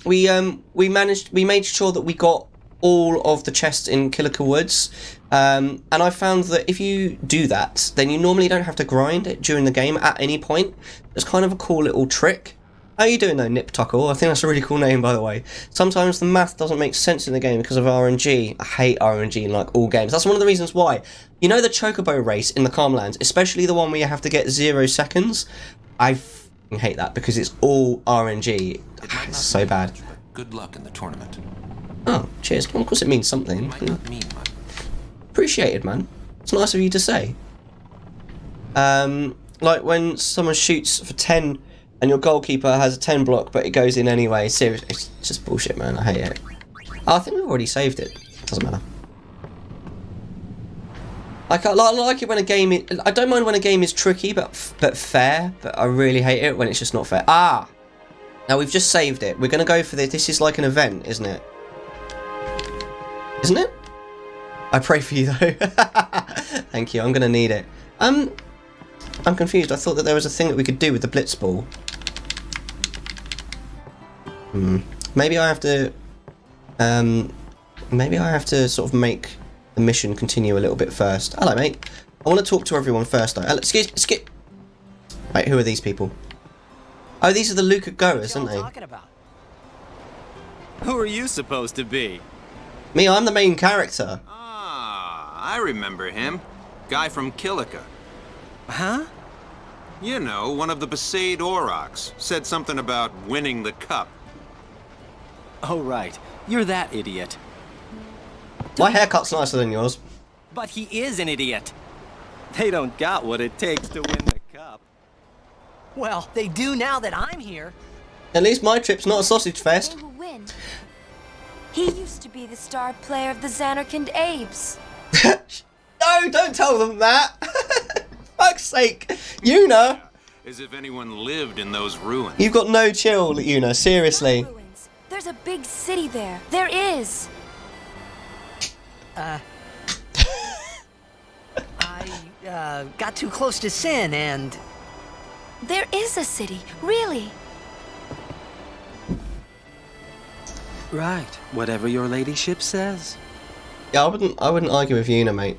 [SPEAKER 1] We made sure that we got all of the chests in Kilika Woods, and I found that if you do that, then you normally don't have to grind it during the game at any point. It's kind of a cool little trick. How are you doing though, Nip Tuckle? I think that's a really cool name, by the way. Sometimes the math doesn't make sense in the game because of RNG. I hate RNG in like all games. That's one of the reasons why. You know the Chocobo race in the Calmlands, especially the one where you have to get 0 seconds? I f***ing hate that because it's all RNG. It's so bad.
[SPEAKER 3] Good luck in the tournament.
[SPEAKER 1] Oh, cheers. Well, of course it means something.
[SPEAKER 3] Might not mean much.
[SPEAKER 1] Appreciated, man. It's nice of you to say. Like when someone shoots for 10 and your goalkeeper has a 10 block but it goes in anyway. Seriously, it's just bullshit, man. I hate it. Oh, I think we've already saved it. Doesn't matter. Like, I like it when a game is... I don't mind when a game is tricky but fair, but I really hate it when it's just not fair. Ah! Now, we've just saved it. We're going to go for this. This is like an event, isn't it? Isn't it? I pray for you, though. Thank you. I'm going to need it. I'm confused. I thought that there was a thing that we could do with the blitzball. Maybe I have to... maybe I have to sort of make the mission continue a little bit first. Hello, mate. I want to talk to everyone first, though. Excuse... Wait, who are these people? Oh, these are the Luca goers, aren't they?
[SPEAKER 11] Talking about? Who are you supposed to be?
[SPEAKER 1] Me, I'm the main character.
[SPEAKER 3] Ah, I remember him. Guy from Kilika.
[SPEAKER 11] Huh?
[SPEAKER 3] You know, one of the Besaid Aurochs. Said something about winning the cup.
[SPEAKER 11] Oh, right. You're that idiot.
[SPEAKER 1] My haircut's nicer than yours.
[SPEAKER 11] But he is an idiot. They don't got what it takes to win the cup.
[SPEAKER 17] Well, they do now that I'm here.
[SPEAKER 1] At least my trip's not a sausage fest.
[SPEAKER 9] They will win. He used to be the star player of the Xanarkand Apes.
[SPEAKER 1] No, don't tell them that. Fuck's sake. Yuna.
[SPEAKER 3] As if anyone lived in those ruins.
[SPEAKER 1] You've got no chill, Yuna, seriously.
[SPEAKER 9] There's a big city there. There is.
[SPEAKER 17] I got too close to Sin and...
[SPEAKER 9] There is a city, really.
[SPEAKER 11] Right. Whatever your ladyship says.
[SPEAKER 1] Yeah, I wouldn't argue with Yuna, mate.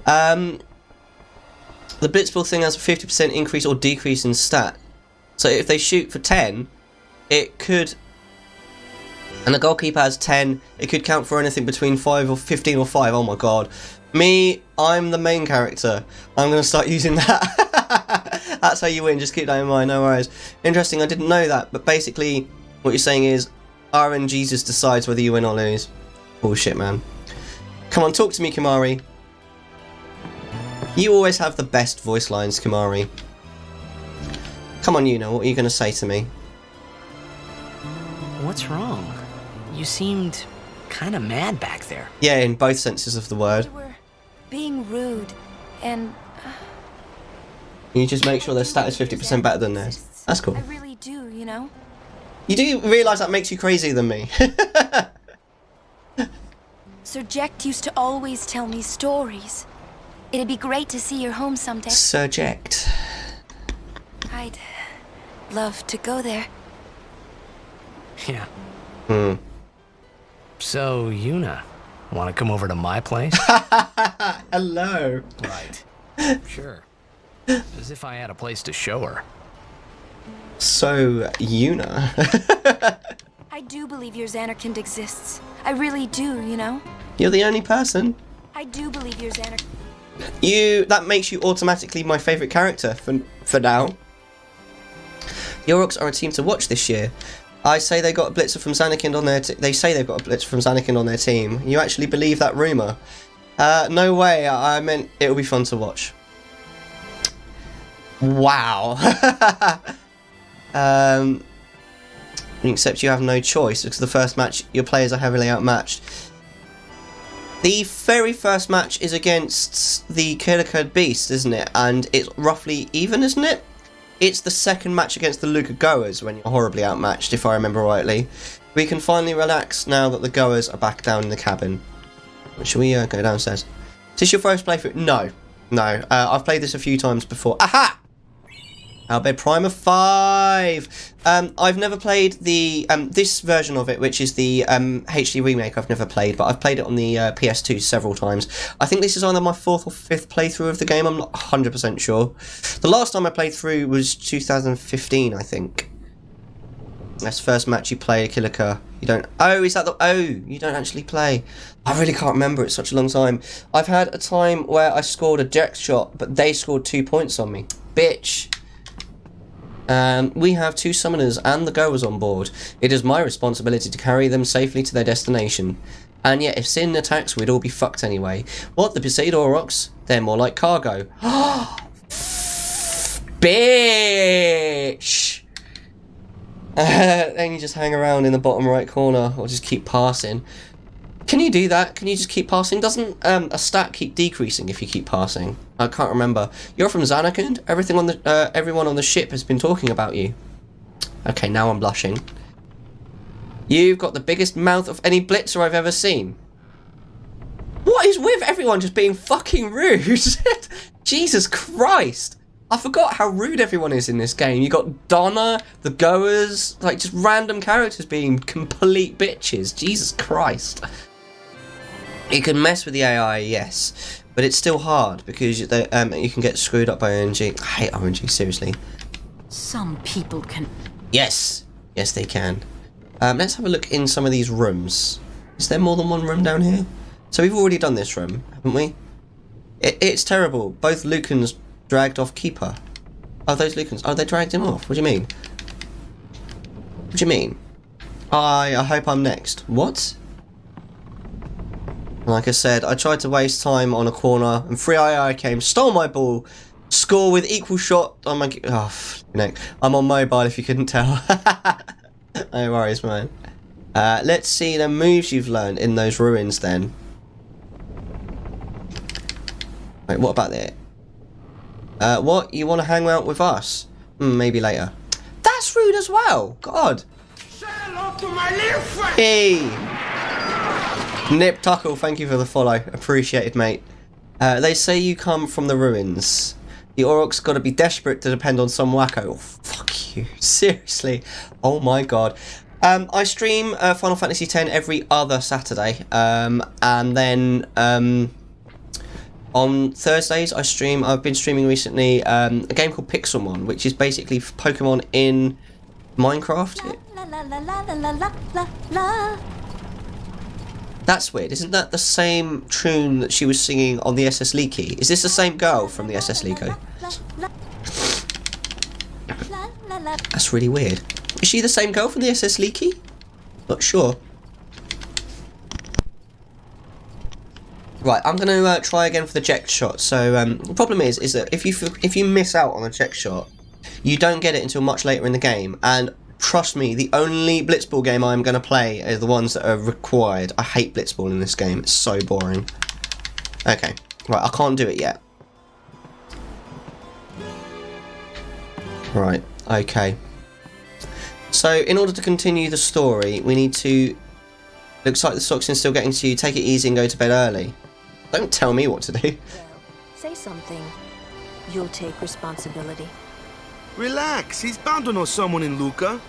[SPEAKER 1] The blitzball thing has a 50% increase or decrease in stat. So if they shoot for 10, it could... And the goalkeeper has 10, it could count for anything between 5 or 15 or 5. Oh my god. Me, I'm the main character. I'm going to start using that. That's how you win, just keep that in mind, no worries. Interesting, I didn't know that, but basically what you're saying is RNG just decides whether you win or lose. Bullshit, man. Come on, talk to me, Kimari. You always have the best voice lines, Kimari. Come on, Yuna, what are you going to say to me?
[SPEAKER 17] What's wrong? You seemed kind of mad back there.
[SPEAKER 1] Yeah, in both senses of the word.
[SPEAKER 9] They were being rude, and...
[SPEAKER 1] You just make sure their stat is 50% better than theirs. That's cool.
[SPEAKER 9] I really do, you know?
[SPEAKER 1] You do realise that makes you crazier than me.
[SPEAKER 9] Sir Jekt used to always tell me stories. It'd be great to see your home someday.
[SPEAKER 1] Sir Jekt.
[SPEAKER 9] I'd love to go there.
[SPEAKER 6] Yeah. So, Yuna, want to come over to my place?
[SPEAKER 1] Hello.
[SPEAKER 6] Right. Sure. As if I had a place to show her.
[SPEAKER 1] So, Yuna.
[SPEAKER 9] I do believe your Xanarkand exists. I really do, you know?
[SPEAKER 1] You're the only person.
[SPEAKER 9] I do believe your Xanarkand.
[SPEAKER 1] That makes you automatically my favourite character for now. The Aurochs are a team to watch this year. I say they got a blitzer from Xanarkand on their they say they've got a blitzer from Xanarkand on their team. You actually believe that rumour? No way. I meant it'll be fun to watch. Wow. Except you have no choice because the first match your players are heavily outmatched. The very first match is against the Kilika Beast, isn't it? And it's roughly even, isn't it? It's the second match against the Luca Goers when you're horribly outmatched, if I remember rightly. We can finally relax now that the Goers are back down in the cabin. Shall we go downstairs? Is this your first playthrough? No. I've played this a few times before. Aha! Owlbear Primer 5! I've never played the this version of it, which is the HD remake. I've never played, but I've played it on the PS2 several times. I think this is either my 4th or 5th playthrough of the game. I'm not 100% sure. The last time I played through was 2015, I think. That's the first match you play, Kilika. You don't... Oh, is that the... Oh, you don't actually play. I really can't remember. It's such a long time. I've had a time where I scored a jack shot, but they scored 2 points on me. Bitch. We have 2 summoners and the Goers on board. It is my responsibility to carry them safely to their destination. And yet, if Sin attacks, we'd all be fucked anyway. What, the Besaid Aurochs? They're more like cargo. Bitch! Then you just hang around in the bottom right corner, or just keep passing. Can you do that? Can you just keep passing? Doesn't a stat keep decreasing if you keep passing? I can't remember. You're from Xanarkand? Everyone on the ship has been talking about you. Okay, now I'm blushing. You've got the biggest mouth of any blitzer I've ever seen. What is with everyone just being fucking rude? Jesus Christ. I forgot how rude everyone is in this game. You got Donna, the Goers, like just random characters being complete bitches. Jesus Christ. You can mess with the AI, yes, but it's still hard because you can get screwed up by RNG. I hate RNG, seriously.
[SPEAKER 16] Some people can...
[SPEAKER 1] Yes, they can. Let's have a look in some of these rooms. Is there more than one room down here? So we've already done this room, haven't we? It's terrible. Both Lucans dragged off Keeper. Oh, those Lucans. Oh, they dragged him off. What do you mean? What do you mean? I hope I'm next. What? Like I said, I tried to waste time on a corner, and 3II came, stole my ball, score with equal shot on my... Oh, neck. I'm on mobile if you couldn't tell. No worries, man. Let's see the moves you've learned in those ruins, then. Wait, what about it? What? You want to hang out with us? Maybe later. That's rude as well. God.
[SPEAKER 2] Say hello to my little friend.
[SPEAKER 1] Hey. Nip Tuckle, thank you for the follow. Appreciated, mate. They say you come from the ruins. The Aurochs gotta be desperate to depend on some wacko. Oh, fuck you. Seriously. Oh my god. I stream Final Fantasy X every other Saturday. And then on Thursdays I've been streaming recently a game called Pixelmon, which is basically Pokemon in Minecraft.
[SPEAKER 7] La la la la la la la la.
[SPEAKER 1] That's weird. Isn't that the same tune that she was singing on the SS Leaky? Is this the same girl from the SS Leaky? That's really weird. Is she the same girl from the SS Leaky? Not sure. Right, I'm going to try again for the eject shot. So the problem is that if you miss out on a eject shot, you don't get it until much later in the game. And trust me, the only blitzball game I'm going to play are the ones that are required. I hate blitzball in this game. It's so boring. Okay, right, I can't do it yet. Right, okay. So, in order to continue the story, we need to... Looks like the toxin's still getting to you. Take it easy and go to bed early. Don't tell me what to do.
[SPEAKER 13] Say something. You'll take responsibility.
[SPEAKER 8] Relax, he's bound to know someone in Luca.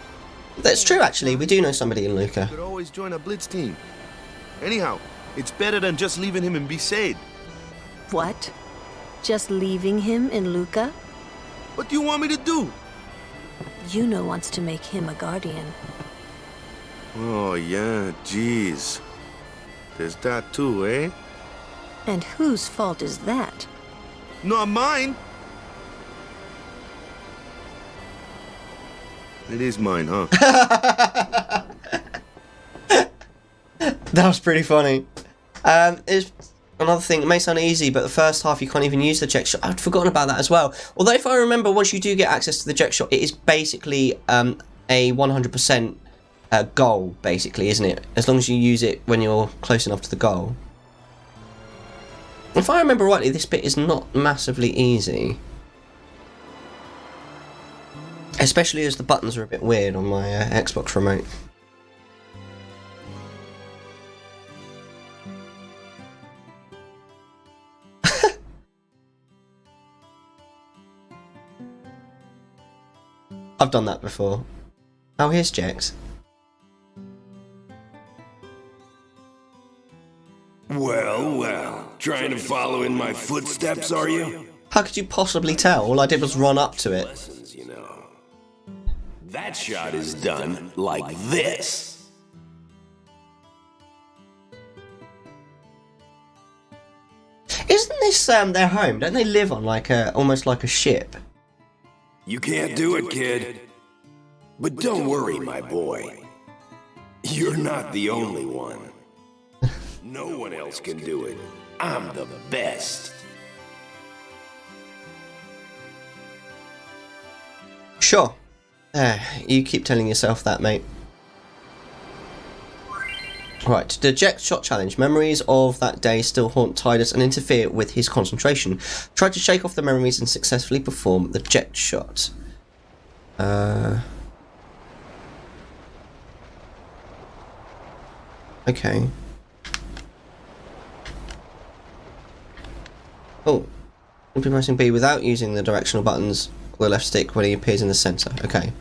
[SPEAKER 1] That's true, actually. We do know somebody in Luca.
[SPEAKER 8] Could always join a blitz team. Anyhow, it's better than just leaving him in Besaid.
[SPEAKER 13] What? Just leaving him in Luca?
[SPEAKER 8] What do you want me to do?
[SPEAKER 13] Yuna wants to make him a guardian.
[SPEAKER 8] Oh, yeah, jeez. There's that too, eh?
[SPEAKER 13] And whose fault is that?
[SPEAKER 8] Not mine. It is mine, huh?
[SPEAKER 1] That was pretty funny. It's another thing. It may sound easy, but the first half you can't even use the jet shot. I'd forgotten about that as well. Although if I remember, once you do get access to the jet shot, it is basically a 100% goal, basically, isn't it? As long as you use it when you're close enough to the goal. If I remember rightly, this bit is not massively easy. Especially as the buttons are a bit weird on my Xbox remote. I've done that before. Oh, here's Jex.
[SPEAKER 18] Well, well. Trying to follow in my footsteps, are you?
[SPEAKER 1] How could you possibly tell? All I did was run up to it.
[SPEAKER 18] Lessons, you know. That shot is done like this.
[SPEAKER 1] Isn't this their home? Don't they live on like almost like a ship?
[SPEAKER 18] You can't do it, kid. But don't worry, my boy. You're not the only one. No one else can do it. I'm the best.
[SPEAKER 1] Sure. You keep telling yourself that, mate. Right, the jet shot challenge. Memories of that day still haunt Tidus and interfere with his concentration. Try to shake off the memories and successfully perform the jet shot. Okay. Oh. Simply pressing B without using the directional buttons or the left stick when he appears in the centre. Okay.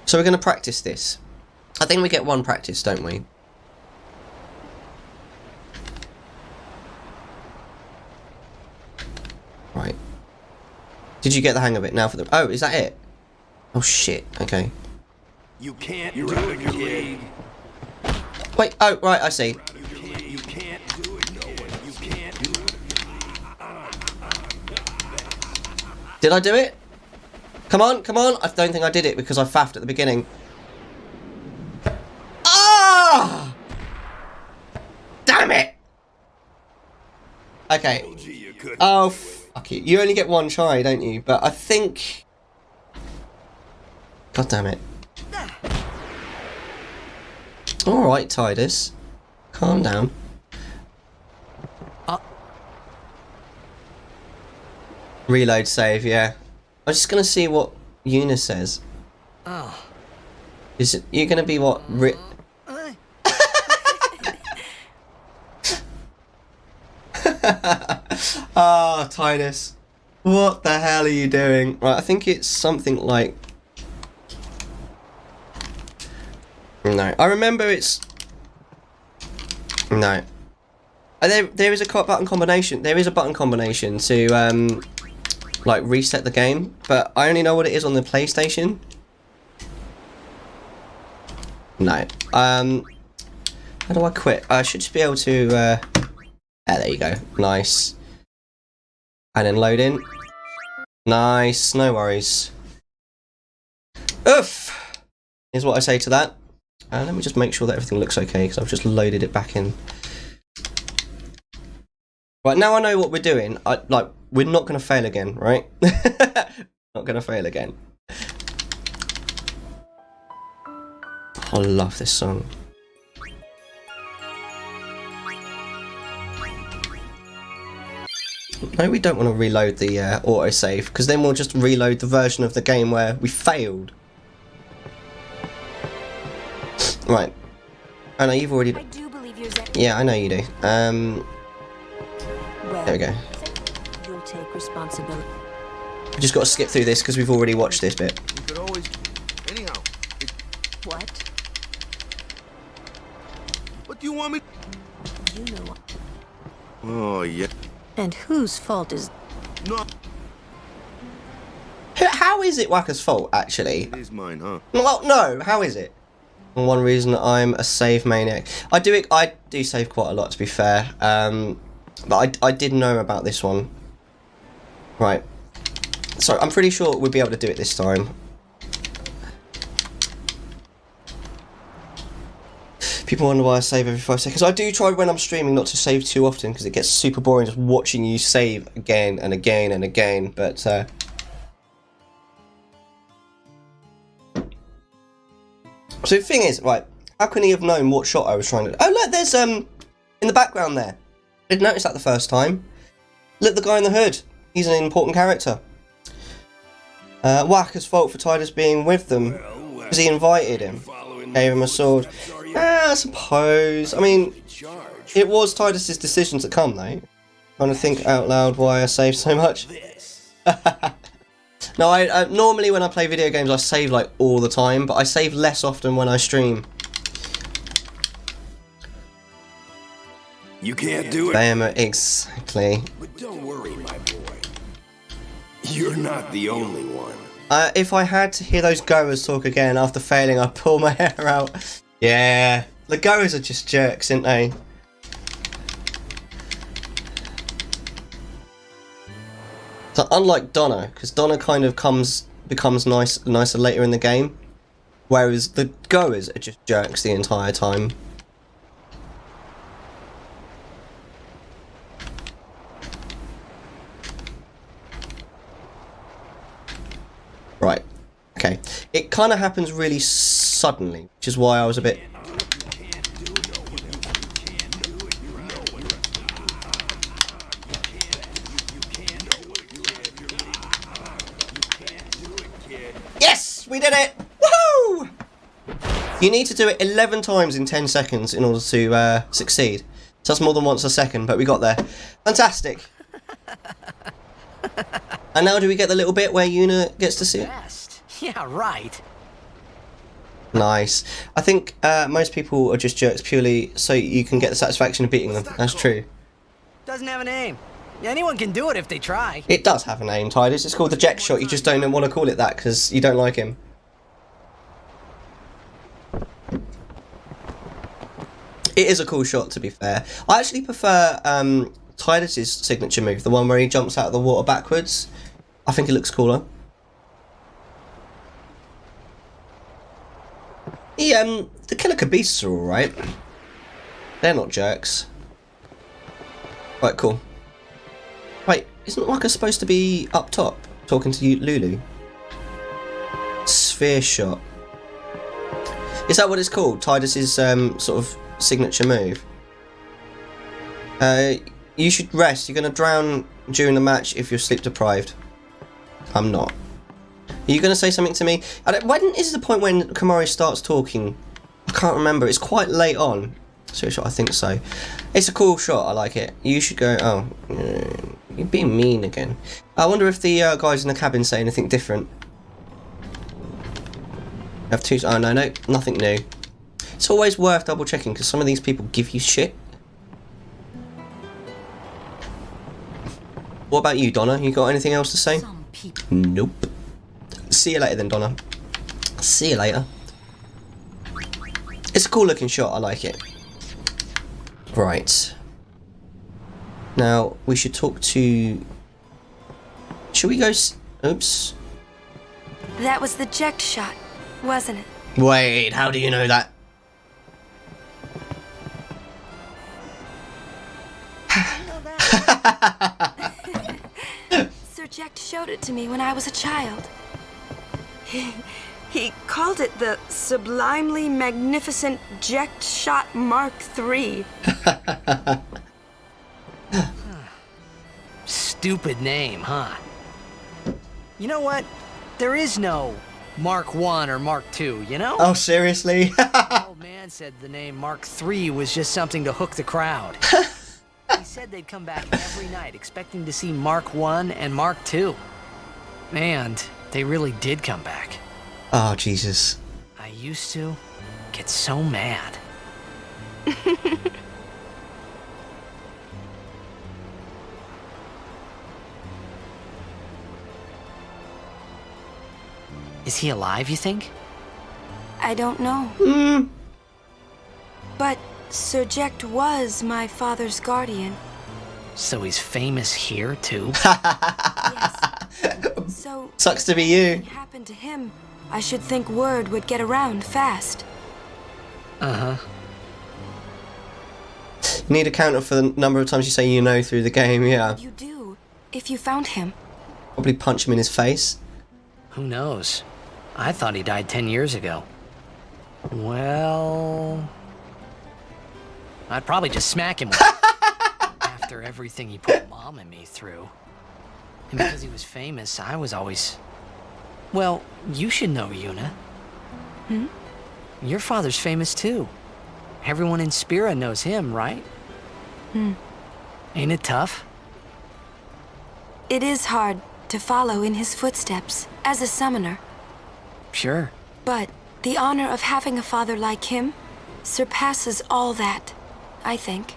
[SPEAKER 1] So we're going to practice this. I think we get one practice, don't we? Right. Did you get the hang of it now for the... Oh, is that it? Oh, shit. Okay.
[SPEAKER 18] You can't do it, kid.
[SPEAKER 1] Wait, oh, right, I see.
[SPEAKER 18] You can't do it, no one. You can't do it.
[SPEAKER 1] Did I do it? Come on, come on. I don't think I did it because I faffed at the beginning. Ah! Damn it! Okay. Oh, fuck it. You only get one try, don't you? But I think... God damn it. Alright, Tidus. Calm down. Reload save, yeah. I'm just gonna see what Una says.
[SPEAKER 17] Oh.
[SPEAKER 1] Is it, you're gonna be what? Ah, Tidus. What the hell are you doing? Right, I think it's something like... No, I remember it's... No. There is a button combination. There is a button combination to, like, reset the game. But I only know what it is on the PlayStation. No. How do I quit? I should just be able to, there you go. Nice. And then load in. Nice. No worries. Oof! Here's what I say to that. Let me just make sure that everything looks okay, because I've just loaded it back in. Right, now I know what we're doing. We're not going to fail again, right? Not going to fail again. I love this song. No, we don't want to reload the autosave, because then we'll just reload the version of the game where we failed. Right. I know you've already...
[SPEAKER 9] I do believe you're
[SPEAKER 1] Yeah, I know you do.
[SPEAKER 13] Well,
[SPEAKER 1] there we go.
[SPEAKER 13] You'll take responsibility.
[SPEAKER 1] We just got to skip through this because we've already watched this bit.
[SPEAKER 8] You could always... Anyhow.
[SPEAKER 13] What?
[SPEAKER 8] What do you want me...
[SPEAKER 13] You know what?
[SPEAKER 8] Oh, yeah.
[SPEAKER 13] And whose fault is...
[SPEAKER 8] No.
[SPEAKER 1] How is it Wakka's fault, actually?
[SPEAKER 8] It is mine, huh?
[SPEAKER 1] Well, no. How is it? And one reason I'm a save maniac. I do save quite a lot, to be fair. But I did know about this one. Right. So I'm pretty sure we'll be able to do it this time. People wonder why I save every 5 seconds. I do try when I'm streaming not to save too often because it gets super boring just watching you save again and again and again. But so the thing is, right, how can he have known what shot I was trying to... Oh, look, there's, in the background there. I didn't notice that the first time. Look, the guy in the hood. He's an important character. Wacker's fault for Tidus being with them because he invited him. Gave him a sword. I suppose. I mean, it was Tidus's decision to come, though. Trying to think out loud why I saved so much. No, I normally when I play video games I save like all the time, but I save less often when I stream.
[SPEAKER 18] You can't do it.
[SPEAKER 1] Exactly.
[SPEAKER 18] But don't worry, my boy. You're not the only one.
[SPEAKER 1] If I had to hear those goers talk again after failing, I'd pull my hair out. Yeah, the goers are just jerks, aren't they? So unlike Donna, because Donna kind of becomes nicer later in the game, whereas the goers are just jerks the entire time. Right. Okay. It kind of happens really suddenly, which is why I was a bit... Yes! We did it! Woohoo! You need to do it 11 times in 10 seconds in order to succeed. So that's more than once a second, but we got there. Fantastic! And now do we get the little bit where Yuna gets to see it?
[SPEAKER 17] Yeah, right.
[SPEAKER 1] Nice. I think most people are just jerks purely so you can get the satisfaction of beating them. That's true.
[SPEAKER 17] Doesn't have a name. Anyone can do it if they try.
[SPEAKER 1] It does have a name, Tidus. It's called the Jet Shot. You just don't want to call it that because you don't like him. It is a cool shot, to be fair. I actually prefer Tidus's signature move, the one where he jumps out of the water backwards. I think it looks cooler. The Kilika beasts are alright. They're not jerks. Right, cool. Wait, isn't Luca supposed to be up top, talking to you, Lulu? Sphere shot. Is that what it's called? Tidus's sort of signature move? You should rest. You're going to drown during the match if you're sleep deprived. I'm not. Are you going to say something to me? When is the point when Kamari starts talking? I can't remember. It's quite late on. Serious shot, I think so. It's a cool shot. I like it. You should go... Oh, you're being mean again. I wonder if the guys in the cabin say anything different. Have two... Oh, no, nothing new. It's always worth double checking because some of these people give you shit. What about you, Donna? You got anything else to say? Nope. See you later then, Donna. See you later. It's a cool looking shot, I like it. Right. Now, we should talk to... Should we go... Oops.
[SPEAKER 9] That was the eject shot, wasn't it?
[SPEAKER 1] Wait, how do you know that?
[SPEAKER 9] Sir Jack showed it to me when I was a child.
[SPEAKER 19] He called it the Sublimely Magnificent Eject Shot Mark III.
[SPEAKER 17] Stupid name, huh? You know what? There is no Mark 1 or Mark 2, you know?
[SPEAKER 1] Oh, seriously?
[SPEAKER 17] The old man said the name Mark 3 was just something to hook the crowd. He said they'd come back every night expecting to see Mark 1 and Mark 2. And they really did come back.
[SPEAKER 1] Oh, Jesus.
[SPEAKER 17] I used to get so mad. Is he alive, you think?
[SPEAKER 19] I don't know. But Sir Jecht was my father's guardian.
[SPEAKER 17] So he's famous here, too?
[SPEAKER 19] So,
[SPEAKER 1] sucks to be you.
[SPEAKER 19] if it happened to him, I should think word would get around fast.
[SPEAKER 17] Uh-huh.
[SPEAKER 1] You need a counter for the number of times you say you know through the game, yeah.
[SPEAKER 19] You do, if you found him.
[SPEAKER 1] Probably punch him in his face.
[SPEAKER 17] Who knows? I thought he died 10 years ago. Well... I'd probably just smack him with it after everything he put Mom and me through. And because he was famous, I was always... Well, you should know, Yuna. Your father's famous too. Everyone in Spira knows him, right? Ain't it tough?
[SPEAKER 19] It is hard to follow in his footsteps as a summoner.
[SPEAKER 17] Sure.
[SPEAKER 19] But the honor of having a father like him surpasses all that, I think.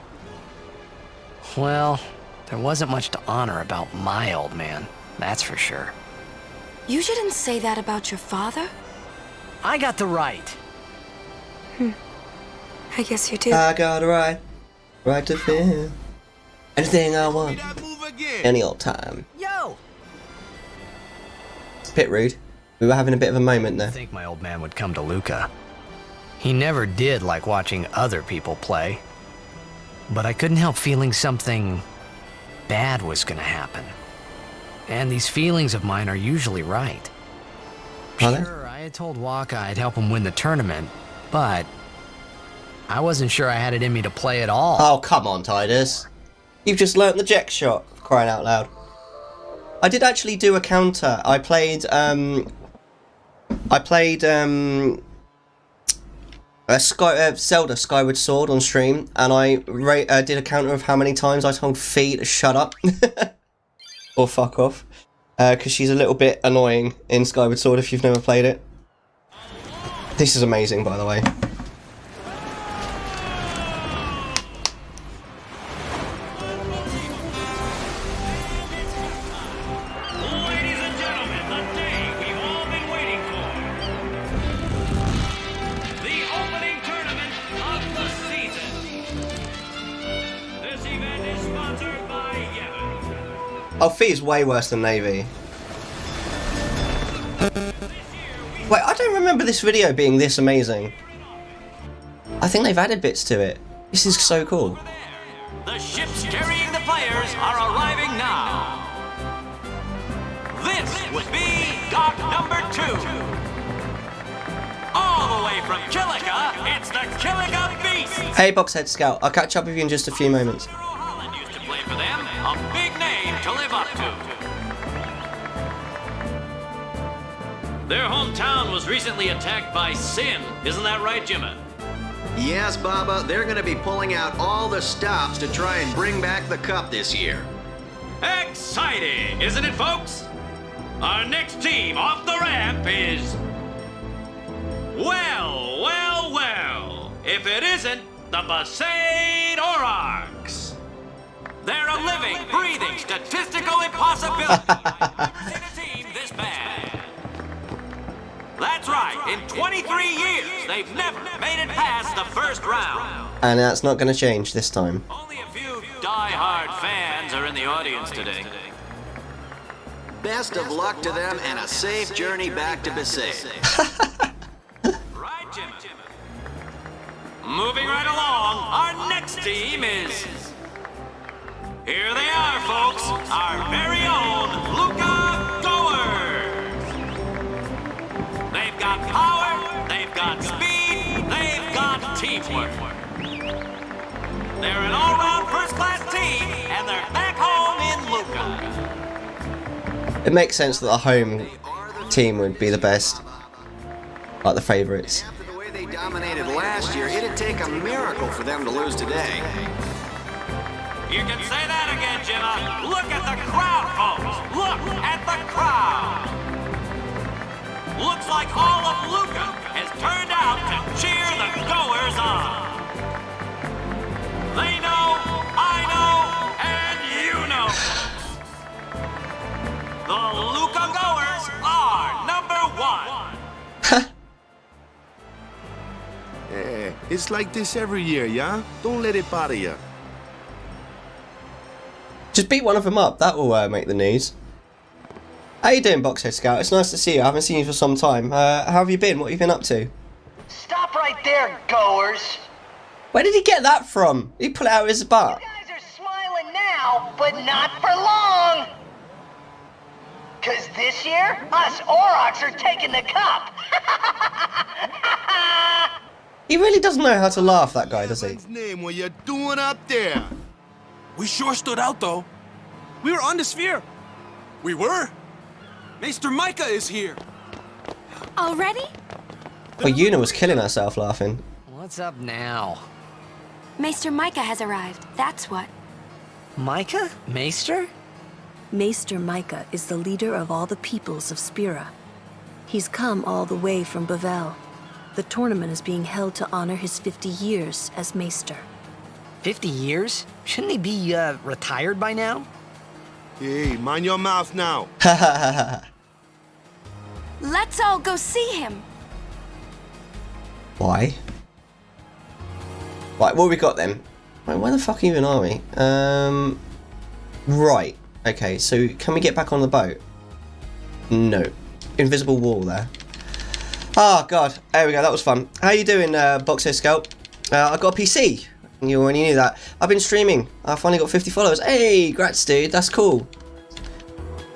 [SPEAKER 17] Well, there wasn't much to honor about my old man, that's for sure.
[SPEAKER 19] You shouldn't say that about your father.
[SPEAKER 17] I got the right.
[SPEAKER 19] I guess you do.
[SPEAKER 1] I got a right to feel anything I want, any old time.
[SPEAKER 17] Yo!
[SPEAKER 1] It's a bit rude. We were having a bit of a moment there.
[SPEAKER 6] I think my old man would come to Luca. He never did like watching other people play. But I couldn't help feeling something bad was gonna happen. And these feelings of mine are usually right. Sure, I had told Waka I'd help him win the tournament, but I wasn't sure I had it in me to play at all.
[SPEAKER 1] Oh, come on, Tidus. You've just learnt the Jecht shot, crying out loud. I did actually do a counter. I played Zelda Skyward Sword on stream, and I did a counter of how many times I told Fee to shut up or fuck off, because she's a little bit annoying in Skyward Sword if you've never played it. This is amazing, by the way. Oh, Fee is way worse than Navy. Wait, I don't remember this video being this amazing. I think they've added bits to it. This is so cool.
[SPEAKER 20] The ships carrying the players are arriving now. This would be dock number 2. All the way from Kilika, it's the Kilika Beast.
[SPEAKER 1] Hey, Boxhead Scout. I'll catch up with you in just a few moments.
[SPEAKER 20] Used to play for them, a big name to live up to. Their hometown was recently attacked by Sin. Isn't that right, Jimma?
[SPEAKER 21] Yes, Baba. They're going to be pulling out all the stops to try and bring back the cup this year.
[SPEAKER 20] Exciting, isn't it, folks? Our next team off the ramp is... Well, if it isn't the Besaid Aurochs. They're a living, breathing, statistical impossibility. I've never seen a team this bad. That's right, in 23 years, they've never made it past the first round.
[SPEAKER 1] And that's not going to change this time.
[SPEAKER 20] Only a few die-hard fans are in the audience today.
[SPEAKER 21] Best of luck to them and a safe journey back to Besaid.
[SPEAKER 20] Right, Jim? Moving right along, our next team is... Here they are, folks, our very own Luca Goers. They've got power, they've got speed, they've got teamwork. They're an all-round first-class team, and they're back home in Luca.
[SPEAKER 1] It makes sense that the home team would be the best. Like the favourites.
[SPEAKER 21] After the way they dominated last year, it'd take a miracle for them to lose today.
[SPEAKER 20] You can say that again, Jimma. Look at the crowd, folks. Look at the crowd. Looks like all of Luca has turned out to cheer the Goers on. They know, I know, and you know. The Luca Goers are number 1.
[SPEAKER 8] It's like this every year, yeah? Don't let it bother you.
[SPEAKER 1] Just beat one of them up. That will make the news. How you doing, Boxhead Scout? It's nice to see you. I haven't seen you for some time. How have you been? What have you been up to?
[SPEAKER 12] Stop right there, goers.
[SPEAKER 1] Where did he get that from? He pull it out of his butt.
[SPEAKER 12] You guys are smiling now, but not for long. Cause this year, us Aurochs are taking the cup.
[SPEAKER 1] He really doesn't know how to laugh, that guy, does he?
[SPEAKER 8] Name, what you doing up there?
[SPEAKER 10] We sure stood out, though. We were on the sphere. We were. Maester Micah is here.
[SPEAKER 9] Already?
[SPEAKER 1] Well, Yuna was killing herself laughing.
[SPEAKER 17] What's up now?
[SPEAKER 9] Maester Micah has arrived, that's what.
[SPEAKER 17] Micah? Maester?
[SPEAKER 13] Maester Micah is the leader of all the peoples of Spira. He's come all the way from Bavel. The tournament is being held to honor his 50 years as Maester.
[SPEAKER 17] 50 years? Shouldn't he be, retired by now?
[SPEAKER 8] Hey, mind your mouth now.
[SPEAKER 9] Let's all go see him.
[SPEAKER 1] Why? Right, what have we got then? Wait, where the fuck even are we? Right. Okay, so can we get back on the boat? No. Invisible wall there. Oh, God. There we go. That was fun. How you doing, Boxer Scout? I got a PC. You already knew that. I've been streaming. I finally got 50 followers. Hey, grats, dude. That's cool.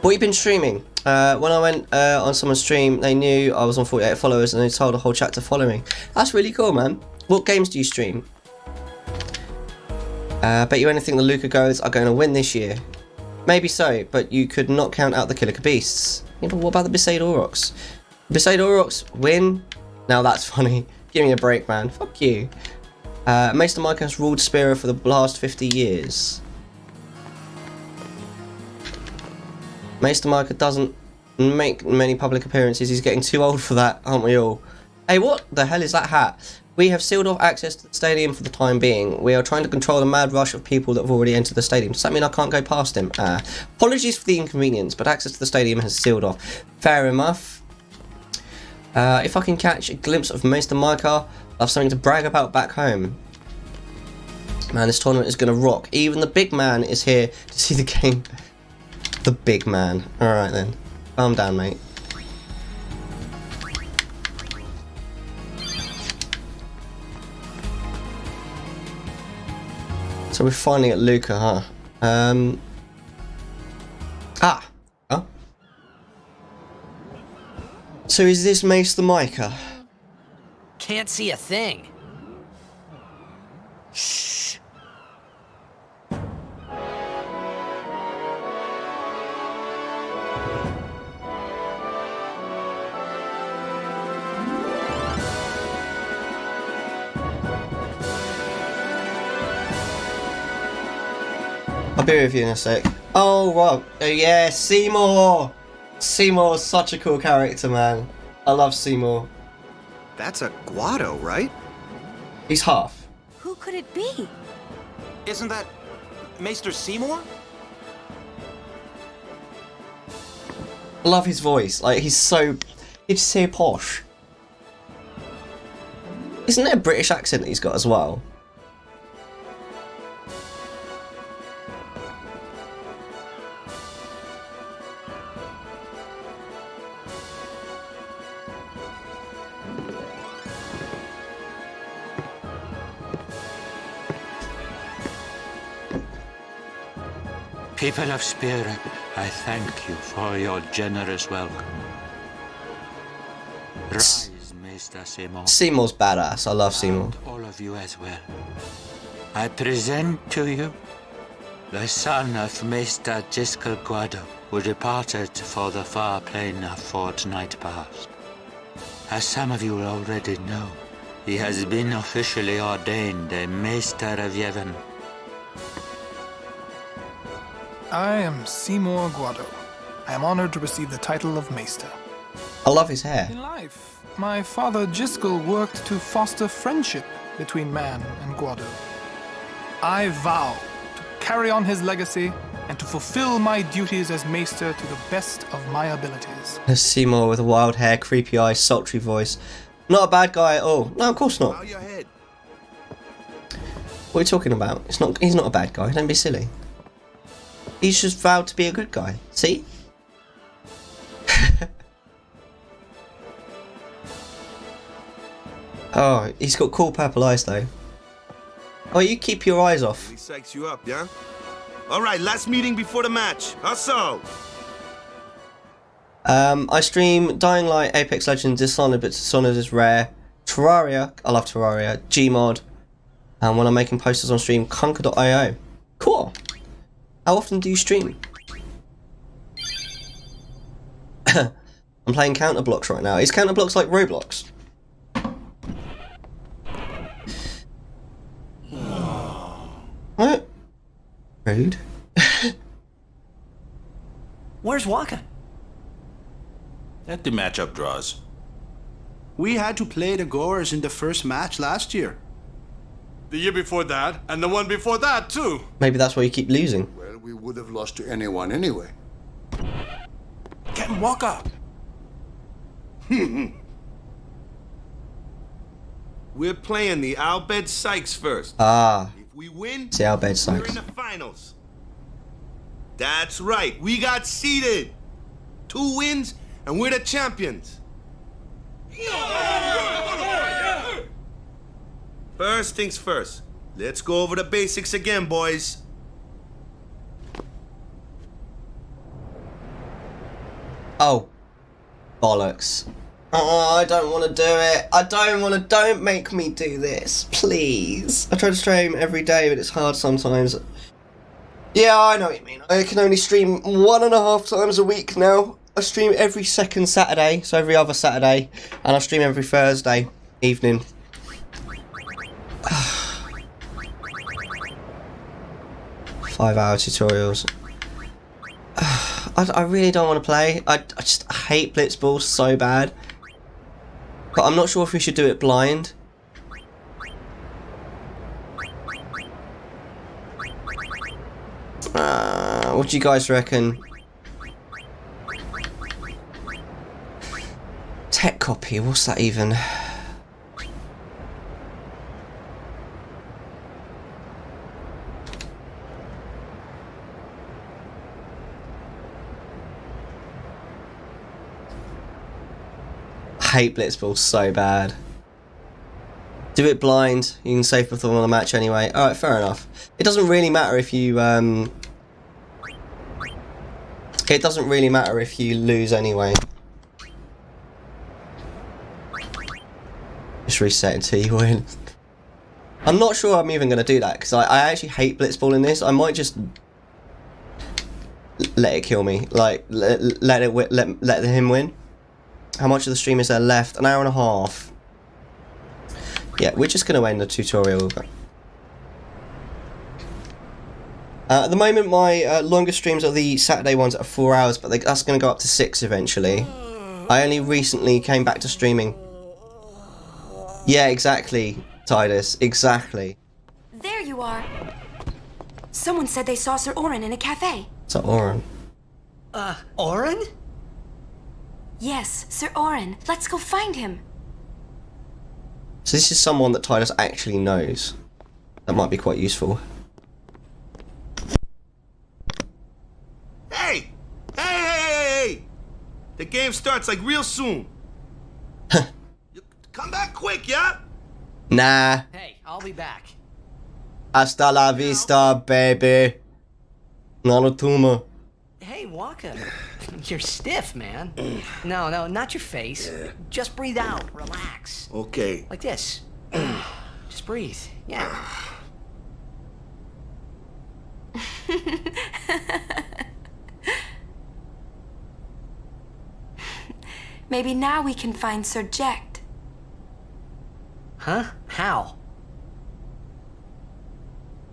[SPEAKER 1] What you been streaming? When I went on someone's stream, they knew I was on 48 followers and they told the whole chat to follow me. That's really cool, man. What games do you stream? Bet you anything the Luca goes are going to win this year. Maybe so, but you could not count out the Kilika Beasts. Yeah, but what about the Besaid Aurochs? Besaid Aurochs win? Now that's funny. Give me a break, man. Fuck you. Maester Micah has ruled Spira for the last 50 years. Maester Micah doesn't make many public appearances. He's getting too old for that, aren't we all? Hey, what the hell is that hat? We have sealed off access to the stadium for the time being. We are trying to control the mad rush of people that have already entered the stadium. Does that mean I can't go past him? Apologies for the inconvenience, but access to the stadium has sealed off. Fair enough. If I can catch a glimpse of Maester Micah, I'll have something to brag about back home. Man, this tournament is going to rock. Even the big man is here to see the game. The big man. Alright then. Calm down, mate. So we're finally at Luca, huh? Oh. So is this Maester Micah?
[SPEAKER 17] Can't see a thing. Shh.
[SPEAKER 1] I'll be with you in a sec. Oh, wow. Oh, yeah, Seymour. Seymour's such a cool character, man. I love Seymour.
[SPEAKER 21] That's a Guado, right?
[SPEAKER 1] He's half.
[SPEAKER 9] Who could it be?
[SPEAKER 3] Isn't that Maester Seymour?
[SPEAKER 1] I love his voice. Like, he's so posh. Isn't it a British accent that he's got as well?
[SPEAKER 5] People of Spira, I thank you for your generous welcome. Rise, Maester Seymour.
[SPEAKER 1] Seymour's badass. I love Seymour.
[SPEAKER 5] And all of you as well. I present to you the son of Maester Giskel Guado, who departed for the far plain a fortnight past. As some of you already know, he has been officially ordained a Maester of Yevon.
[SPEAKER 22] I am Seymour Guado. I am honored to receive the title of Maester.
[SPEAKER 1] I love his hair.
[SPEAKER 22] In life, my father Giskel worked to foster friendship between man and Guado. I vow to carry on his legacy and to fulfill my duties as Maester to the best of my abilities.
[SPEAKER 1] There's Seymour with wild hair, creepy eyes, sultry voice. Not a bad guy at all. No, of course not.
[SPEAKER 8] Bow your head.
[SPEAKER 1] What are you talking about? He's not a bad guy. Don't be silly. He's just vowed to be a good guy. See? Oh, he's got cool purple eyes though. Oh, you keep your eyes off.
[SPEAKER 8] He psychs you up, yeah? All right, last meeting before the match. Also.
[SPEAKER 1] I stream Dying Light, Apex Legends, Dishonored, but Dishonored is rare. Terraria, I love Terraria. Gmod. And when I'm making posters on stream, Conquer.io. Cool. How often do you stream? I'm playing Counterblocks right now. Is Counterblocks like Roblox? What? Rude.
[SPEAKER 4] Where's Waka?
[SPEAKER 10] At the matchup draws.
[SPEAKER 14] We had to play the Goers in the first match last year.
[SPEAKER 10] The year before that, and the one before that, too.
[SPEAKER 1] Maybe that's why you keep losing.
[SPEAKER 14] Well, we would have lost to anyone anyway.
[SPEAKER 10] Get him, walk up.
[SPEAKER 8] We're playing the Albed Sykes first.
[SPEAKER 1] Ah.
[SPEAKER 8] If we win,
[SPEAKER 1] it's the Albed
[SPEAKER 8] we're
[SPEAKER 1] Sykes.
[SPEAKER 8] in the finals. That's right. We got seeded. 2 wins, and we're the champions. First things first. Let's go over the basics again, boys.
[SPEAKER 1] Oh. Bollocks. Oh, I don't want to do it. Don't make me do this. Please. I try to stream every day, but it's hard sometimes. Yeah, I know what you mean. I can only stream 1.5 times a week now. I stream every second Saturday, so every other Saturday, and I stream every Thursday evening. 5-hour tutorials. I really don't want to play. I just hate blitzball so bad. But I'm not sure if we should do it blind. What do you guys reckon? Tech copy, what's that even? I hate blitzball so bad. Do it blind, you can save before the match anyway. Alright, fair enough. It doesn't really matter if you it doesn't really matter if you lose anyway. Just reset until you win. I'm not sure I'm even going to do that, because I actually hate blitzball in this. I might just let it kill me. Like, let him win. How much of the stream is there left? 1.5 hours. Yeah, we're just going to end the tutorial. At the moment, my longest streams are the Saturday ones at 4 hours, but that's going to go up to 6 eventually. I only recently came back to streaming. Yeah, exactly, Titus, exactly.
[SPEAKER 9] There you are. Someone said they saw Sir Orin in a cafe.
[SPEAKER 1] Sir Orin?
[SPEAKER 17] Orin?
[SPEAKER 9] Yes, Sir Orin. Let's go find him.
[SPEAKER 1] So this is someone that Titus actually knows. That might be quite useful.
[SPEAKER 8] Hey! Hey! The game starts like real soon. Come back quick, yeah?
[SPEAKER 1] Nah.
[SPEAKER 17] Hey, I'll be back.
[SPEAKER 1] Hasta la vista, baby. Narutuma.
[SPEAKER 17] Hey, Waka. You're stiff, man. No, not your face. Just breathe out. Relax.
[SPEAKER 8] Okay.
[SPEAKER 17] Like this. Just breathe. Yeah.
[SPEAKER 9] Maybe now we can find Sir Jecht.
[SPEAKER 17] Huh? How?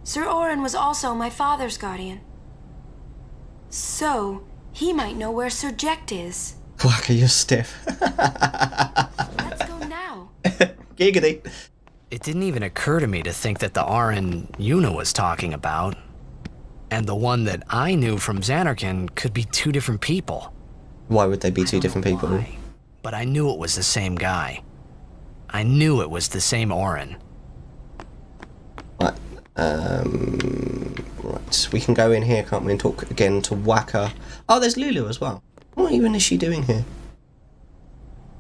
[SPEAKER 9] Sir Orin was also my father's guardian. So, he might know where Sir Jecht is.
[SPEAKER 1] Waka, you're stiff.
[SPEAKER 9] Let's go now.
[SPEAKER 1] Giggity.
[SPEAKER 6] It didn't even occur to me to think that the Aran Yuna was talking about, and the one that I knew from Xanarkand could be 2 different people.
[SPEAKER 1] Why would they be 2 different people?
[SPEAKER 6] Why, but I knew it was the same guy. I knew it was the same Orin.
[SPEAKER 1] Right, we can go in here, can't we, and talk again to Waka. Oh, there's Lulu as well. What even is she doing here?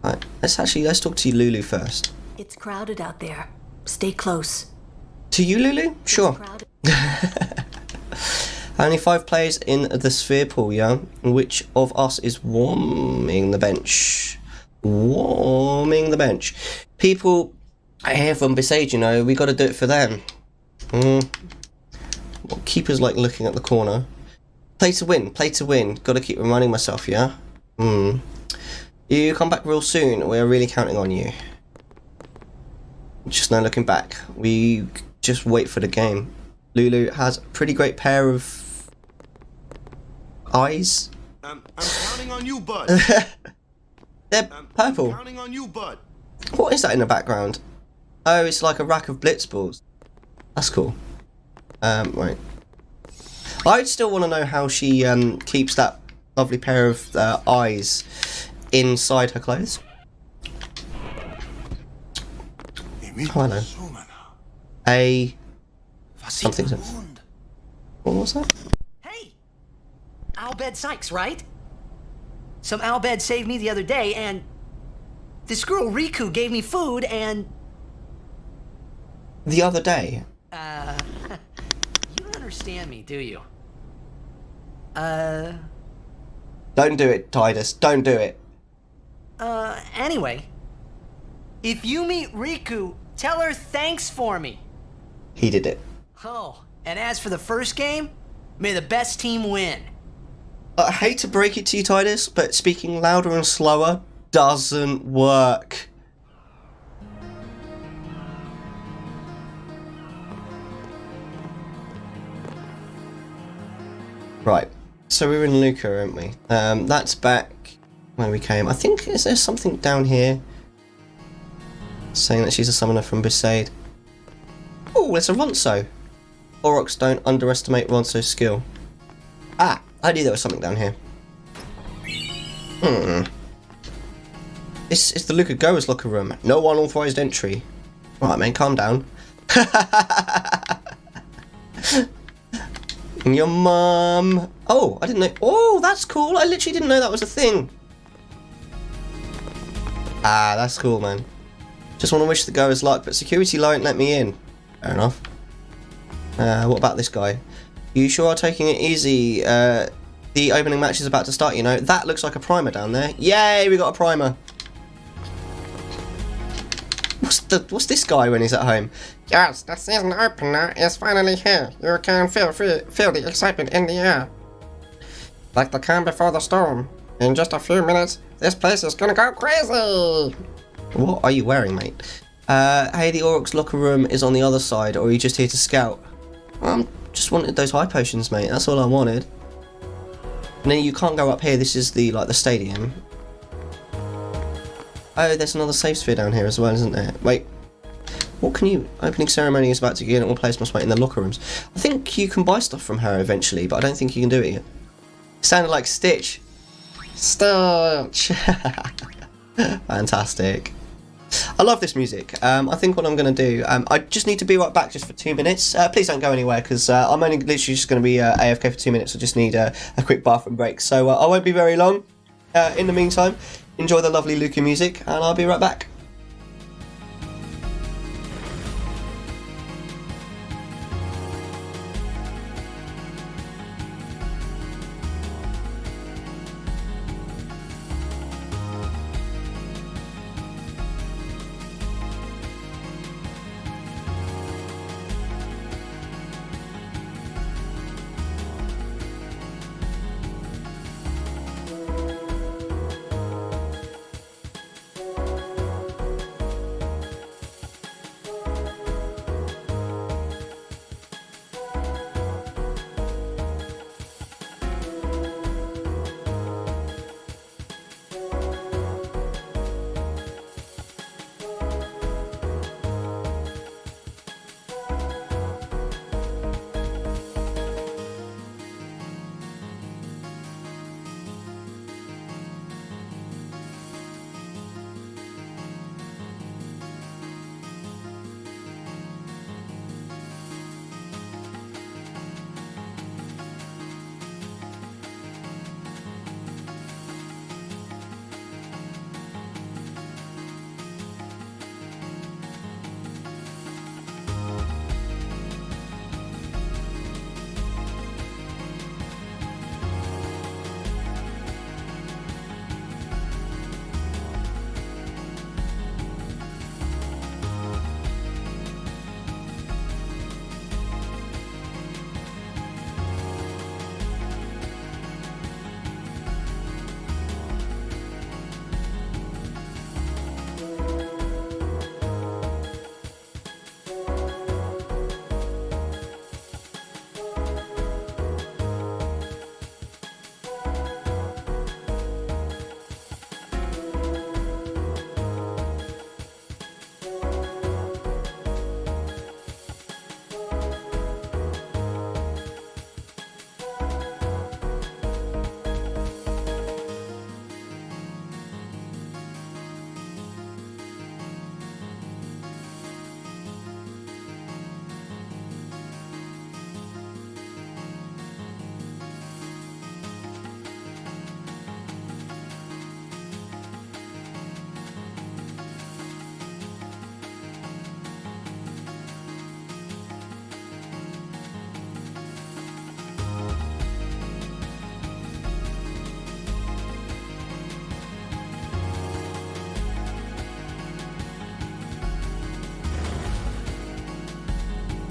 [SPEAKER 1] Right, let's talk to you, Lulu, first.
[SPEAKER 13] It's crowded out there. Stay close.
[SPEAKER 1] To you, Lulu? Sure. Only 5 players in the sphere pool, yeah? Which of us is warming the bench? Warming the bench. People here from Beside, you know, we got to do it for them. Well, keepers like looking at the corner. Play to win, play to win. Got to keep reminding myself, yeah? You come back real soon. We're really counting on you. Just no looking back. We just wait for the game. Lulu has a pretty great pair of eyes.
[SPEAKER 8] I'm counting on you, bud.
[SPEAKER 1] They're purple.
[SPEAKER 8] I'm counting on you, bud.
[SPEAKER 1] What is that in the background? Oh, it's like a rack of blitzballs. That's cool. Right. I'd still want to know how she keeps that lovely pair of eyes inside her clothes. Oh, I know. Something. What was that?
[SPEAKER 17] Hey! Albed Sykes, right? Some Albed saved me the other day, and this girl Riku gave me food, and...
[SPEAKER 1] The other day?
[SPEAKER 17] You don't understand me, do you?
[SPEAKER 1] Don't do it, Titus. Don't do it.
[SPEAKER 17] Anyway. If you meet Riku, tell her thanks for me.
[SPEAKER 1] He did it.
[SPEAKER 17] Oh, and as for the first game, may the best team win.
[SPEAKER 1] I hate to break it to you, Titus, but speaking louder and slower doesn't work. Right, so we're in Luca, aren't we? That's back when we came. I think, is there something down here saying that she's a summoner from Beside? Oh, it's a Ronso. Aurochs don't underestimate Ronso's skill. Ah, I knew there was something down here. It's the Luca Goer's locker room. No unauthorized entry. Alright, man, calm down. Your mum. Oh, I didn't know. Oh, that's cool. I literally didn't know that was a thing. Ah, that's cool, man. Just want to wish the Goer's luck, but security won't let me in. Fair enough. What about this guy? You sure are taking it easy. The opening match is about to start, you know. That looks like a primer down there. Yay, we got a primer. What's this guy when he's at home?
[SPEAKER 11] Yes, the season opener is finally here. You can feel the excitement in the air. Like the calm before the storm. In just a few minutes, this place is gonna go crazy!
[SPEAKER 1] What are you wearing, mate? Hey, the Aurochs locker room is on the other side, or are you just here to scout? Just wanted those high potions, mate. That's all I wanted. And then you can't go up here. This is the stadium. Oh, there's another safe sphere down here as well, isn't there? Wait. What can you... Opening ceremony is about to begin. All players must wait in the locker rooms. I think you can buy stuff from her eventually, but I don't think you can do it yet. Sounded like Stitch. Stitch! Fantastic. I love this music. I think what I'm going to do... I just need to be right back just for 2 minutes. Please don't go anywhere, because I'm only literally just going to be AFK for 2 minutes. I just need a quick bathroom break. So I won't be very long. In the meantime, enjoy the lovely Luca music, and I'll be right back.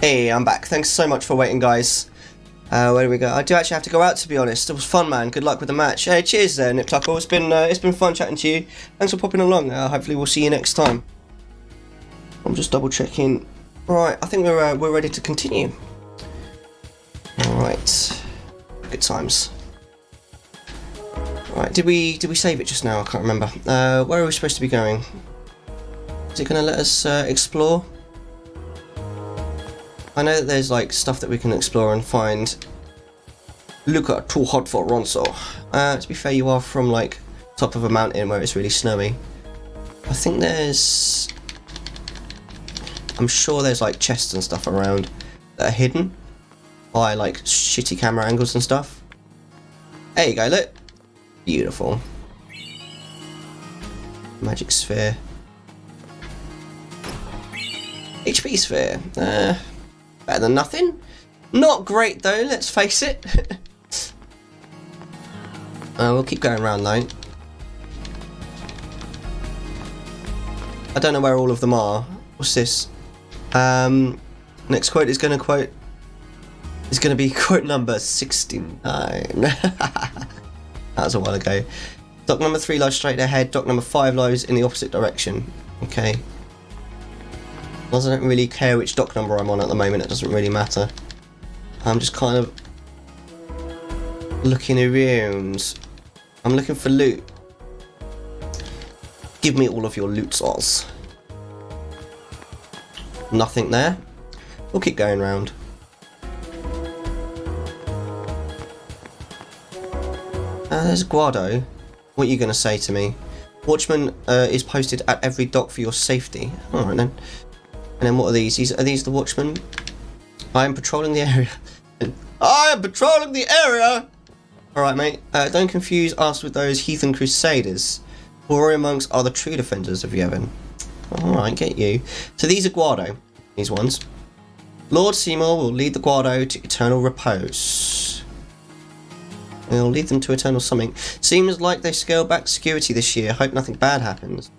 [SPEAKER 1] Hey, I'm back. Thanks so much for waiting, guys. Where do we go? I do actually have to go out, to be honest. It was fun, man. Good luck with the match. Hey, cheers there, Nick Tuckle. It's been fun chatting to you. Thanks for popping along. Hopefully we'll see you next time. I'm just double checking. Right, I think we're ready to continue. All right. Good times. Right, did we save it just now? I can't remember. Where are we supposed to be going? Is it going to let us explore? I know that there's like stuff that we can explore and find. Luca, too hot for Ronso. To be fair, you are from like top of a mountain where it's really snowy. I think there's... I'm sure there's like chests and stuff around that are hidden by like shitty camera angles and stuff. There you go, look. Beautiful. Magic sphere. HP sphere. Better than nothing. Not great though, let's face it. We'll keep going around though. I don't know where all of them are. What's this? Next quote is going to be quote number 69. That was a while ago. Dock number 3 lies straight ahead. Dock number 5 lies in the opposite direction. Okay. I don't really care which dock number I'm on at the moment. It doesn't really matter. I'm just kind of looking around. I'm looking for loot. Give me all of your loot sauce. Nothing there. We'll keep going round. There's Guado. What are you going to say to me? Watchman is posted at every dock for your safety. Alright then. And then what are these? Are these the watchmen? I am patrolling the area. I am patrolling the area! Alright mate. Don't confuse us with those heathen crusaders. Warrior monks are the true defenders of Yevon. Alright, get you. So these are Guado. These ones. Lord Seymour will lead the Guado to eternal repose. He'll lead them to eternal something. Seems like they scaled back security this year. Hope nothing bad happens.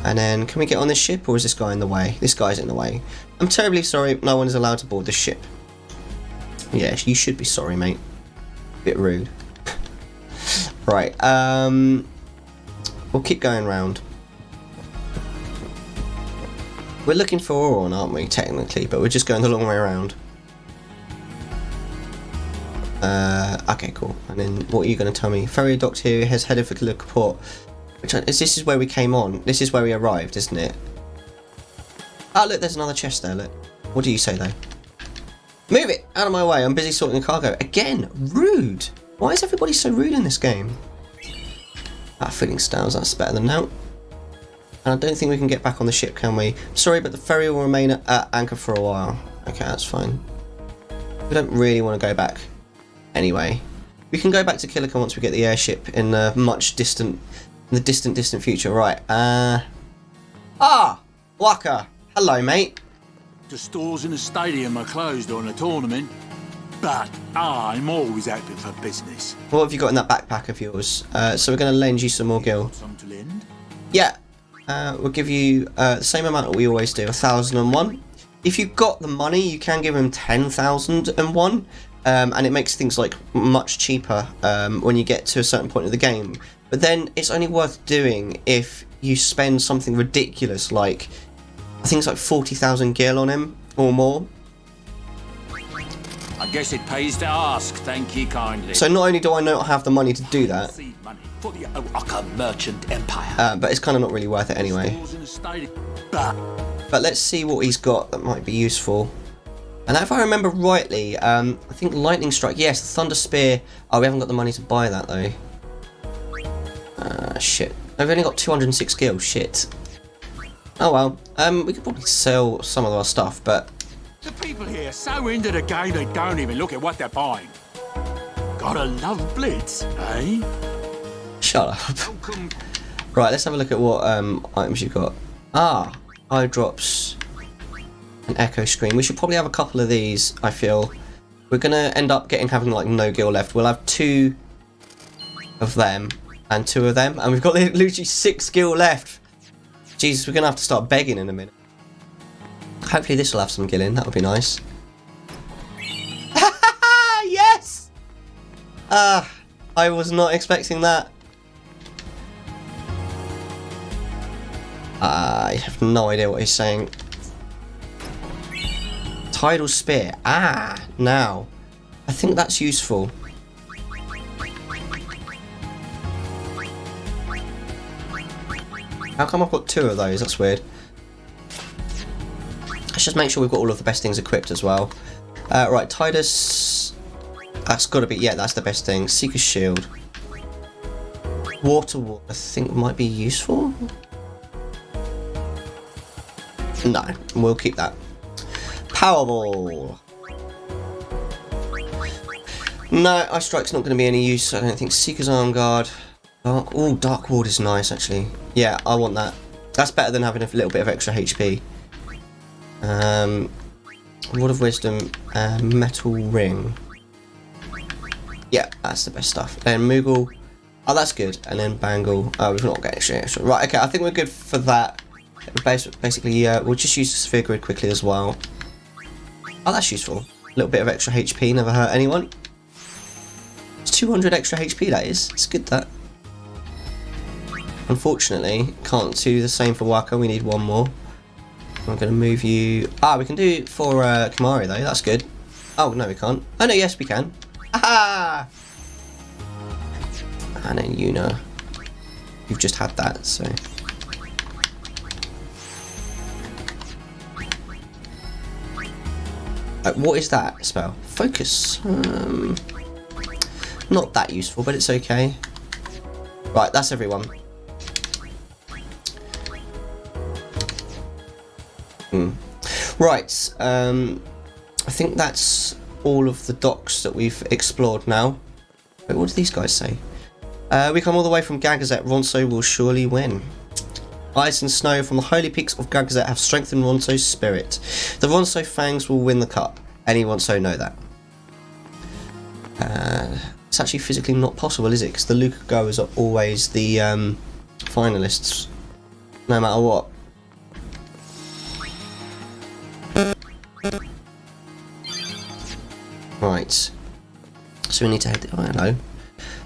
[SPEAKER 1] And then, can we get on this ship, or is this guy in the way? This guy's in the way. I'm terribly sorry, no one is allowed to board this ship. Yes, you should be sorry, mate. Bit rude. Right, we'll keep going round. We're looking for ore, aren't we, technically, but we're just going the long way around. Okay, cool. And then, what are you going to tell me? Ferry docked here has headed for Kilika Port. This is where we came on. This is where we arrived, isn't it? Oh, look, there's another chest there, look. What do you say, though? Move it! Out of my way, I'm busy sorting cargo. Again, rude! Why is everybody so rude in this game? That feeling styles, that's better than now. And I don't think we can get back on the ship, can we? Sorry, but the ferry will remain at anchor for a while. Okay, that's fine. We don't really want to go back anyway. We can go back to Kilika once we get the airship in the distant future. Right, Waka! Hello, mate.
[SPEAKER 15] The stores in the stadium are closed on a tournament, but I'm always active for business.
[SPEAKER 1] What have you got in that backpack of yours? So we're going to lend you some more gil.
[SPEAKER 15] Some to lend?
[SPEAKER 1] Yeah, we'll give you the same amount that we always do, 1,001. If you've got the money, you can give him 10,001, and it makes things like much cheaper when you get to a certain point of the game. But then it's only worth doing if you spend something ridiculous, like I think it's like 40,000 gil on him or more.
[SPEAKER 15] I guess it pays to ask, thank you kindly.
[SPEAKER 1] So not only do I not have the money to do that,
[SPEAKER 15] for the Oaka merchant empire.
[SPEAKER 1] But it's kind of not really worth it anyway. But let's see what he's got that might be useful. And if I remember rightly, I think lightning strike. Yes, the thunder spear. Oh, we haven't got the money to buy that though. Shit. I've only got 206 gil. Shit. Oh well. We could probably sell some of our stuff, but
[SPEAKER 15] The people here are so into the game they don't even look at what they're buying. Gotta love Blitz, eh?
[SPEAKER 1] Shut up. Right, let's have a look at what items you've got. Eye drops. An echo screen. We should probably have a couple of these, I feel. We're gonna end up having like no gil left. We'll have 2 of them and 2 of them, and we've got literally 6 gil left. Jesus, we're gonna have to start begging in a minute. Hopefully this will have some gilling. That would be nice. Yes! I was not expecting that. I have no idea what he's saying. Tidal Spear. Now. I think that's useful. How come I've got 2 of those? That's weird. Let's just make sure we've got all of the best things equipped as well. Right, Tidus. That's got to be... Yeah, that's the best thing. Seeker's Shield. Water Wall, I think might be useful. No, we'll keep that. Powerball. No, Ice Strike's not going to be any use, I don't think. Seeker's Arm Guard. Dark Ward is nice, actually. Yeah, I want that. That's better than having a little bit of extra HP. Word of Wisdom, Metal Ring. Yeah, that's the best stuff. Then Moogle. Oh, that's good. And then Bangle. Oh, we've not got extra. Right, okay, I think we're good for that. Basically, we'll just use the Sphere Grid quickly as well. Oh, that's useful. A little bit of extra HP, never hurt anyone. It's 200 extra HP, that is. It's good, that. Unfortunately, can't do the same for Waka. We need one more. I'm going to move you... we can do it for Kamari, though. That's good. Oh, no, we can't. Oh, no, yes, we can. Aha! And then Yuna. You've just had that, so... what is that spell? Focus. Not that useful, but it's okay. Right, that's everyone. Right, I think that's all of the docks that we've explored now. Wait, what do these guys say? We come all the way from Gagazet. Ronso will surely win. Ice and snow from the holy peaks of Gagazet have strengthened Ronso's spirit. The Ronso Fangs will win the cup. Anyone so know that. It's actually physically not possible, is it? Because the Luca goers are always the finalists, no matter what. Right. So we need to head... Oh, hello.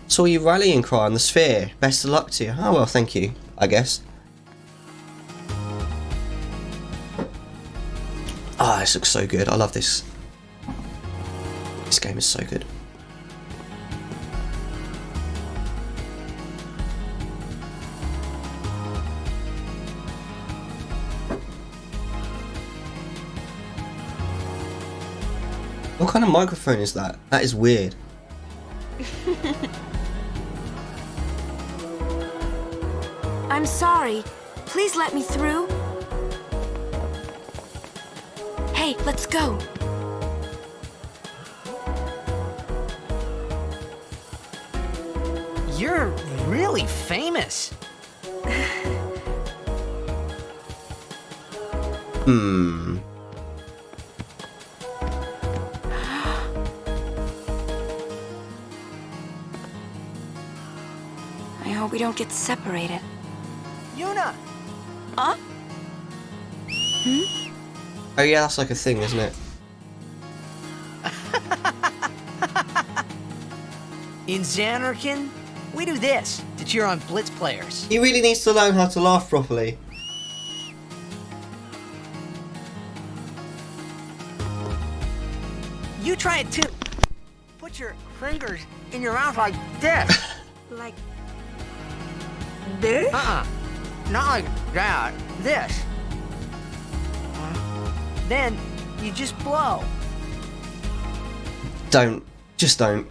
[SPEAKER 1] Saw you rallying cry on the sphere. Best of luck to you. Oh, well, thank you, I guess. This looks so good. I love this. This game is so good. What kind of microphone is that? That is weird.
[SPEAKER 19] I'm sorry. Please let me through. Hey, let's go.
[SPEAKER 17] You're really famous.
[SPEAKER 19] I hope we don't get separated.
[SPEAKER 17] Yuna!
[SPEAKER 19] Huh?
[SPEAKER 1] Oh yeah, that's like a thing, isn't it?
[SPEAKER 17] In Zanarkand, we do this to cheer on Blitz players.
[SPEAKER 1] He really needs to learn how to laugh properly.
[SPEAKER 17] You try it too. Put your fingers in your mouth like this.
[SPEAKER 19] Like this?
[SPEAKER 17] Not like that. This. Then you just blow.
[SPEAKER 1] Don't. Just don't.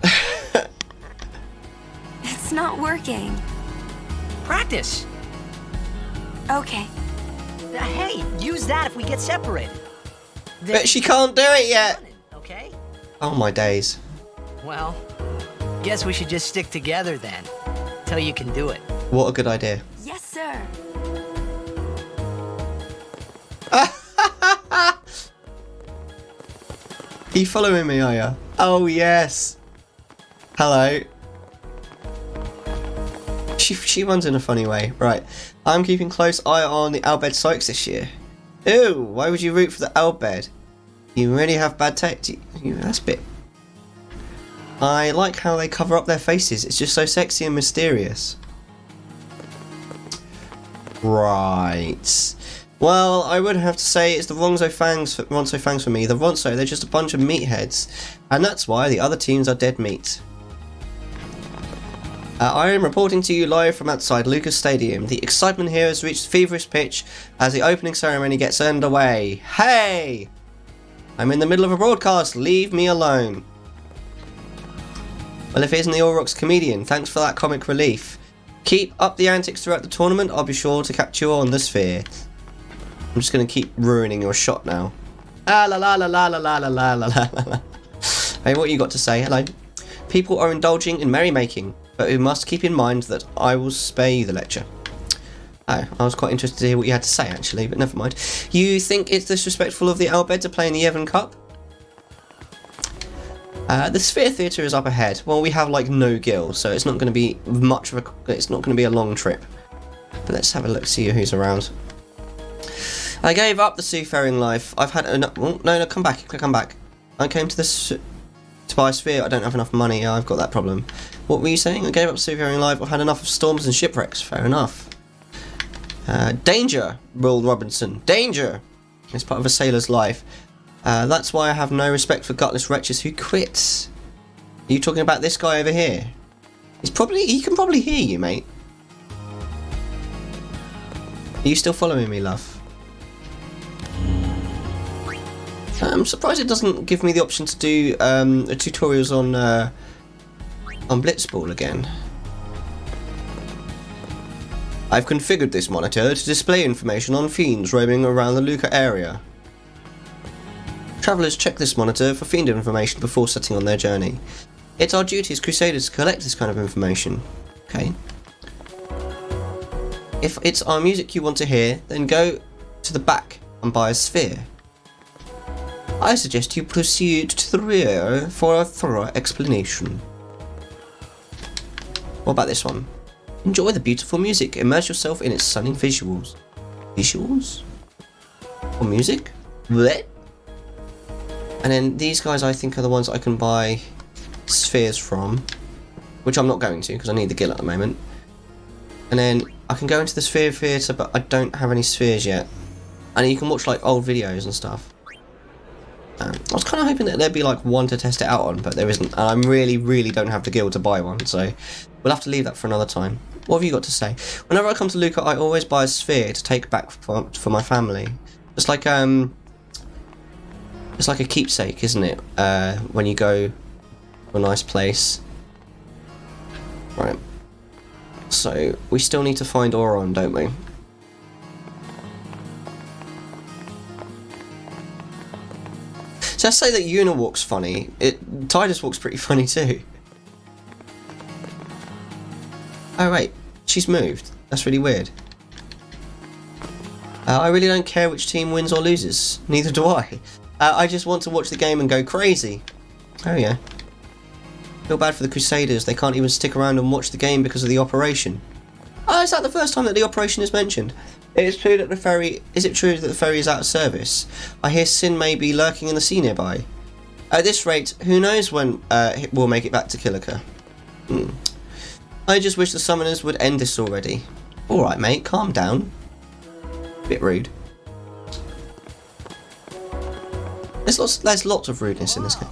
[SPEAKER 19] It's not working.
[SPEAKER 17] Practice.
[SPEAKER 19] Okay.
[SPEAKER 17] Hey, use that if we get separated.
[SPEAKER 1] But she can't do it yet.
[SPEAKER 17] Okay?
[SPEAKER 1] Oh my days.
[SPEAKER 17] Well, guess we should just stick together then. Till you can do it.
[SPEAKER 1] What a good idea.
[SPEAKER 19] Yes, sir.
[SPEAKER 1] Are you following me, are you? Oh, yes. Hello. She runs in a funny way. Right. I'm keeping close eye on the Albed Sykes this year. Ew, why would you root for the Albed? You really have bad taste. That's a bit... I like how they cover up their faces. It's just so sexy and mysterious. Right. Well, I would have to say it's the Ronso Fangs for me. The Ronso, they're just a bunch of meatheads. And that's why the other teams are dead meat. I am reporting to you live from outside Luca Stadium. The excitement here has reached feverish pitch as the opening ceremony gets underway. Hey! I'm in the middle of a broadcast. Leave me alone. Well, if it isn't the Aurochs comedian, thanks for that comic relief. Keep up the antics throughout the tournament. I'll be sure to catch you on the sphere. I'm just going to keep ruining your shot now. Ah la la la la la la la la la la. Hey, what you got to say? Hello. People are indulging in merrymaking, but we must keep in mind that I will spare you the lecture. Oh, I was quite interested to hear what you had to say, actually, but never mind. You think it's disrespectful of the Albed to play in the Evan Cup? The Sphere Theatre is up ahead. Well, we have like no gil, so it's not going to be much of a. It's not going to be a long trip. But let's have a look, see who's around. I gave up the seafaring life. I've had enough. Oh, no, come back, come back. I came to this to buy a sphere. I don't have enough money. I've got that problem. What were you saying? I gave up seafaring life. I've had enough of storms and shipwrecks. Fair enough. Danger, Will Robinson. Danger. It's part of a sailor's life. That's why I have no respect for gutless wretches who quit. Are you talking about this guy over here? He can probably hear you, mate. Are you still following me, love? I'm surprised it doesn't give me the option to do tutorials on blitzball again. I've configured this monitor to display information on fiends roaming around the Luca area. Travellers check this monitor for fiend information before setting on their journey. It's our duty as Crusaders to collect this kind of information. Okay. If it's our music you want to hear, then go to the back and buy a sphere. I suggest you proceed to the rear for a thorough explanation. What about this one? Enjoy the beautiful music. Immerse yourself in its stunning visuals. Visuals? Or music? Blech. And then these guys I think are the ones I can buy spheres from. Which I'm not going to because I need the gil at the moment. And then I can go into the sphere theatre, but I don't have any spheres yet. And you can watch like old videos and stuff. I was kind of hoping that there'd be like one to test it out on, but there isn't. And I really don't have the gil to buy one, so we'll have to leave that for another time. What have you got to say? Whenever I come to Luca, I always buy a sphere to take back for my family. It's like a keepsake, isn't it? When you go to a nice place. Right. So we still need to find Auron, don't we? So let's say that Yuna walks funny. Tidus walks pretty funny too. Oh wait, she's moved. That's really weird. I really don't care which team wins or loses. Neither do I. I just want to watch the game and go crazy. Oh yeah. Feel bad for the Crusaders. They can't even stick around and watch the game because of the operation. Oh, is that the first time that the operation is mentioned? It is true that the ferry. Is it true that the ferry is out of service? I hear Sin may be lurking in the sea nearby. At this rate, who knows when we'll make it back to Kilika. I just wish the summoners would end this already. Alright mate, calm down. Bit rude. There's lots of rudeness in this game.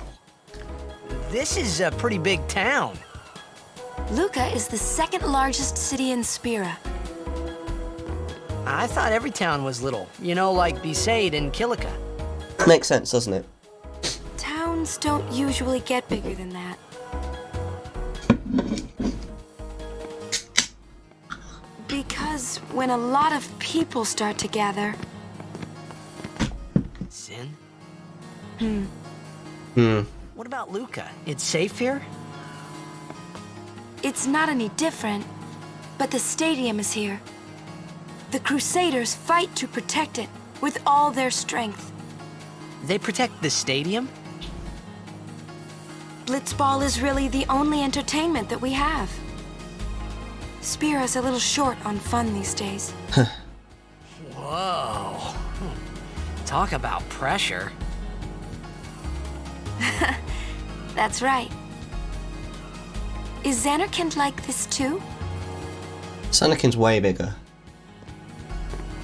[SPEAKER 17] This is a pretty big town.
[SPEAKER 9] Luca is the second largest city in Spira.
[SPEAKER 17] I thought every town was little. You know, like Besaid and Kilika.
[SPEAKER 1] Makes sense, doesn't it?
[SPEAKER 9] Towns don't usually get bigger than that. Because when a lot of people start to gather...
[SPEAKER 17] Sin?
[SPEAKER 9] What
[SPEAKER 17] about Luca? It's safe here?
[SPEAKER 9] It's not any different, but the stadium is here. The Crusaders fight to protect it with all their strength.
[SPEAKER 17] They protect the stadium?
[SPEAKER 9] Blitzball is really the only entertainment that we have. Spira's a little short on fun these days.
[SPEAKER 17] Whoa. Talk about pressure.
[SPEAKER 9] That's right. Is Xanarkand like this too?
[SPEAKER 1] Xanarkand's way bigger.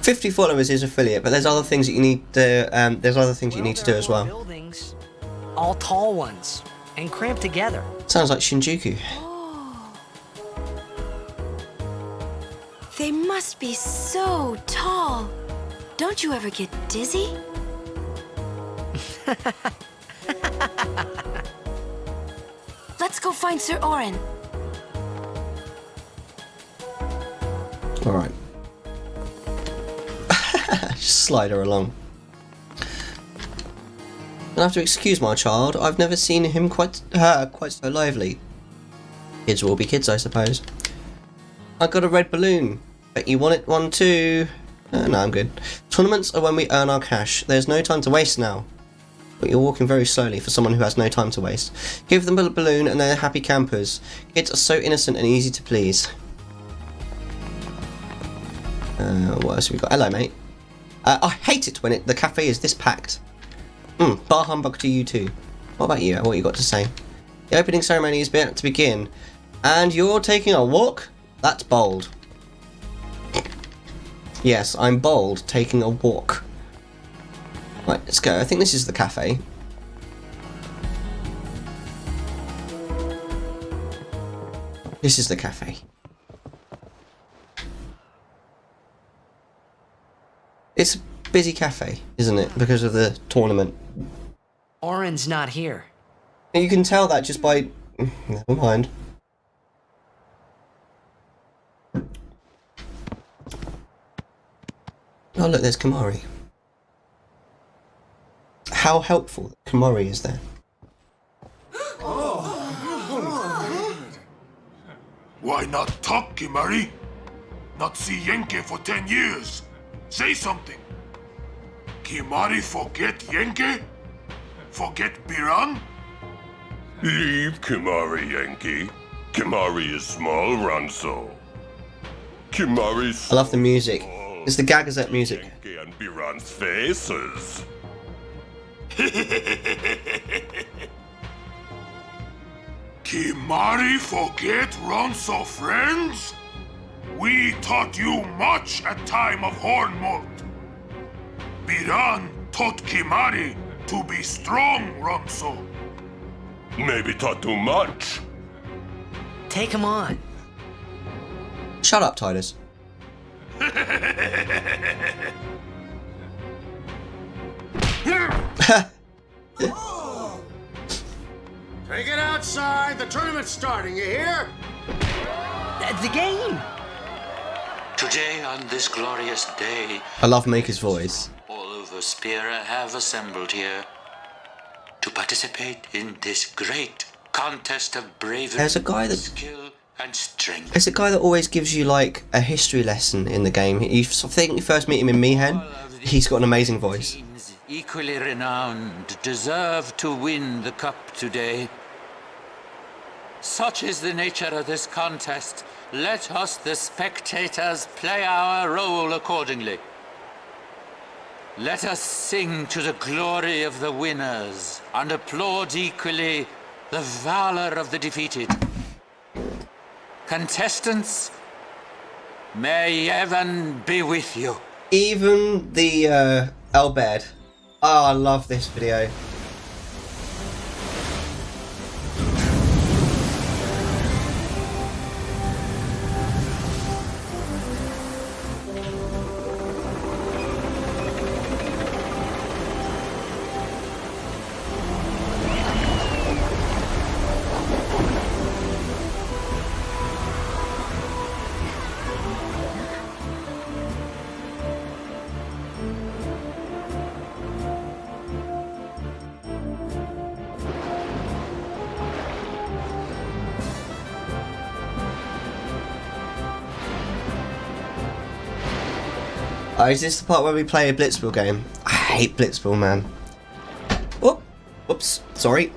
[SPEAKER 1] 50 followers is affiliate, but there's other things that you need to. There's other things you need to do as well.
[SPEAKER 17] Buildings, all tall ones, and cramped together.
[SPEAKER 1] Sounds like Shinjuku.
[SPEAKER 9] They must be so tall. Don't you ever get dizzy? Let's go find Sir Orin.
[SPEAKER 1] Alright. Just slide her along. I'll have to excuse my child. I've never seen him quite so lively. Kids will be kids, I suppose. I got a red balloon. Bet you want one too. No, I'm good. Tournaments are when we earn our cash. There's no time to waste now. But you're walking very slowly for someone who has no time to waste. Give them a balloon and they're happy campers. Kids are so innocent and easy to please. What else have we got? Hello, mate. I hate it when the cafe is this packed. Bar humbug to you too. What about you? What you got to say? The opening ceremony is about to begin. And you're taking a walk? That's bold. Yes, I'm bold, taking a walk. Right, let's go. I think this is the cafe. This is the cafe. It's a busy cafe, isn't it? Because of the tournament.
[SPEAKER 17] Orin's not here.
[SPEAKER 1] You can tell that just by... Never mind. Oh look, there's Kimari. How helpful Kimari is there.
[SPEAKER 2] Why not talk, Kimari? Not see Yenke for 10 years. Say something. Kimari forget Yenke? Forget Biran?
[SPEAKER 18] Leave Kimari, Yankee. Kimari is small, Ranso. Kimari's
[SPEAKER 1] I love the music. It's the Gagazette music.
[SPEAKER 18] Yankee and Biran's faces.
[SPEAKER 2] Kimari forget Ronso friends? We taught you much at time of Hornmold. Biran taught Kimari to be strong, Ronso.
[SPEAKER 18] Maybe taught too much.
[SPEAKER 17] Take him on.
[SPEAKER 1] Shut up, Titus.
[SPEAKER 15] Take it outside. The tournament's starting, you hear?
[SPEAKER 17] The game!
[SPEAKER 5] Today, on this glorious day,
[SPEAKER 1] I love Maker's voice.
[SPEAKER 5] all over Spira have assembled here to participate in this great contest of bravery,
[SPEAKER 1] There's a guy that...
[SPEAKER 5] skill, and strength.
[SPEAKER 1] There's a guy that always gives you like a history lesson in the game. I think you first meet him in Mihen. He's got an amazing voice.
[SPEAKER 5] Equally renowned, deserve to win the cup today. Such is the nature of this contest. Let us, the spectators, play our role accordingly. Let us sing to the glory of the winners and applaud equally the valor of the defeated. Contestants, may heaven be with you.
[SPEAKER 1] Even the Elbed. Oh, I love this video. Oh, is this the part where we play a blitzball game? I hate blitzball, man. Oh, whoops, sorry.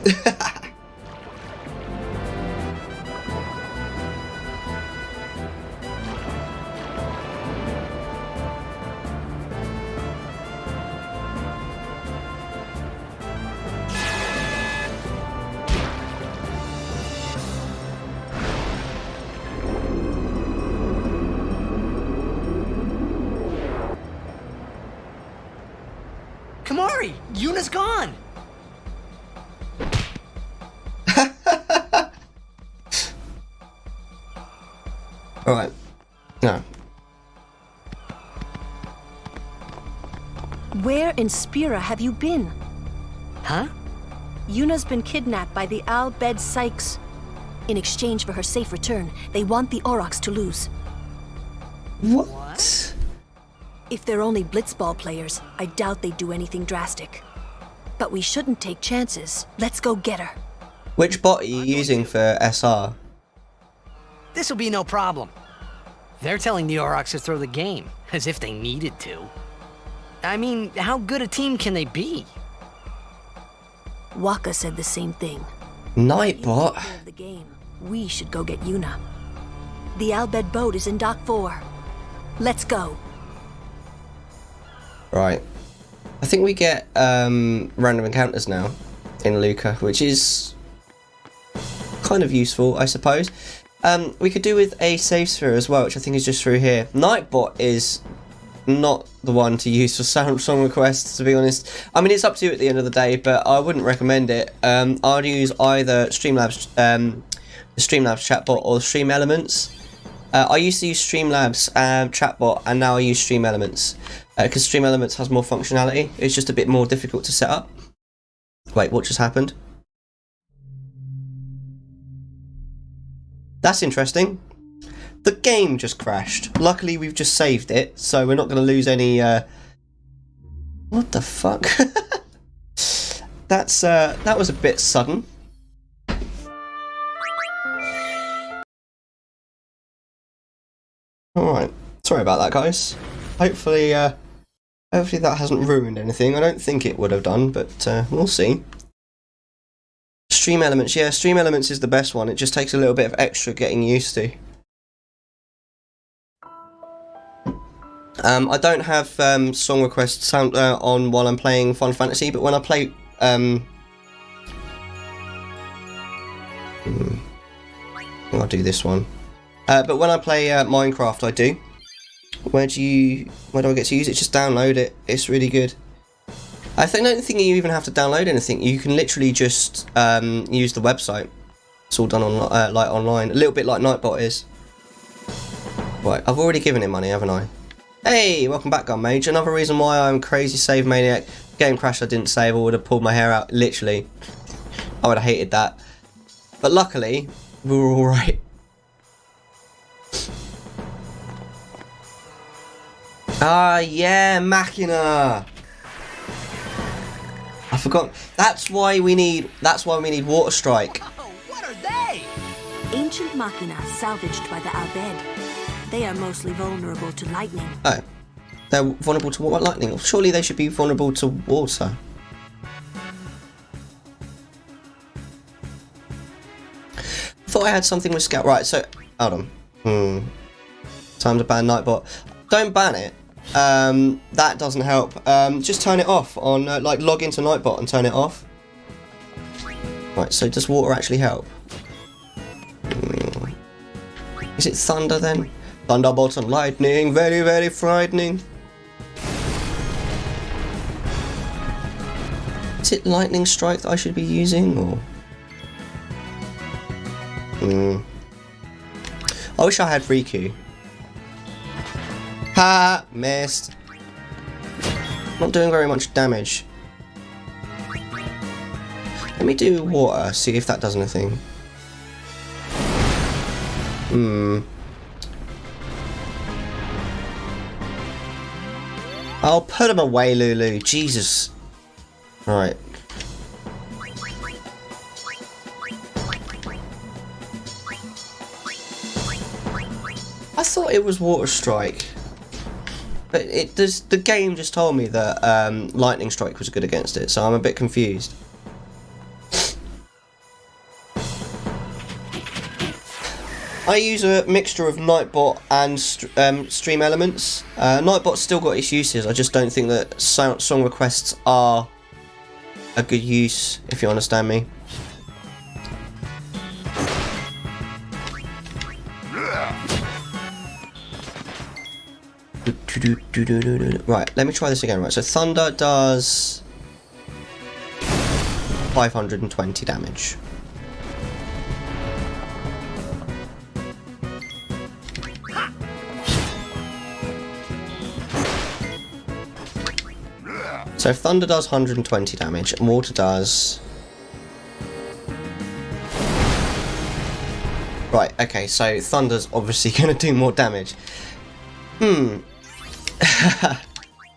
[SPEAKER 17] Yuna's gone!
[SPEAKER 1] Alright. No.
[SPEAKER 13] Where in Spira have you been?
[SPEAKER 17] Huh?
[SPEAKER 13] Yuna's been kidnapped by the Al Bed Sykes. In exchange for her safe return, they want the Aurochs to lose.
[SPEAKER 1] What?
[SPEAKER 13] If they're only blitzball players, I doubt they'd do anything drastic. But we shouldn't take chances. Let's go get her.
[SPEAKER 1] Which bot are you using for SR?
[SPEAKER 17] This'll be no problem. They're telling the Aurochs to throw the game, as if they needed to. I mean, how good a team can they be?
[SPEAKER 13] Waka said the same thing.
[SPEAKER 1] Nightbot?
[SPEAKER 13] Of the game, we should go get Yuna. The Al Bed boat is in Dock 4. Let's go.
[SPEAKER 1] Right. I think we get random encounters now in Luca, which is kind of useful, I suppose. We could do with a save sphere as well, which I think is just through here. Nightbot is not the one to use for song requests, to be honest. I mean, it's up to you at the end of the day, but I wouldn't recommend it. I'd use either Streamlabs, the Streamlabs chatbot or the Stream Elements. I used to use Streamlabs chatbot, and now I use Stream Elements because Stream Elements has more functionality. It's just a bit more difficult to set up. Wait, what just happened? That's interesting. The game just crashed. Luckily, we've just saved it, so we're not going to lose any. What the fuck? That was a bit sudden. All right. Sorry about that, guys. Hopefully, hopefully that hasn't ruined anything. I don't think it would have done, but we'll see. Stream Elements, yeah, Stream Elements is the best one. It just takes a little bit of extra getting used to. I don't have song requests on while I'm playing Final Fantasy, but when I play I'll do this one. But when I play Minecraft, I do. Where do I get to use it? Just download it. It's really good. I don't think you even have to download anything. You can literally just use the website. It's all done on like online, a little bit like Nightbot is. Right, I've already given him money, haven't I? Hey, welcome back, Gun Mage. Another reason why I'm crazy save maniac. Game crashed, I didn't save. I would have pulled my hair out. Literally, I would have hated that. But luckily, we were all right. Ah, yeah, Machina. I forgot. That's why we need Water Strike.
[SPEAKER 13] What are they? Ancient machina salvaged by the Al Bed. They are mostly vulnerable to lightning.
[SPEAKER 1] Oh, they're vulnerable to what lightning? Surely they should be vulnerable to water. Thought I had something with Scout. Right, so hold on. Time to ban Nightbot. Don't ban it. That doesn't help. Just turn it off on like log into Nightbot and turn it off. Right, so does water actually help? Is it thunder then? Thunderbolts and lightning, very, very frightening. Is it lightning strike that I should be using, or? I wish I had Riku. Ha! Missed. Not doing very much damage. Let me do water, see if that does anything. I'll put him away, Lulu. Jesus. Alright. I thought it was Water Strike. But it does. The game just told me that Lightning Strike was good against it, so I'm a bit confused. I use a mixture of Nightbot and Stream Elements. Nightbot's still got its uses, I just don't think that song requests are a good use, if you understand me. Right, let me try this again. Right, so Thunder does 520 damage. So thunder does 120 damage, and water does... Right, okay, so thunder's obviously going to do more damage.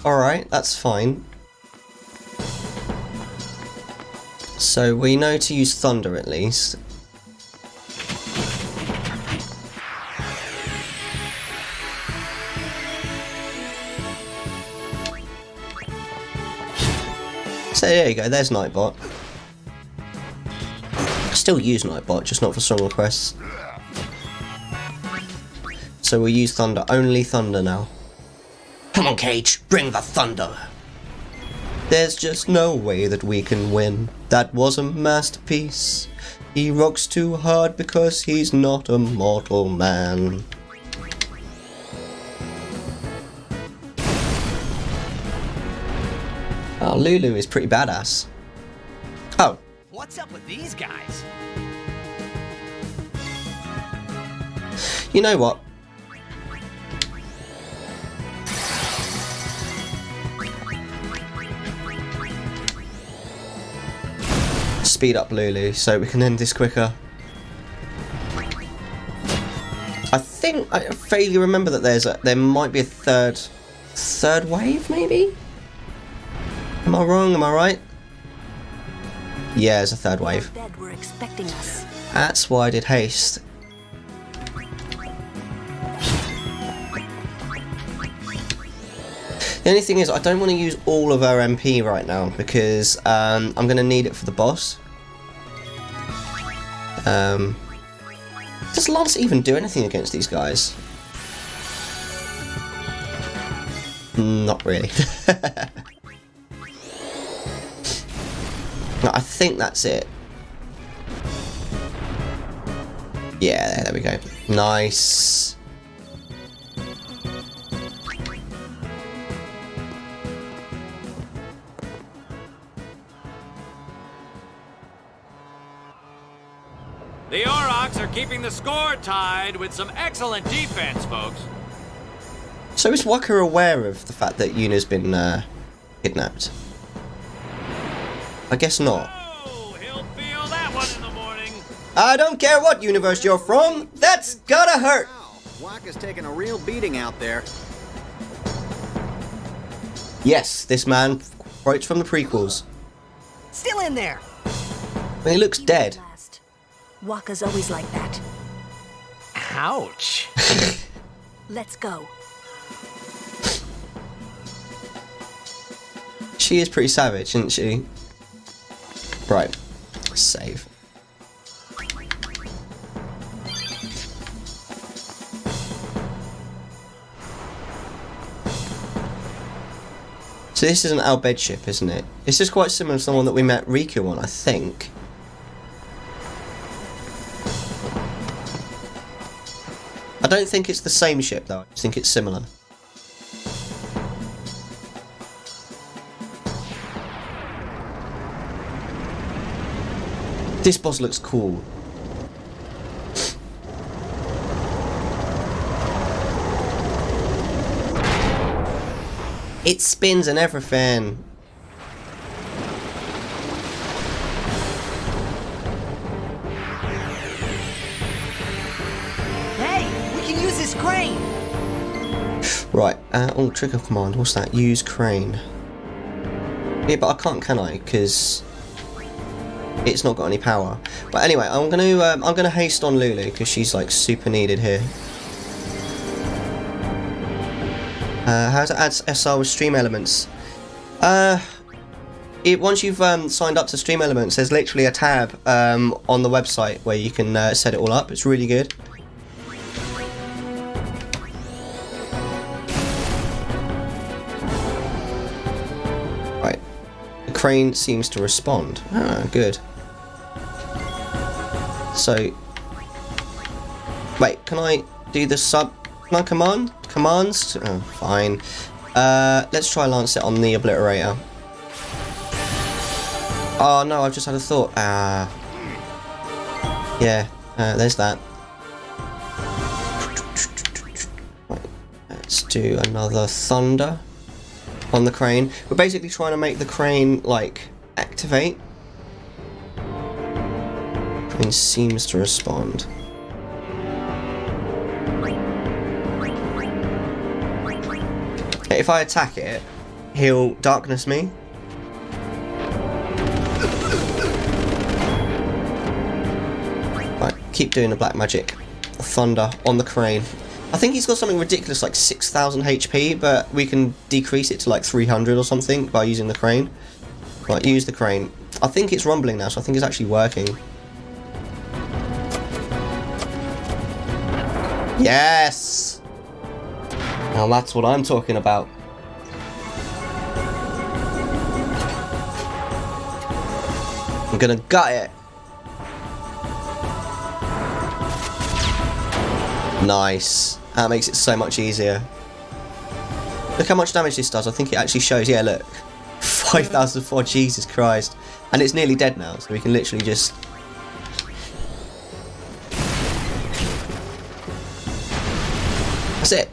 [SPEAKER 1] Alright, that's fine. So we know to use thunder at least. So there you go, there's Nightbot. Still use Nightbot, just not for song requests. So we'll use thunder, only thunder now. Come on, Cage, bring the thunder. There's just no way that we can win. That was a masterpiece. He rocks too hard because he's not a mortal man. Oh, Lulu is pretty badass. Oh.
[SPEAKER 17] What's up with these guys?
[SPEAKER 1] You know what? Speed up Lulu so we can end this quicker. I think I vaguely remember that there might be a third wave, maybe? Am I wrong? Am I right? Yeah, there's a third wave.
[SPEAKER 13] Dead were expecting us.
[SPEAKER 1] That's why I did haste. The only thing is, I don't want to use all of our MP right now because I'm going to need it for the boss. Does Lance even do anything against these guys? Not really. No, I think that's it. Yeah, there we go. Nice.
[SPEAKER 20] The Aurochs are keeping the score tied with some excellent defense, folks.
[SPEAKER 1] So is Walker aware of the fact that Yuna's been kidnapped? I guess not.
[SPEAKER 20] Oh, he'll feel that one in the morning.
[SPEAKER 1] I don't care what universe you're from, that's gotta hurt!
[SPEAKER 21] Waka's taking a real beating out there.
[SPEAKER 1] Yes, this man quotes from the prequels.
[SPEAKER 17] Still in there.
[SPEAKER 1] When he looks dead.
[SPEAKER 13] Waka's always like that.
[SPEAKER 17] Ouch.
[SPEAKER 13] Let's go.
[SPEAKER 1] She is pretty savage, isn't she? Right, save. So this is an Al Bhed ship, isn't it? This is quite similar to the one that we met Riku on, I think. I don't think it's the same ship though, I just think it's similar. This boss looks cool. It spins and everything.
[SPEAKER 17] Hey, we can use this crane.
[SPEAKER 1] Right, oh, trigger command, what's that? Use crane. Yeah, but I can't, can I? Because it's not got any power. But anyway, I'm gonna haste on Lulu because she's like super needed here. How to add SR with Stream Elements? Once you've signed up to Stream Elements, there's literally a tab on the website where you can set it all up. It's really good. Right, the crane seems to respond. Ah, good. So, wait, can I do the can I commands? Oh, fine. Let's try lance it on the obliterator. Oh no, I've just had a thought. Yeah, there's that. Right, let's do another thunder on the crane. We're basically trying to make the crane, like, activate. Crane seems to respond. Okay, if I attack it, he'll darkness me. Right, keep doing the black magic. Thunder on the crane. I think he's got something ridiculous like 6,000 HP, but we can decrease it to like 300 or something by using the crane. Right, use the crane. I think it's rumbling now, so I think it's actually working. Yes! Now that's what I'm talking about. I'm gonna gut it. Nice. That makes it so much easier. Look how much damage this does. I think it actually shows. Yeah, look. 5,004. Jesus Christ. And it's nearly dead now, so we can literally just... That's it.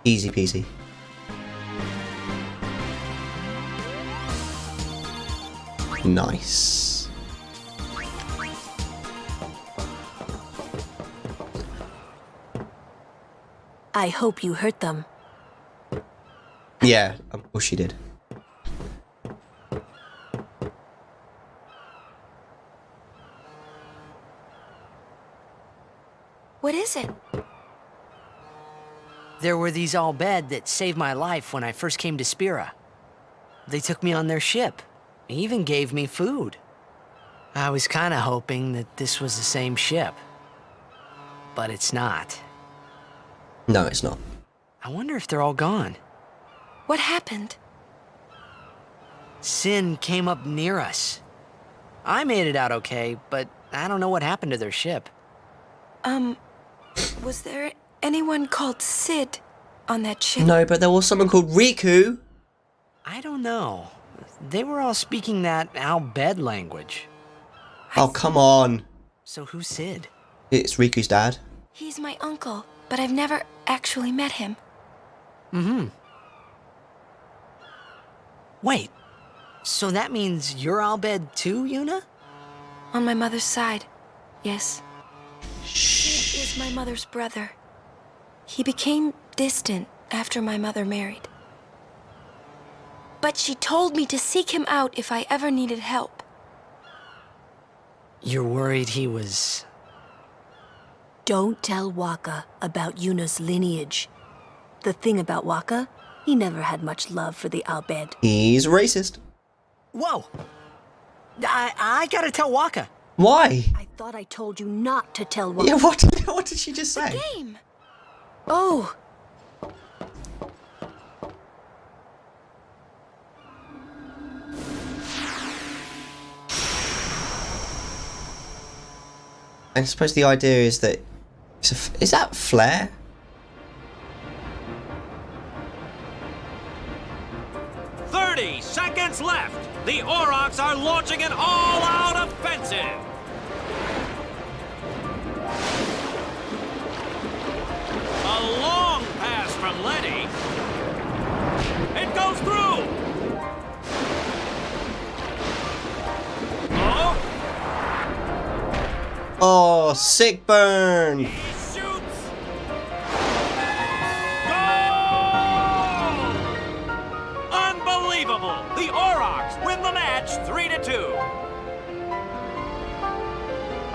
[SPEAKER 1] Easy peasy. Nice.
[SPEAKER 13] I hope you hurt them.
[SPEAKER 1] Yeah, of course she did.
[SPEAKER 9] What is it?
[SPEAKER 17] There were these Al Bhed that saved my life when I first came to Spira. They took me on their ship, even gave me food. I was kind of hoping that this was the same ship, but it's not.
[SPEAKER 1] No, it's not.
[SPEAKER 17] I wonder if they're all gone.
[SPEAKER 9] What happened?
[SPEAKER 17] Sin came up near us. I made it out okay, but I don't know what happened to their ship.
[SPEAKER 9] Was there anyone called Sid on that ship?
[SPEAKER 1] No, but there was someone called Riku.
[SPEAKER 17] I don't know. They were all speaking that Al Bhed language.
[SPEAKER 1] Oh, come on.
[SPEAKER 17] So who's Sid?
[SPEAKER 1] It's Riku's dad.
[SPEAKER 9] He's my uncle, but I've never actually met him.
[SPEAKER 17] Mm-hmm. Wait, so that means you're Al Bhed too, Yuna?
[SPEAKER 9] On my mother's side, yes. Sid is my mother's brother. He became distant after my mother married. But she told me to seek him out if I ever needed help.
[SPEAKER 17] You're worried he was...
[SPEAKER 13] Don't tell Waka about Yuna's lineage. The thing about Waka, he never had much love for the Al Bhed.
[SPEAKER 1] He's racist.
[SPEAKER 17] Whoa! I gotta tell Waka.
[SPEAKER 1] Why?
[SPEAKER 13] I thought I told you not to tell Waka.
[SPEAKER 1] Yeah, what did she just say?
[SPEAKER 9] The game!
[SPEAKER 13] Oh!
[SPEAKER 1] I suppose the idea is that... Is that flare?
[SPEAKER 20] "30 seconds left. The Aurochs are launching an all-out offensive. A long pass from Letty. It goes through. Oh,
[SPEAKER 1] Oh, sick burn!
[SPEAKER 20] he shoots. Goal! Unbelievable! The Aurochs win the match 3-2.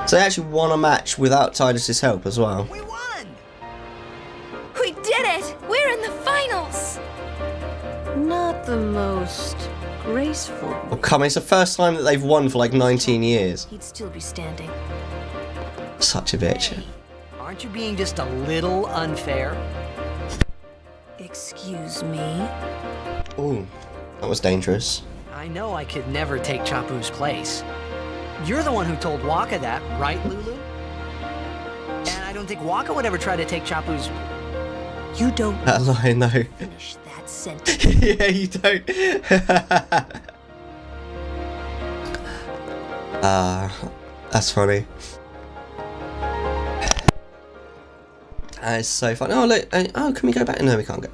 [SPEAKER 1] So they actually won a match without Tidus's help as well.
[SPEAKER 17] We won!
[SPEAKER 9] We did it! We're in the finals!
[SPEAKER 13] Not the most graceful.
[SPEAKER 1] Oh, come on, it's the first time that they've won for like 19 years.
[SPEAKER 13] He'd still be standing.
[SPEAKER 1] Such a bitch.
[SPEAKER 17] Aren't you being just a little unfair?
[SPEAKER 13] Excuse me?
[SPEAKER 1] Ooh, that was dangerous.
[SPEAKER 17] I know I could never take Chapu's place. You're the one who told Waka that, right, Lulu? And I don't think Waka would ever try to take Chapu's...
[SPEAKER 13] You don't
[SPEAKER 1] That line, though.
[SPEAKER 13] finish that sentence.
[SPEAKER 1] Yeah, you don't. That's funny. It's so fun. Oh, look. Oh, can we go back? No, we can't go.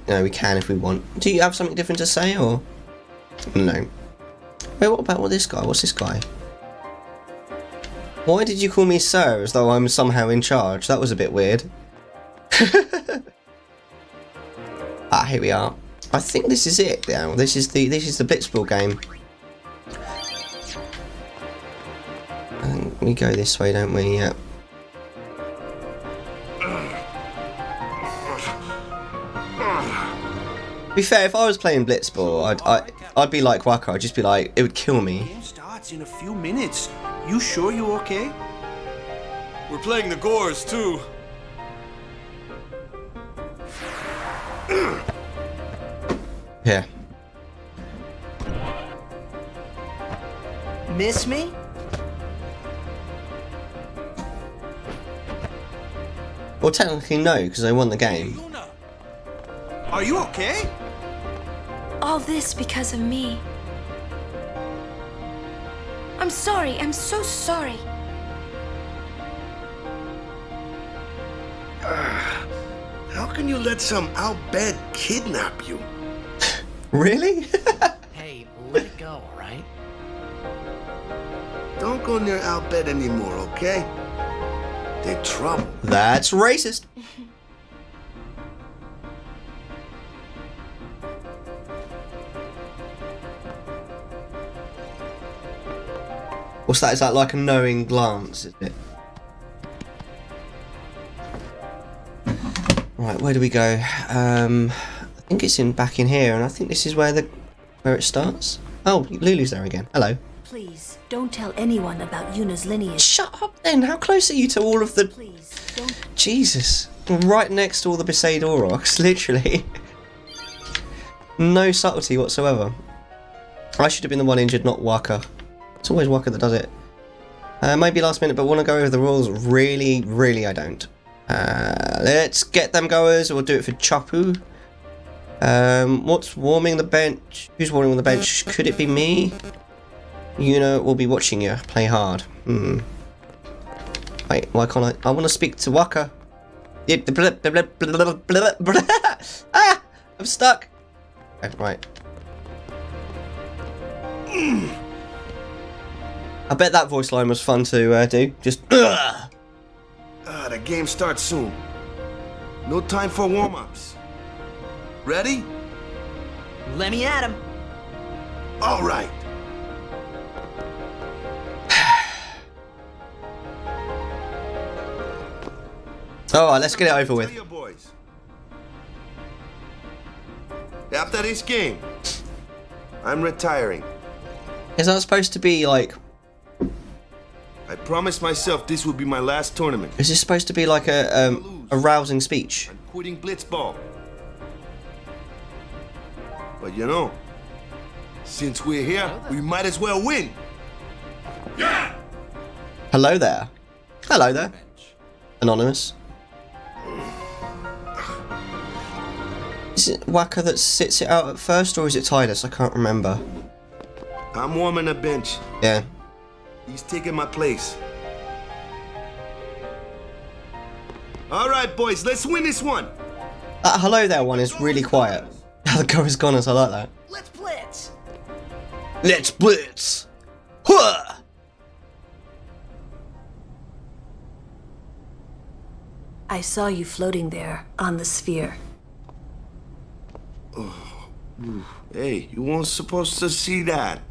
[SPEAKER 1] No, we can if we want. Do you have something different to say, or...? No. Wait, what about this guy? What's this guy? Why did you call me sir, as though I'm somehow in charge? That was a bit weird. Ah, here we are. I think this is it now. This is the blitzball game. And we go this way, don't we? Yeah. To be fair, if I was playing blitzball, I'd be like Waka. I'd just be like, it would kill me.
[SPEAKER 14] Game starts in a few minutes. You sure you okay?
[SPEAKER 8] We're playing the Gores, too.
[SPEAKER 1] Yeah.
[SPEAKER 17] Miss me?
[SPEAKER 1] Well, technically no, because I won the game.
[SPEAKER 14] Are you okay?
[SPEAKER 9] All this because of me. I'm sorry. I'm so sorry.
[SPEAKER 8] How can you let some outbed kidnap you?
[SPEAKER 1] Really?
[SPEAKER 17] Hey, let it go, alright?
[SPEAKER 8] Don't go near outbed anymore, okay? They're trouble.
[SPEAKER 1] That's racist. What's that? Is that like a knowing glance, is it? Right, where do we go? I think it's back in here, and I think this is where it starts. Oh, Lulu's there again. Hello.
[SPEAKER 13] Please, don't tell anyone about Yuna's lineage.
[SPEAKER 1] Shut up then. How close are you to all of the...
[SPEAKER 13] Please, don't...
[SPEAKER 1] Jesus. Right next to all the Besaid Aurochs, literally. No subtlety whatsoever. I should have been the one injured, not Waka. It's always Waka that does it. Maybe last minute, but want to go over the rules? Really, really I don't. Let's get them goers. We'll do it for Chapu. What's warming the bench? Who's warming the bench? Could it be me? Yuna will be watching you. Play hard. Wait, why can't I? I want to speak to Waka. Ah! I'm stuck. Okay, right. I bet that voice line was fun to do. Just.
[SPEAKER 8] The game starts soon. No time for warm-ups. Ready?
[SPEAKER 17] Let me at him.
[SPEAKER 8] All right.
[SPEAKER 1] Alright, let's get it over with.
[SPEAKER 8] Boys. After this game, I'm retiring.
[SPEAKER 1] Is that supposed to be like...
[SPEAKER 8] I promised myself this would be my last tournament.
[SPEAKER 1] Is this supposed to be like a rousing speech?
[SPEAKER 8] I'm quitting blitzball. But you know, since we're here, we might as well win.
[SPEAKER 2] Yeah!
[SPEAKER 1] Hello there. Hello there. Anonymous. Is it Waka that sits it out at first, or is it Tidus? I can't remember.
[SPEAKER 8] I'm warming the bench.
[SPEAKER 1] Yeah.
[SPEAKER 8] He's taking my place. All right, boys, let's win this one.
[SPEAKER 1] That hello there one is really quiet. The go is gone, I like that.
[SPEAKER 17] Let's blitz.
[SPEAKER 1] Let's blitz. Huh!
[SPEAKER 13] I saw you floating there on the sphere.
[SPEAKER 8] Hey, you weren't supposed to see that.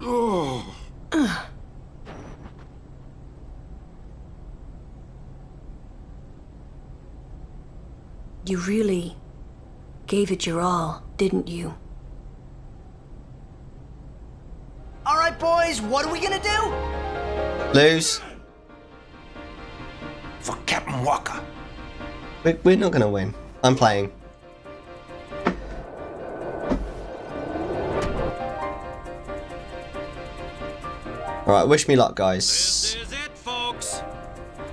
[SPEAKER 8] Oh.
[SPEAKER 13] You really gave it your all, didn't you?
[SPEAKER 17] All right, boys, what are we gonna do?
[SPEAKER 1] Lose.
[SPEAKER 3] For Captain Waka.
[SPEAKER 1] We're not gonna win. I'm playing. Alright, wish me luck, guys.
[SPEAKER 20] This is it, folks.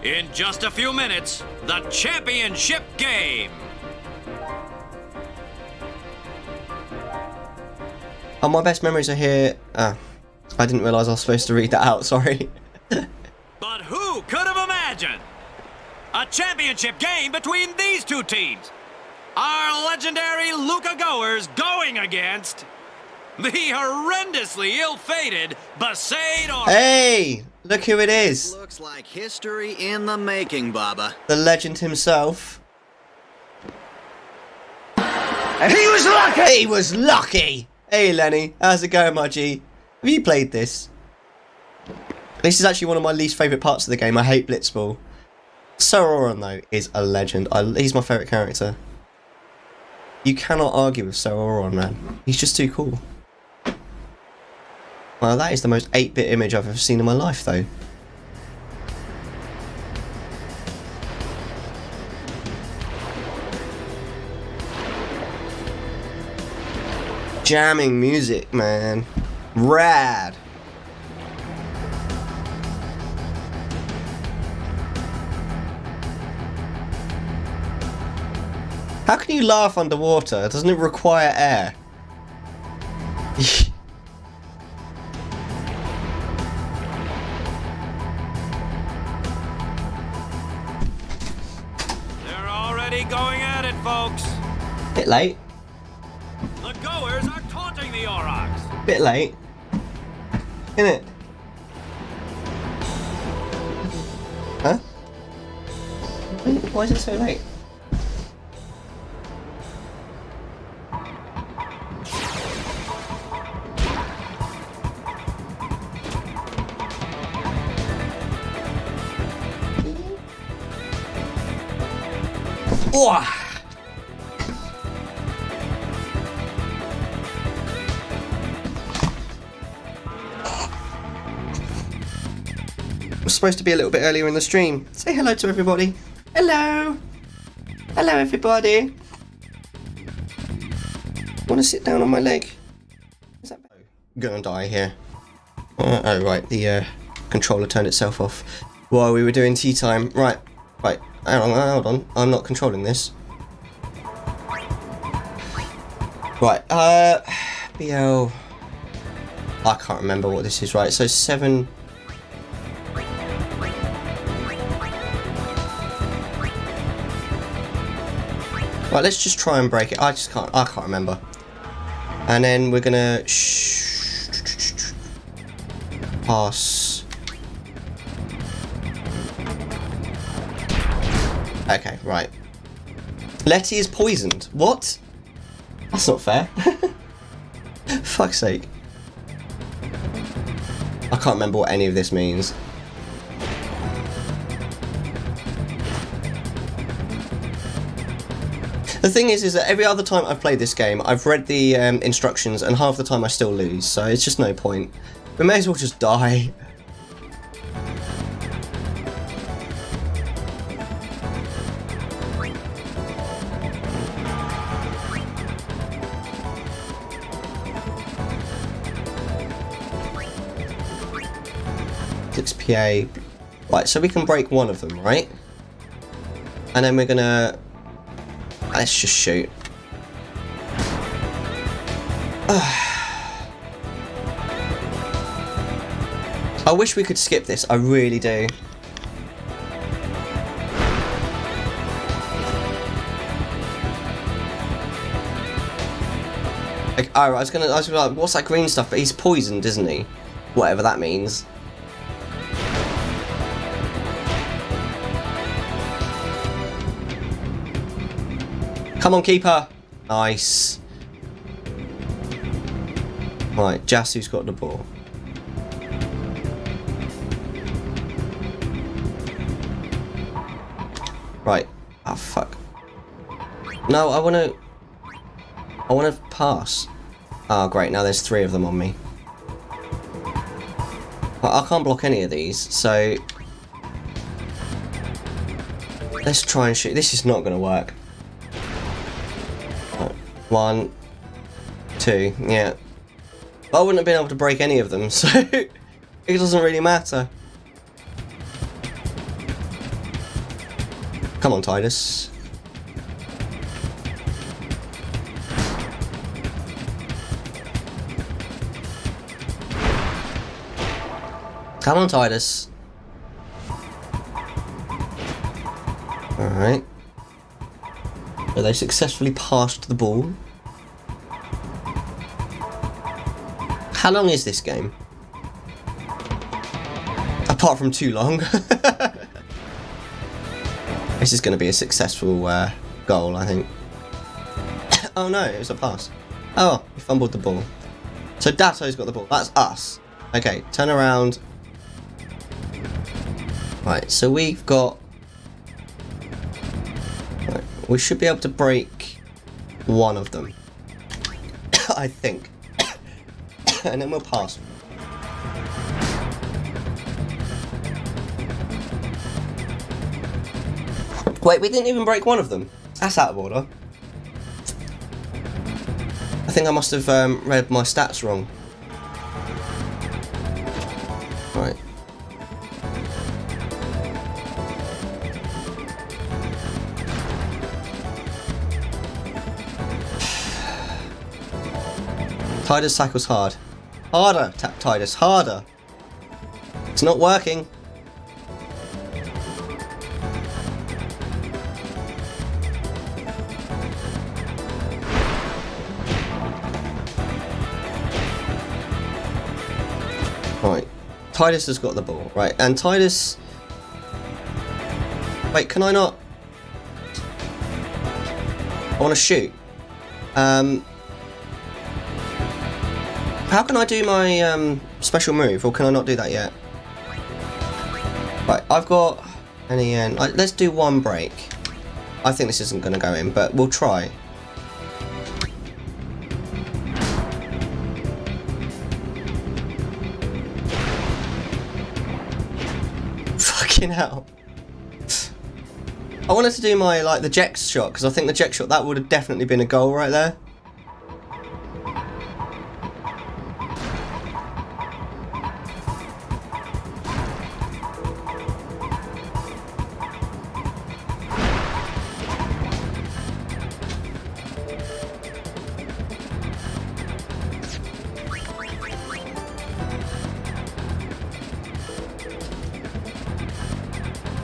[SPEAKER 20] In just a few minutes, the championship game.
[SPEAKER 1] Oh, my best memories are here. I didn't realise I was supposed to read that out, sorry.
[SPEAKER 20] But who could have imagined a championship game between these two teams? Our legendary Luca goers going against the horrendously ill-fated Besaid Aurochs.
[SPEAKER 1] Hey, look who it is.
[SPEAKER 21] Looks like history in the making, Baba.
[SPEAKER 1] The legend himself.
[SPEAKER 11] And he was lucky!
[SPEAKER 1] He was lucky! Hey Lenny, how's it going, my G? Have you played this? This is actually one of my least favourite parts of the game. I hate blitzball. Sir Auron, though, is a legend. He's my favourite character. You cannot argue with Sir Auron, man. He's just too cool. Well, that is the most 8-bit image I've ever seen in my life, though. Jamming music, man. Rad. How can you laugh underwater? Doesn't it require air?
[SPEAKER 20] They're already going at it, folks.
[SPEAKER 1] Bit late.
[SPEAKER 20] The goers are taunting the Aurochs.
[SPEAKER 1] Bit late. Innit? Huh? Why is it so late? Oh! We're supposed to be a little bit earlier in the stream. Say hello to everybody. Hello. Hello, everybody. Want to sit down on my leg? Is that gonna die here? Oh right, the controller turned itself off while we were doing tea time. Right. Hold on. I'm not controlling this. Right. BL. I can't remember what this is. Right. So 7. Right, let's just try and break it. I can't remember. And then we're gonna pass. Okay, right. Letty is poisoned. What? That's not fair. Fuck's sake. I can't remember what any of this means. The thing is that every other time I've played this game, I've read the instructions, and half the time I still lose, so it's just no point. We may as well just die. XPA. Right, so we can break one of them, right? And then we're gonna... Let's just shoot. I wish we could skip this, I really do. Like, I was gonna be like, what's that green stuff? But he's poisoned, isn't he? Whatever that means. Come on, keeper. Nice. Right, Jasu's got the ball. Right. Oh, fuck. No, I want to pass. Oh, great. Now there's 3 of them on me. I can't block any of these, so... Let's try and shoot. This is not going to work. 1, 2, yeah. I wouldn't have been able to break any of them, so It doesn't really matter. Come on, Titus. Come on, Titus. Alright. So they successfully passed the ball. How long is this game? Apart from too long. This is going to be a successful goal, I think. Oh no, it was a pass. Oh, we fumbled the ball. So Dato's got the ball. That's us. Okay, turn around. Right, so we've got... Right, we should be able to break one of them. I think. And then we'll pass. Wait, we didn't even break one of them. That's out of order. I think I must have read my stats wrong. Right. Titus tackles hard. Harder, Titus, harder. It's not working. Right, Titus has got the ball, right, and Titus... Wait, can I not... I want to shoot. How can I do my special move, or can I not do that yet? Right, I've got an aeon. Let's do one break. I think this isn't going to go in, but we'll try. Fucking hell. I wanted to do my, like, the Jex shot, because I think the Jex shot, that would have definitely been a goal right there.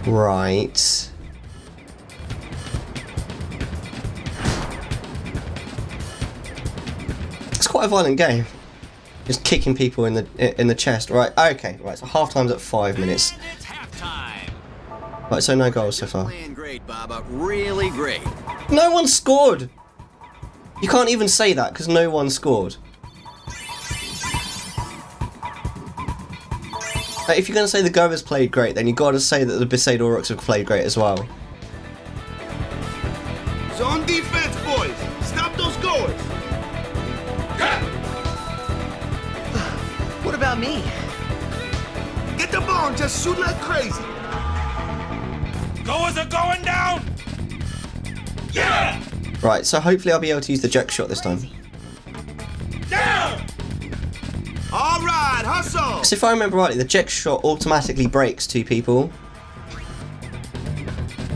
[SPEAKER 1] Right. It's quite a violent game. Just kicking people in the chest. Right. Okay. Right. So half time's at 5 minutes. Right. So no goals so far.
[SPEAKER 21] Playing great, Baba. Really great.
[SPEAKER 1] No one scored. You can't even say that because no one scored. If you're going to say the Goers played great, then you've got to say that the Besaid Aurochs have played great as well.
[SPEAKER 8] Zone defense, boys! Stop those goers!
[SPEAKER 17] What about me?
[SPEAKER 8] Get the ball and just shoot like crazy!
[SPEAKER 10] Goers are going down! Yeah!
[SPEAKER 1] Right, so hopefully I'll be able to use the Jex shot this time.
[SPEAKER 10] Down!
[SPEAKER 8] Alright, hustle!
[SPEAKER 1] Because if I remember rightly, the Jex shot automatically breaks 2 people.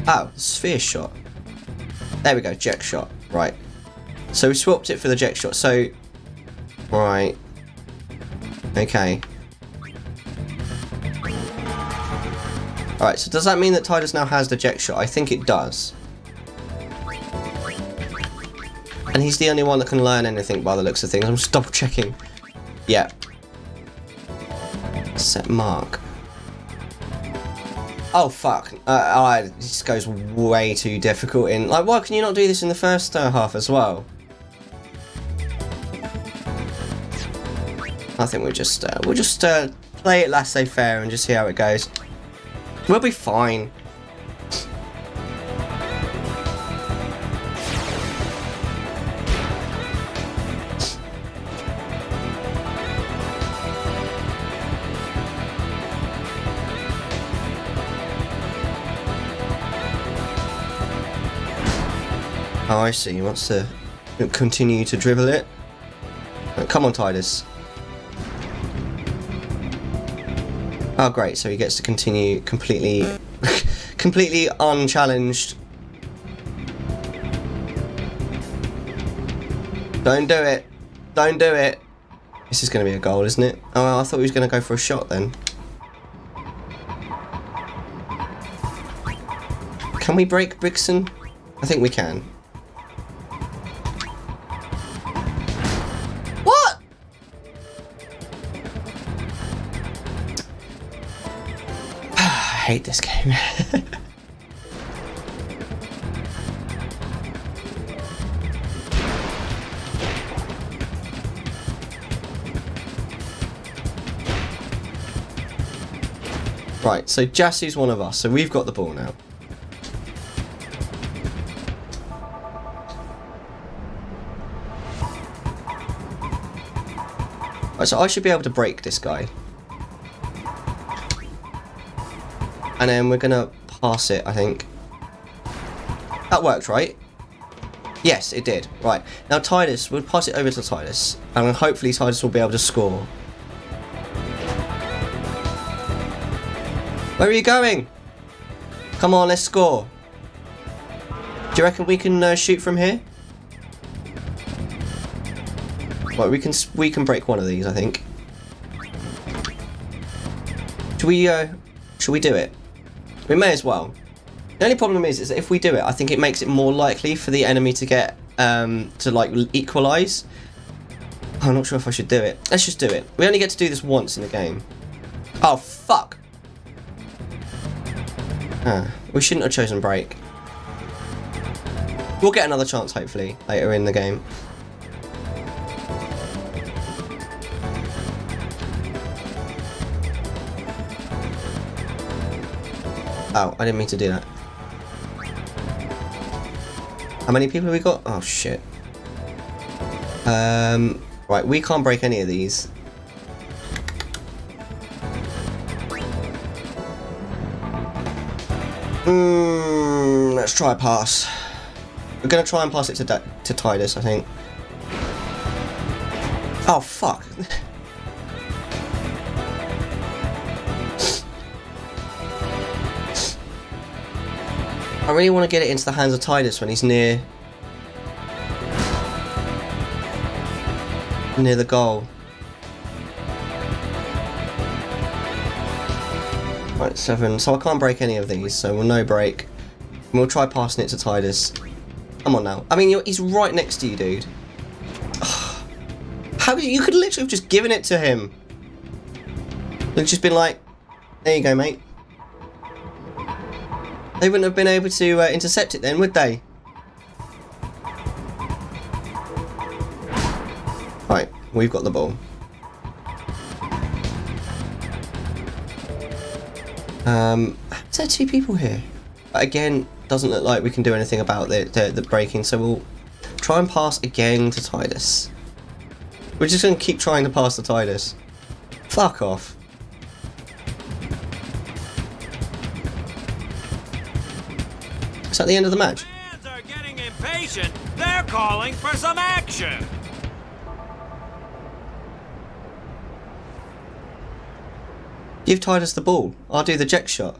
[SPEAKER 1] Oh, sphere shot. There we go, Jex shot. Right. So we swapped it for the Jex shot. So, right. Okay. Alright, so does that mean that Titus now has the Jex shot? I think it does. And he's the only one that can learn anything by the looks of things. I'm just double checking. Yeah. Set mark. Oh fuck. This goes way too difficult in... Like, why can you not do this in the first half as well? I think we'll just play it laissez-faire and just see how it goes. We'll be fine. Oh, I see. He wants to continue to dribble it. Come on, Titus. Oh, great. So he gets to continue completely, completely unchallenged. Don't do it. Don't do it. This is going to be a goal, isn't it? Oh, I thought he was going to go for a shot then. Can we break Brixton? I think we can. What? I hate this game. Right, so Jasu's one of us, so we've got the ball now. Right, so I should be able to break this guy. And then we're gonna pass it, I think. That worked, right? Yes, it did. Right, now Titus, we'll pass it over to Titus. And then hopefully Titus will be able to score. Where are you going? Come on, let's score. Do you reckon we can shoot from here? Right, we can break one of these, I think. Should we do it? We may as well. The only problem is that if we do it, I think it makes it more likely for the enemy to get to like equalize. I'm not sure if I should do it. Let's just do it. We only get to do this once in the game. Oh fuck. We shouldn't have chosen break. We'll get another chance hopefully later in the game. Oh, I didn't mean to do that. How many people have we got? Oh shit. Right, we can't break any of these. Let's try a pass. We're gonna try and pass it to Titus, I think. Oh fuck. I really want to get it into the hands of Titus when he's near the goal. Right, 7. So I can't break any of these, so we'll no break. And we'll try passing it to Titus. Come on now. I mean, he's right next to you, dude. How could you could literally have just given it to him. They've just been like, there you go, mate. They wouldn't have been able to intercept it then, would they? Right, we've got the ball. Is there 2 people here? Again, doesn't look like we can do anything about the breaking, so we'll try and pass again to Titus. We're just going to keep trying to pass to Titus. Fuck off. Is that the end of the match?
[SPEAKER 20] Fans are getting impatient. They're calling for some action.
[SPEAKER 1] Give Titus the ball. I'll do the jet shot.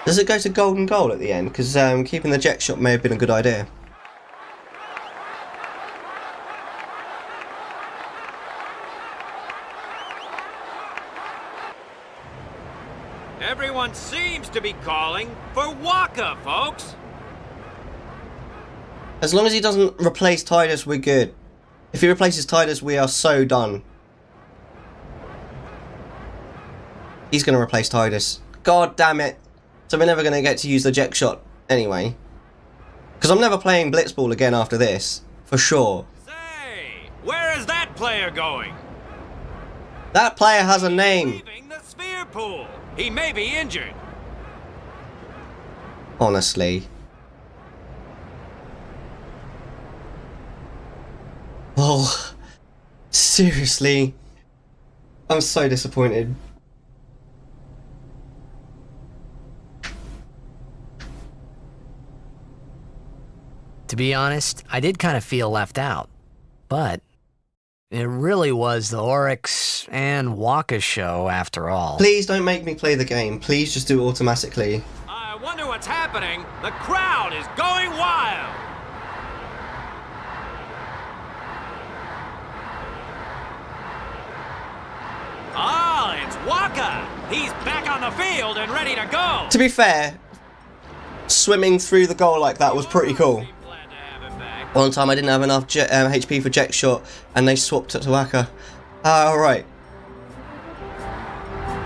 [SPEAKER 1] Does it go to golden goal at the end? Because keeping the jet shot may have been a good idea.
[SPEAKER 20] Everyone seems to be calling for Waka, folks.
[SPEAKER 1] As long as he doesn't replace Titus, we're good. If he replaces Titus, we are so done. He's going to replace Titus. God damn it. So we're never going to get to use the jet shot anyway. Because I'm never playing blitzball again after this. For sure.
[SPEAKER 20] Say, where is that player going?
[SPEAKER 1] That player has a name.
[SPEAKER 20] Leaving the sphere pool. He may be injured.
[SPEAKER 1] Honestly. Oh. Seriously. I'm so disappointed.
[SPEAKER 17] be honest, I did kind of feel left out. But it really was the Oryx and Waka show after all.
[SPEAKER 1] Please don't make me play the game. Please just do it automatically.
[SPEAKER 20] I wonder what's happening. The crowd is going wild. Ah, it's Waka. He's back on the field and ready to go.
[SPEAKER 1] To be fair, swimming through the goal like that was pretty cool. One time I didn't have enough HP for Jack's shot, and they swapped it to Waka. Alright.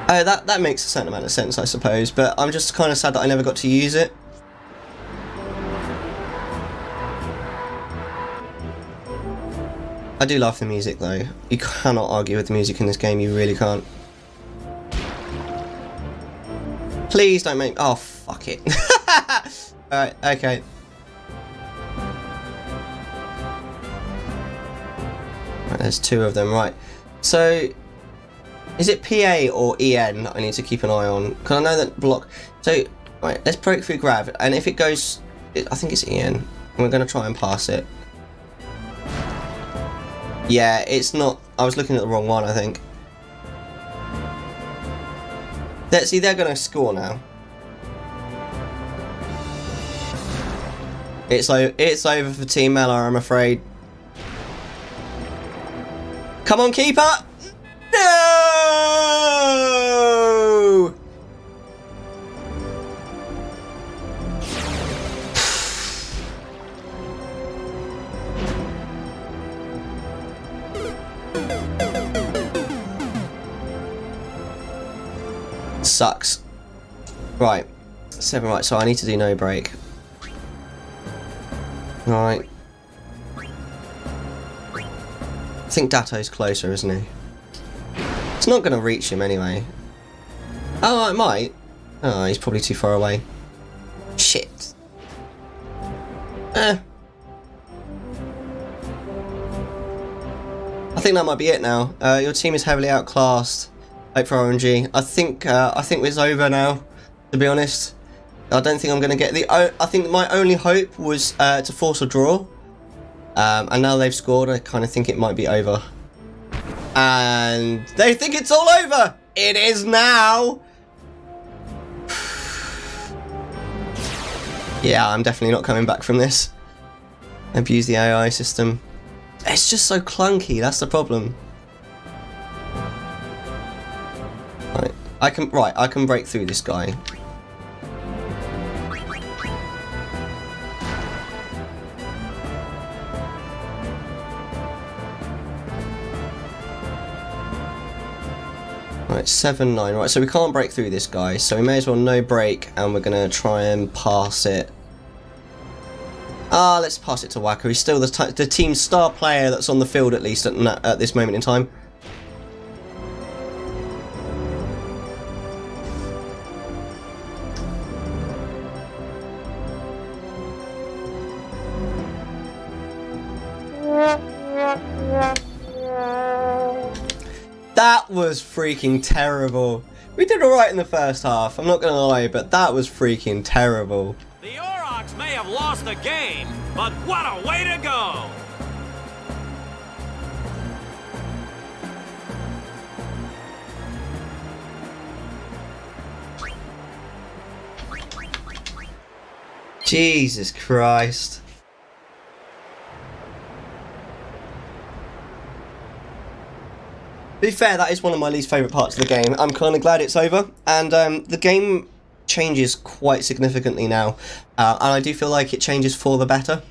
[SPEAKER 1] Oh, that makes a certain amount of sense, I suppose, but I'm just kind of sad that I never got to use it. I do love the music, though. You cannot argue with the music in this game, you really can't. Please don't make... Oh, fuck it. Alright, okay. Right, there's two of them, right. So, is it PA or EN that I need to keep an eye on? Because I know that block... So, right, let's break through grav, and if it goes... I think it's EN. And we're going to try and pass it. Yeah, it's not... I was looking at the wrong one, I think. See, they're going to score now. It's over for Team Mellar, I'm afraid. Come on, keeper! No! Sucks. Right. 7, right, so I need to do no break. Right. I think Dato's closer, isn't he? It's not going to reach him anyway. Oh, it might. Oh, he's probably too far away. Shit. I think that might be it now. Your team is heavily outclassed. Hope for RNG. I think it's over now, to be honest. I don't think I'm going to get the... I think my only hope was to force a draw. And now they've scored, I kind of think it might be over. And they think it's all over! It is now! Yeah, I'm definitely not coming back from this. Abuse the AI system. It's just so clunky, that's the problem. Right, I can break through this guy. Right, 7, 9. Right, so we can't break through this guy, so we may as well no break, and we're gonna try and pass it. Let's pass it to Waka. He's still the team's star player that's on the field, at least at this moment in time. That was freaking terrible. We did alright in the first half, I'm not gonna lie, but that was freaking terrible.
[SPEAKER 20] The Aurochs may have lost the game, but what a way to go!
[SPEAKER 1] Jesus Christ. To be fair, that is one of my least favourite parts of the game. I'm kind of glad it's over, and the game changes quite significantly now, and I do feel like it changes for the better.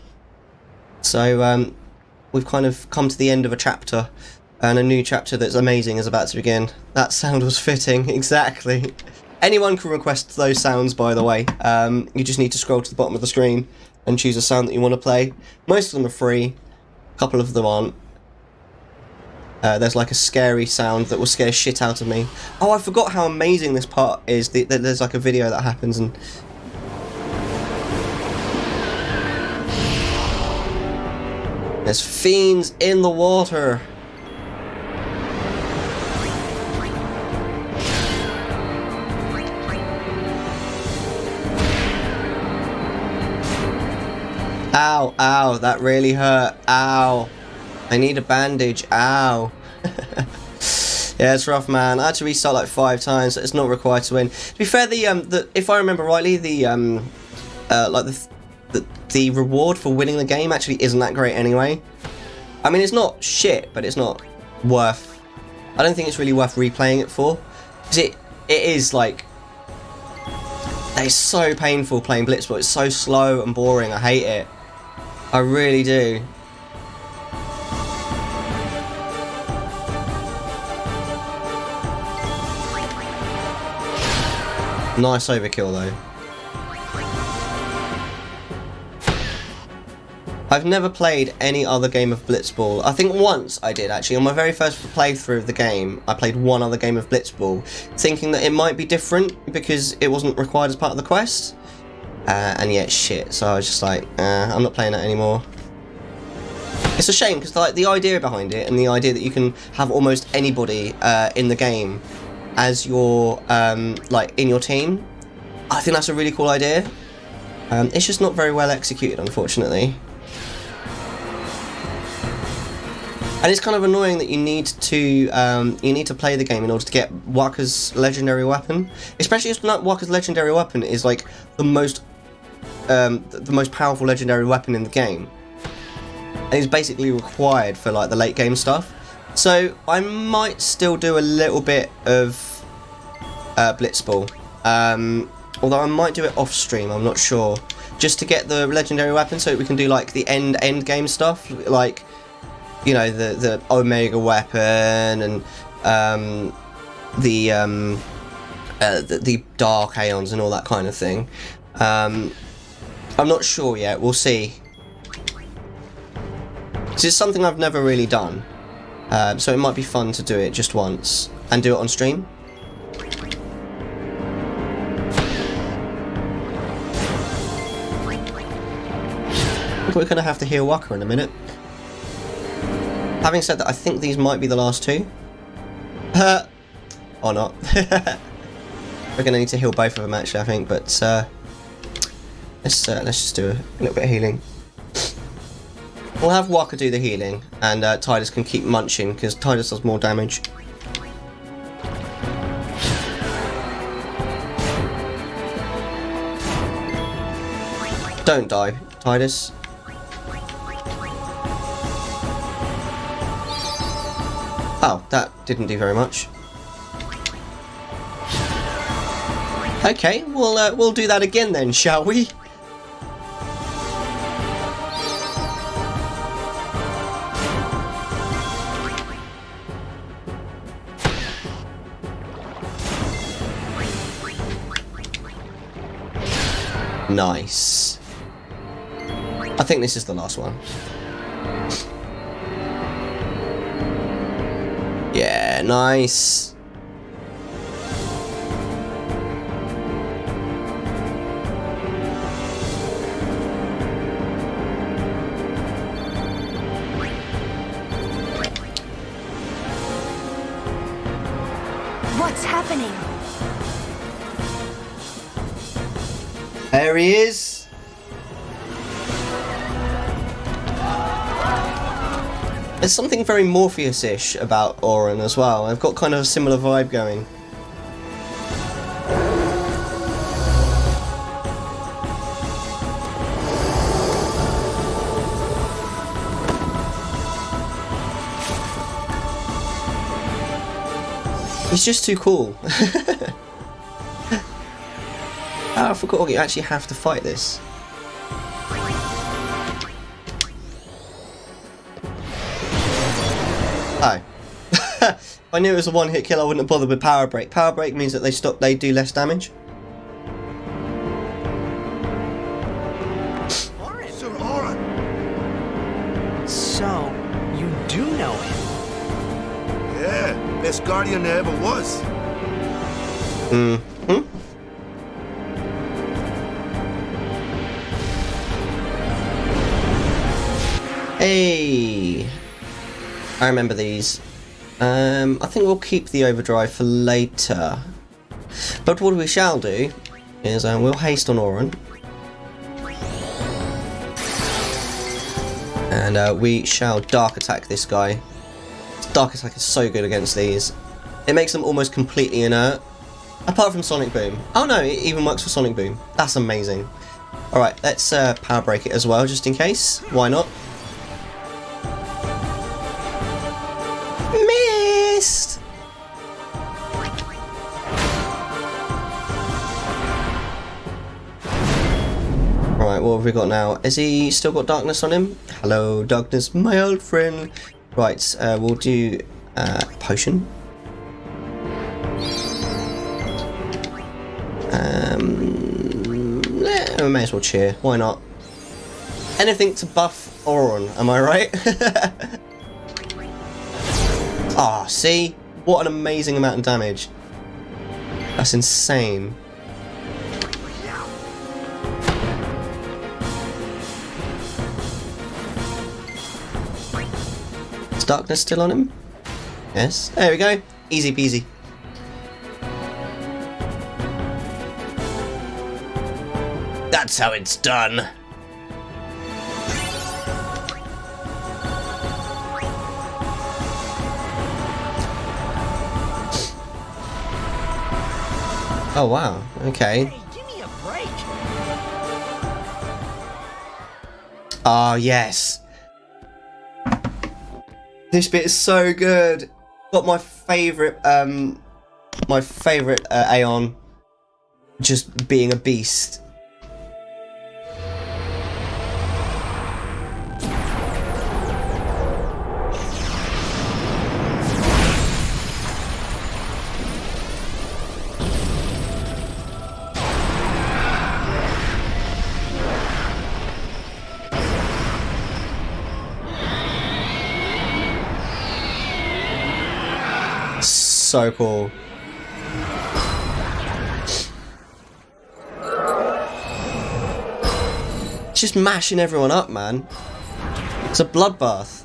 [SPEAKER 1] So we've kind of come to the end of a chapter, and a new chapter that's amazing is about to begin. That sound was fitting, exactly. Anyone can request those sounds, by the way. You just need to scroll to the bottom of the screen and choose a sound that you want to play. Most of them are free, a couple of them aren't. There's like a scary sound that will scare shit out of me. Oh, I forgot how amazing this part is. There's like a video that happens and... There's fiends in the water. Ow, ow, that really hurt. Ow. I need a bandage. Ow. Yeah, it's rough, man. I had to restart like 5 times. So it's not required to win. To be fair, the if I remember rightly, the reward for winning the game actually isn't that great anyway. I mean, it's not shit, but it's not worth. I don't think it's really worth replaying it for, because it is like. It's so painful playing blitzball. It's so slow and boring. I hate it. I really do. Nice overkill though. I've never played any other game of blitzball. I think once I did actually. On my very first playthrough of the game, I played one other game of blitzball, thinking that it might be different because it wasn't required as part of the quest. And yet shit, so I was just like, I'm not playing that anymore. It's a shame because like the idea behind it and the idea that you can have almost anybody in the game as your like in your team, I think that's a really cool idea. It's just not very well executed, unfortunately. And it's kind of annoying that you need to play the game in order to get Waka's legendary weapon, especially if Waka's legendary weapon is like the most powerful legendary weapon in the game, and is basically required for like the late game stuff. So I might still do a little bit of blitzball, although I might do it off stream. I'm not sure, just to get the legendary weapon so we can do like the end game stuff, like. You know, the Omega weapon and the Dark Aeons and all that kind of thing. I'm not sure yet. We'll see. This is something I've never really done, so it might be fun to do it just once and do it on stream. I think we're gonna have to heal Waka in a minute. Having said that, I think these might be the last 2. Or not. We're going to need to heal both of them actually, I think, but let's just do a little bit of healing. We'll have Waka do the healing, and Tidus can keep munching, because Tidus does more damage. Don't die, Tidus. Oh, that didn't do very much. Okay, we'll do that again then, shall we? Nice. I think this is the last one. Yeah, nice.
[SPEAKER 13] What's happening?
[SPEAKER 1] There he is. There's something very Morpheus-ish about Auron as well. I've got kind of a similar vibe going. He's just too cool. I forgot you actually have to fight this. Oh. If I knew it was a one-hit kill, I wouldn't have bothered with Power Break. Power Break means that they do less damage.
[SPEAKER 8] Sir Auron!
[SPEAKER 17] So, you do know him?
[SPEAKER 8] Yeah, best guardian there ever was.
[SPEAKER 1] Mm-hmm. Hey! I remember these. I think we'll keep the overdrive for later. But what we shall do is we'll haste on Auron. And we shall Dark Attack this guy. Dark Attack is so good against these. It makes them almost completely inert. Apart from Sonic Boom. Oh no, it even works for Sonic Boom. That's amazing. Alright, let's Power Break it as well, just in case. Why not? Missed! Right, what have we got now? Has he still got darkness on him? Hello, darkness, my old friend. Right, we'll do potion. We may as well cheer. Why not? Anything to buff Auron, am I right? Ah, see? What an amazing amount of damage. That's insane. Is darkness still on him? Yes. There we go. Easy peasy. That's how it's done. Oh wow, okay.
[SPEAKER 17] Hey, give me a break.
[SPEAKER 1] Ah, yes. This bit is so good. Got my favourite Aeon just being a beast. So cool. Just mashing everyone up, man. It's a bloodbath.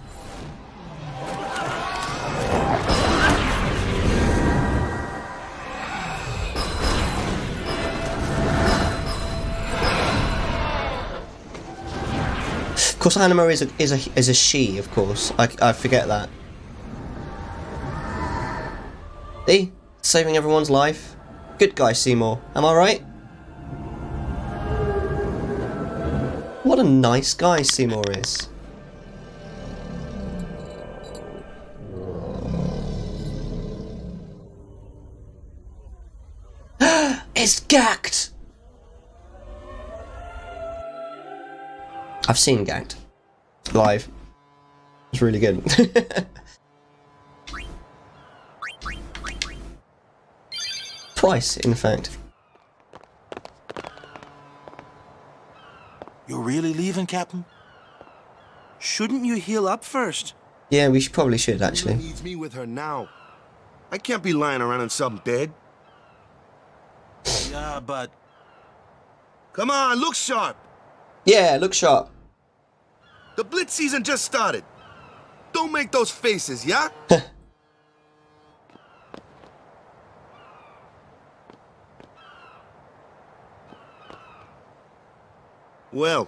[SPEAKER 1] Of course, Anima is a she. Of course, I forget that. See? Saving everyone's life. Good guy, Seymour. Am I right? What a nice guy Seymour is. It's gacked! I've seen gacked. Live. It's really good. Twice, in fact.
[SPEAKER 10] You're really leaving, Captain? Shouldn't you heal up first?
[SPEAKER 1] Yeah, we probably should, actually.
[SPEAKER 8] Yuna needs me with her now. I can't be lying around in some bed.
[SPEAKER 10] Yeah, but...
[SPEAKER 8] Come on, look sharp.
[SPEAKER 1] Yeah, look sharp.
[SPEAKER 8] The Blitz season just started. Don't make those faces, yeah? Well,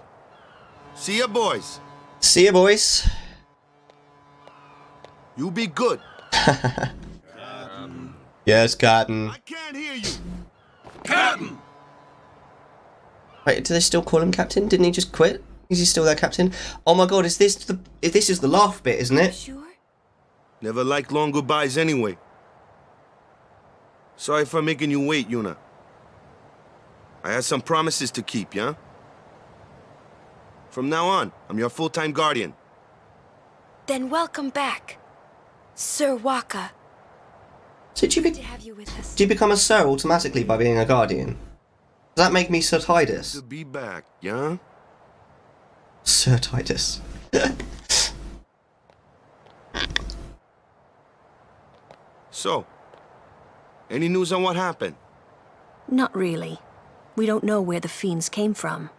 [SPEAKER 8] see ya, boys.
[SPEAKER 1] See ya, boys.
[SPEAKER 8] You be good.
[SPEAKER 1] Yes, Captain.
[SPEAKER 8] I can't hear you.
[SPEAKER 10] Captain!
[SPEAKER 1] Wait, do they still call him Captain? Didn't he just quit? Is he still their Captain? Oh my God, this is the laugh bit, isn't it?
[SPEAKER 9] Sure?
[SPEAKER 8] Never liked long goodbyes anyway. Sorry for making you wait, Yuna. I had some promises to keep, yeah? From now on, I'm your full-time guardian.
[SPEAKER 9] Then welcome back, Sir Waka.
[SPEAKER 1] So do
[SPEAKER 9] Good to have you with us.
[SPEAKER 1] you become a Sir automatically by being a Guardian? Does that make me Sir Titus?
[SPEAKER 8] To be back, yeah?
[SPEAKER 1] Sir Titus.
[SPEAKER 8] So, any news on what happened?
[SPEAKER 13] Not really. We don't know where the fiends came from.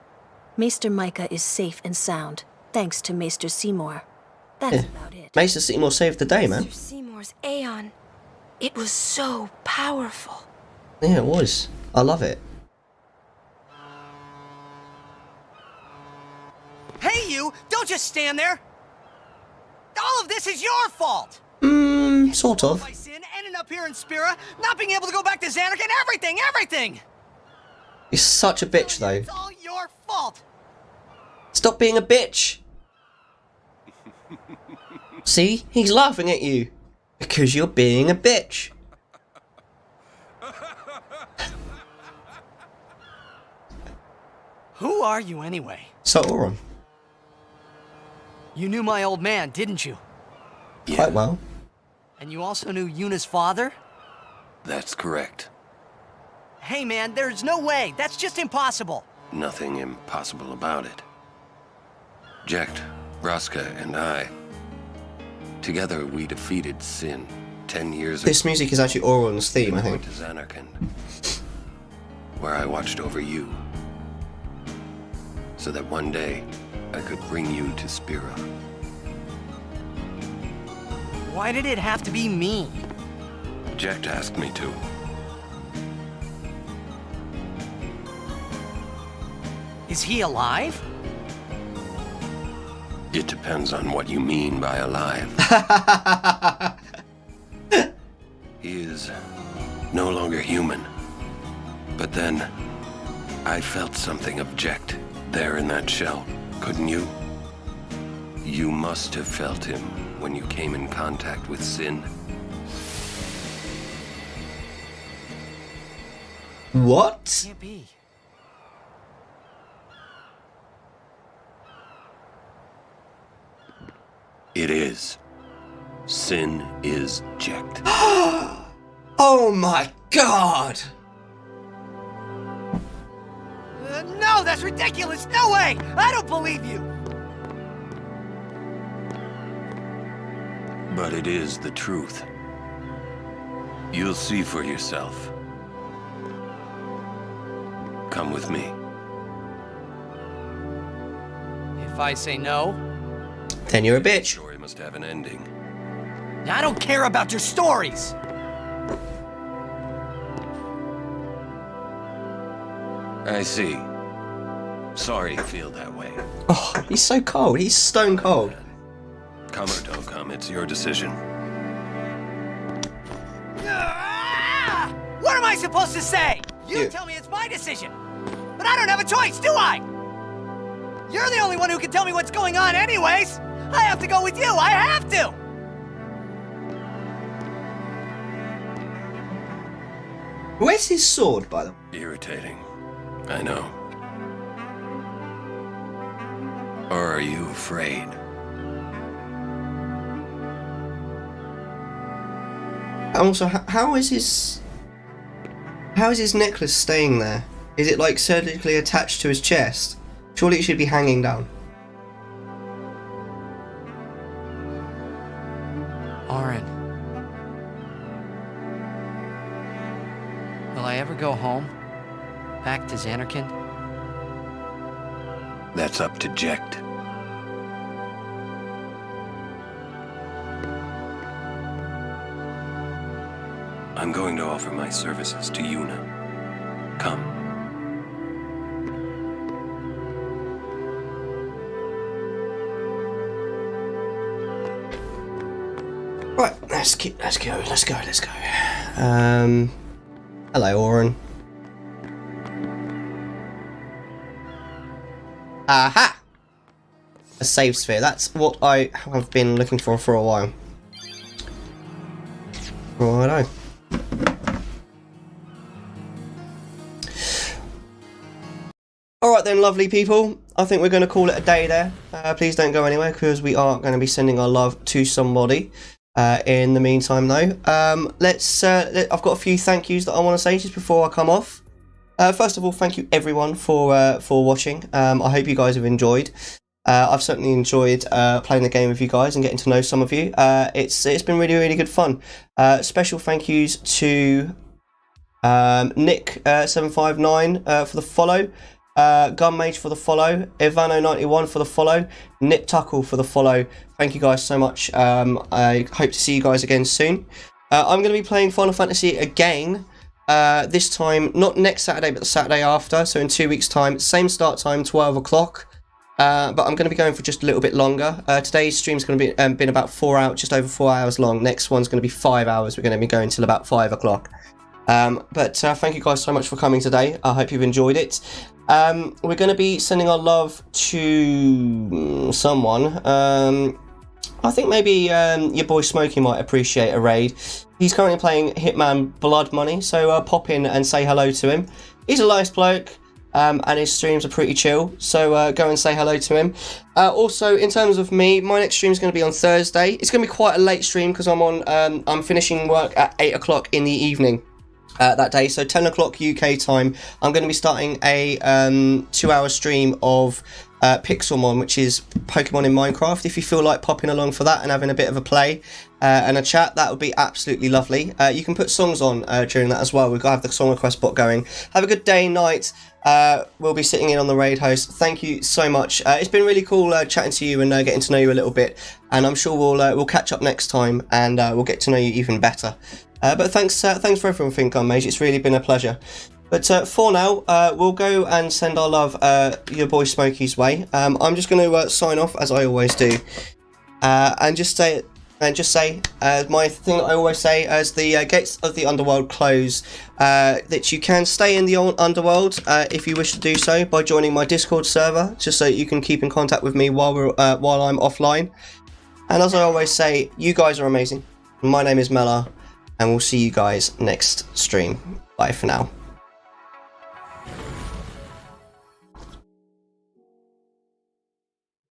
[SPEAKER 13] Maester Micah is safe and sound, thanks to Maester Seymour. That's about it.
[SPEAKER 1] Maester Seymour saved the day, man.
[SPEAKER 9] Maester Seymour's Aeon. It was so powerful.
[SPEAKER 1] Yeah, it was. I love it.
[SPEAKER 17] Hey, you! Don't just stand there!
[SPEAKER 4] All of this is your fault!
[SPEAKER 1] Sort of.
[SPEAKER 4] My sin, ending up here in Spira, not being able to go back to Xanark, and everything!
[SPEAKER 1] You're such a bitch, though.
[SPEAKER 4] It's all your fault!
[SPEAKER 1] Stop being a bitch! See? He's laughing at you. Because you're being a bitch.
[SPEAKER 17] Who are you anyway?
[SPEAKER 1] So, Auron.
[SPEAKER 17] You knew my old man, didn't you?
[SPEAKER 1] Quite well.
[SPEAKER 17] And you also knew Yuna's father?
[SPEAKER 18] That's correct.
[SPEAKER 17] Hey man, there's no way. That's just impossible.
[SPEAKER 18] Nothing impossible about it. Jekt, Vraska, and I. Together we defeated Sin 10 years ago.
[SPEAKER 1] This music is actually Auron's theme, I think.
[SPEAKER 18] To Xanark, where I watched over you. So that one day I could bring you to Spira.
[SPEAKER 17] Why did it have to be me?
[SPEAKER 18] Jekt asked me to.
[SPEAKER 17] Is he alive?
[SPEAKER 18] It depends on what you mean by alive. He is no longer human. But then, I felt something of Jekt there in that shell, couldn't you? You must have felt him when you came in contact with Sin.
[SPEAKER 1] What?
[SPEAKER 17] Can't be.
[SPEAKER 18] It is. Sin is Jekt.
[SPEAKER 1] Oh my god!
[SPEAKER 4] No, that's ridiculous! No way! I don't believe you!
[SPEAKER 18] But it is the truth. You'll see for yourself. Come with me.
[SPEAKER 17] If I say no?
[SPEAKER 1] Then you're a bitch.
[SPEAKER 18] Story must have an ending.
[SPEAKER 4] I don't care about your stories!
[SPEAKER 18] I see. Sorry you feel that way.
[SPEAKER 1] Oh, he's so cold. He's stone cold.
[SPEAKER 18] Come or don't come, it's your decision.
[SPEAKER 4] What am I supposed to say? You tell me it's my decision. But I don't have a choice, do I? You're the only one who can tell me what's going on anyways. I have to go with you. I have to.
[SPEAKER 1] Where's his sword, by the way?
[SPEAKER 18] Irritating. I know. Or are you afraid?
[SPEAKER 1] Also, how is his necklace staying there? Is it like surgically attached to his chest? Surely it should be hanging down.
[SPEAKER 17] Auron. Will I ever go home? Back to Xanarkin?
[SPEAKER 18] That's up to Jekt. I'm going to offer my services to Yuna. Come.
[SPEAKER 1] Right, let's go. Hello, Auron. Aha! A save sphere. That's what I have been looking for a while. Righto. Alright then, lovely people. I think we're going to call it a day there. Please don't go anywhere because we are going to be sending our love to somebody. In the meantime, though, I've got a few thank yous that I want to say just before I come off. First of all, thank you everyone for watching. I hope you guys have enjoyed. I've certainly enjoyed playing the game with you guys and getting to know some of you. It's been really good fun. Special thank yous to Nick759 for the follow, Gunmage for the follow, Ivano91 for the follow, Nip Tuckle for the follow. Thank you guys so much. I hope to see you guys again soon. I'm going to be playing Final Fantasy again. This time, not next Saturday, but the Saturday after. So in 2 weeks' time, same start time, 12 o'clock. but I'm going to be going for just a little bit longer. Today's stream's going to be been about 4 hours, just over 4 hours long. Next one's going to be 5 hours. We're going to be going till about 5 o'clock. But thank you guys so much for coming today. I hope you've enjoyed it. We're going to be sending our love to someone. I think maybe your boy Smokey might appreciate a raid. He's currently playing Hitman Blood Money, so pop in and say hello to him. He's a nice bloke, and his streams are pretty chill, so go and say hello to him. Also, in terms of me, my next stream is going to be on Thursday. It's going to be quite a late stream because I'm finishing work at 8 o'clock in the evening. That day, so 10 o'clock UK time, I'm going to be starting a 2-hour stream of Pixelmon, which is Pokemon in Minecraft. If you feel like popping along for that and having a bit of a play and a chat, that would be absolutely lovely. You can put songs on during that as well. We've got to have the song request bot going. Have a good day, night. We'll be sitting in on the raid host. Thank you so much. It's been really cool chatting to you and getting to know you a little bit, and I'm sure we'll catch up next time and we'll get to know you even better. But thanks for everything, Gunmage. It's really been a pleasure. But for now, we'll go and send our love your boy Smokey's way. I'm just going to sign off as I always do, and just say my thing that I always say: as the gates of the underworld close, that you can stay in the underworld if you wish to do so by joining my Discord server, just so you can keep in contact with me while I'm offline. And as I always say, you guys are amazing. My name is Mellar, and we'll see you guys next stream. Bye for now.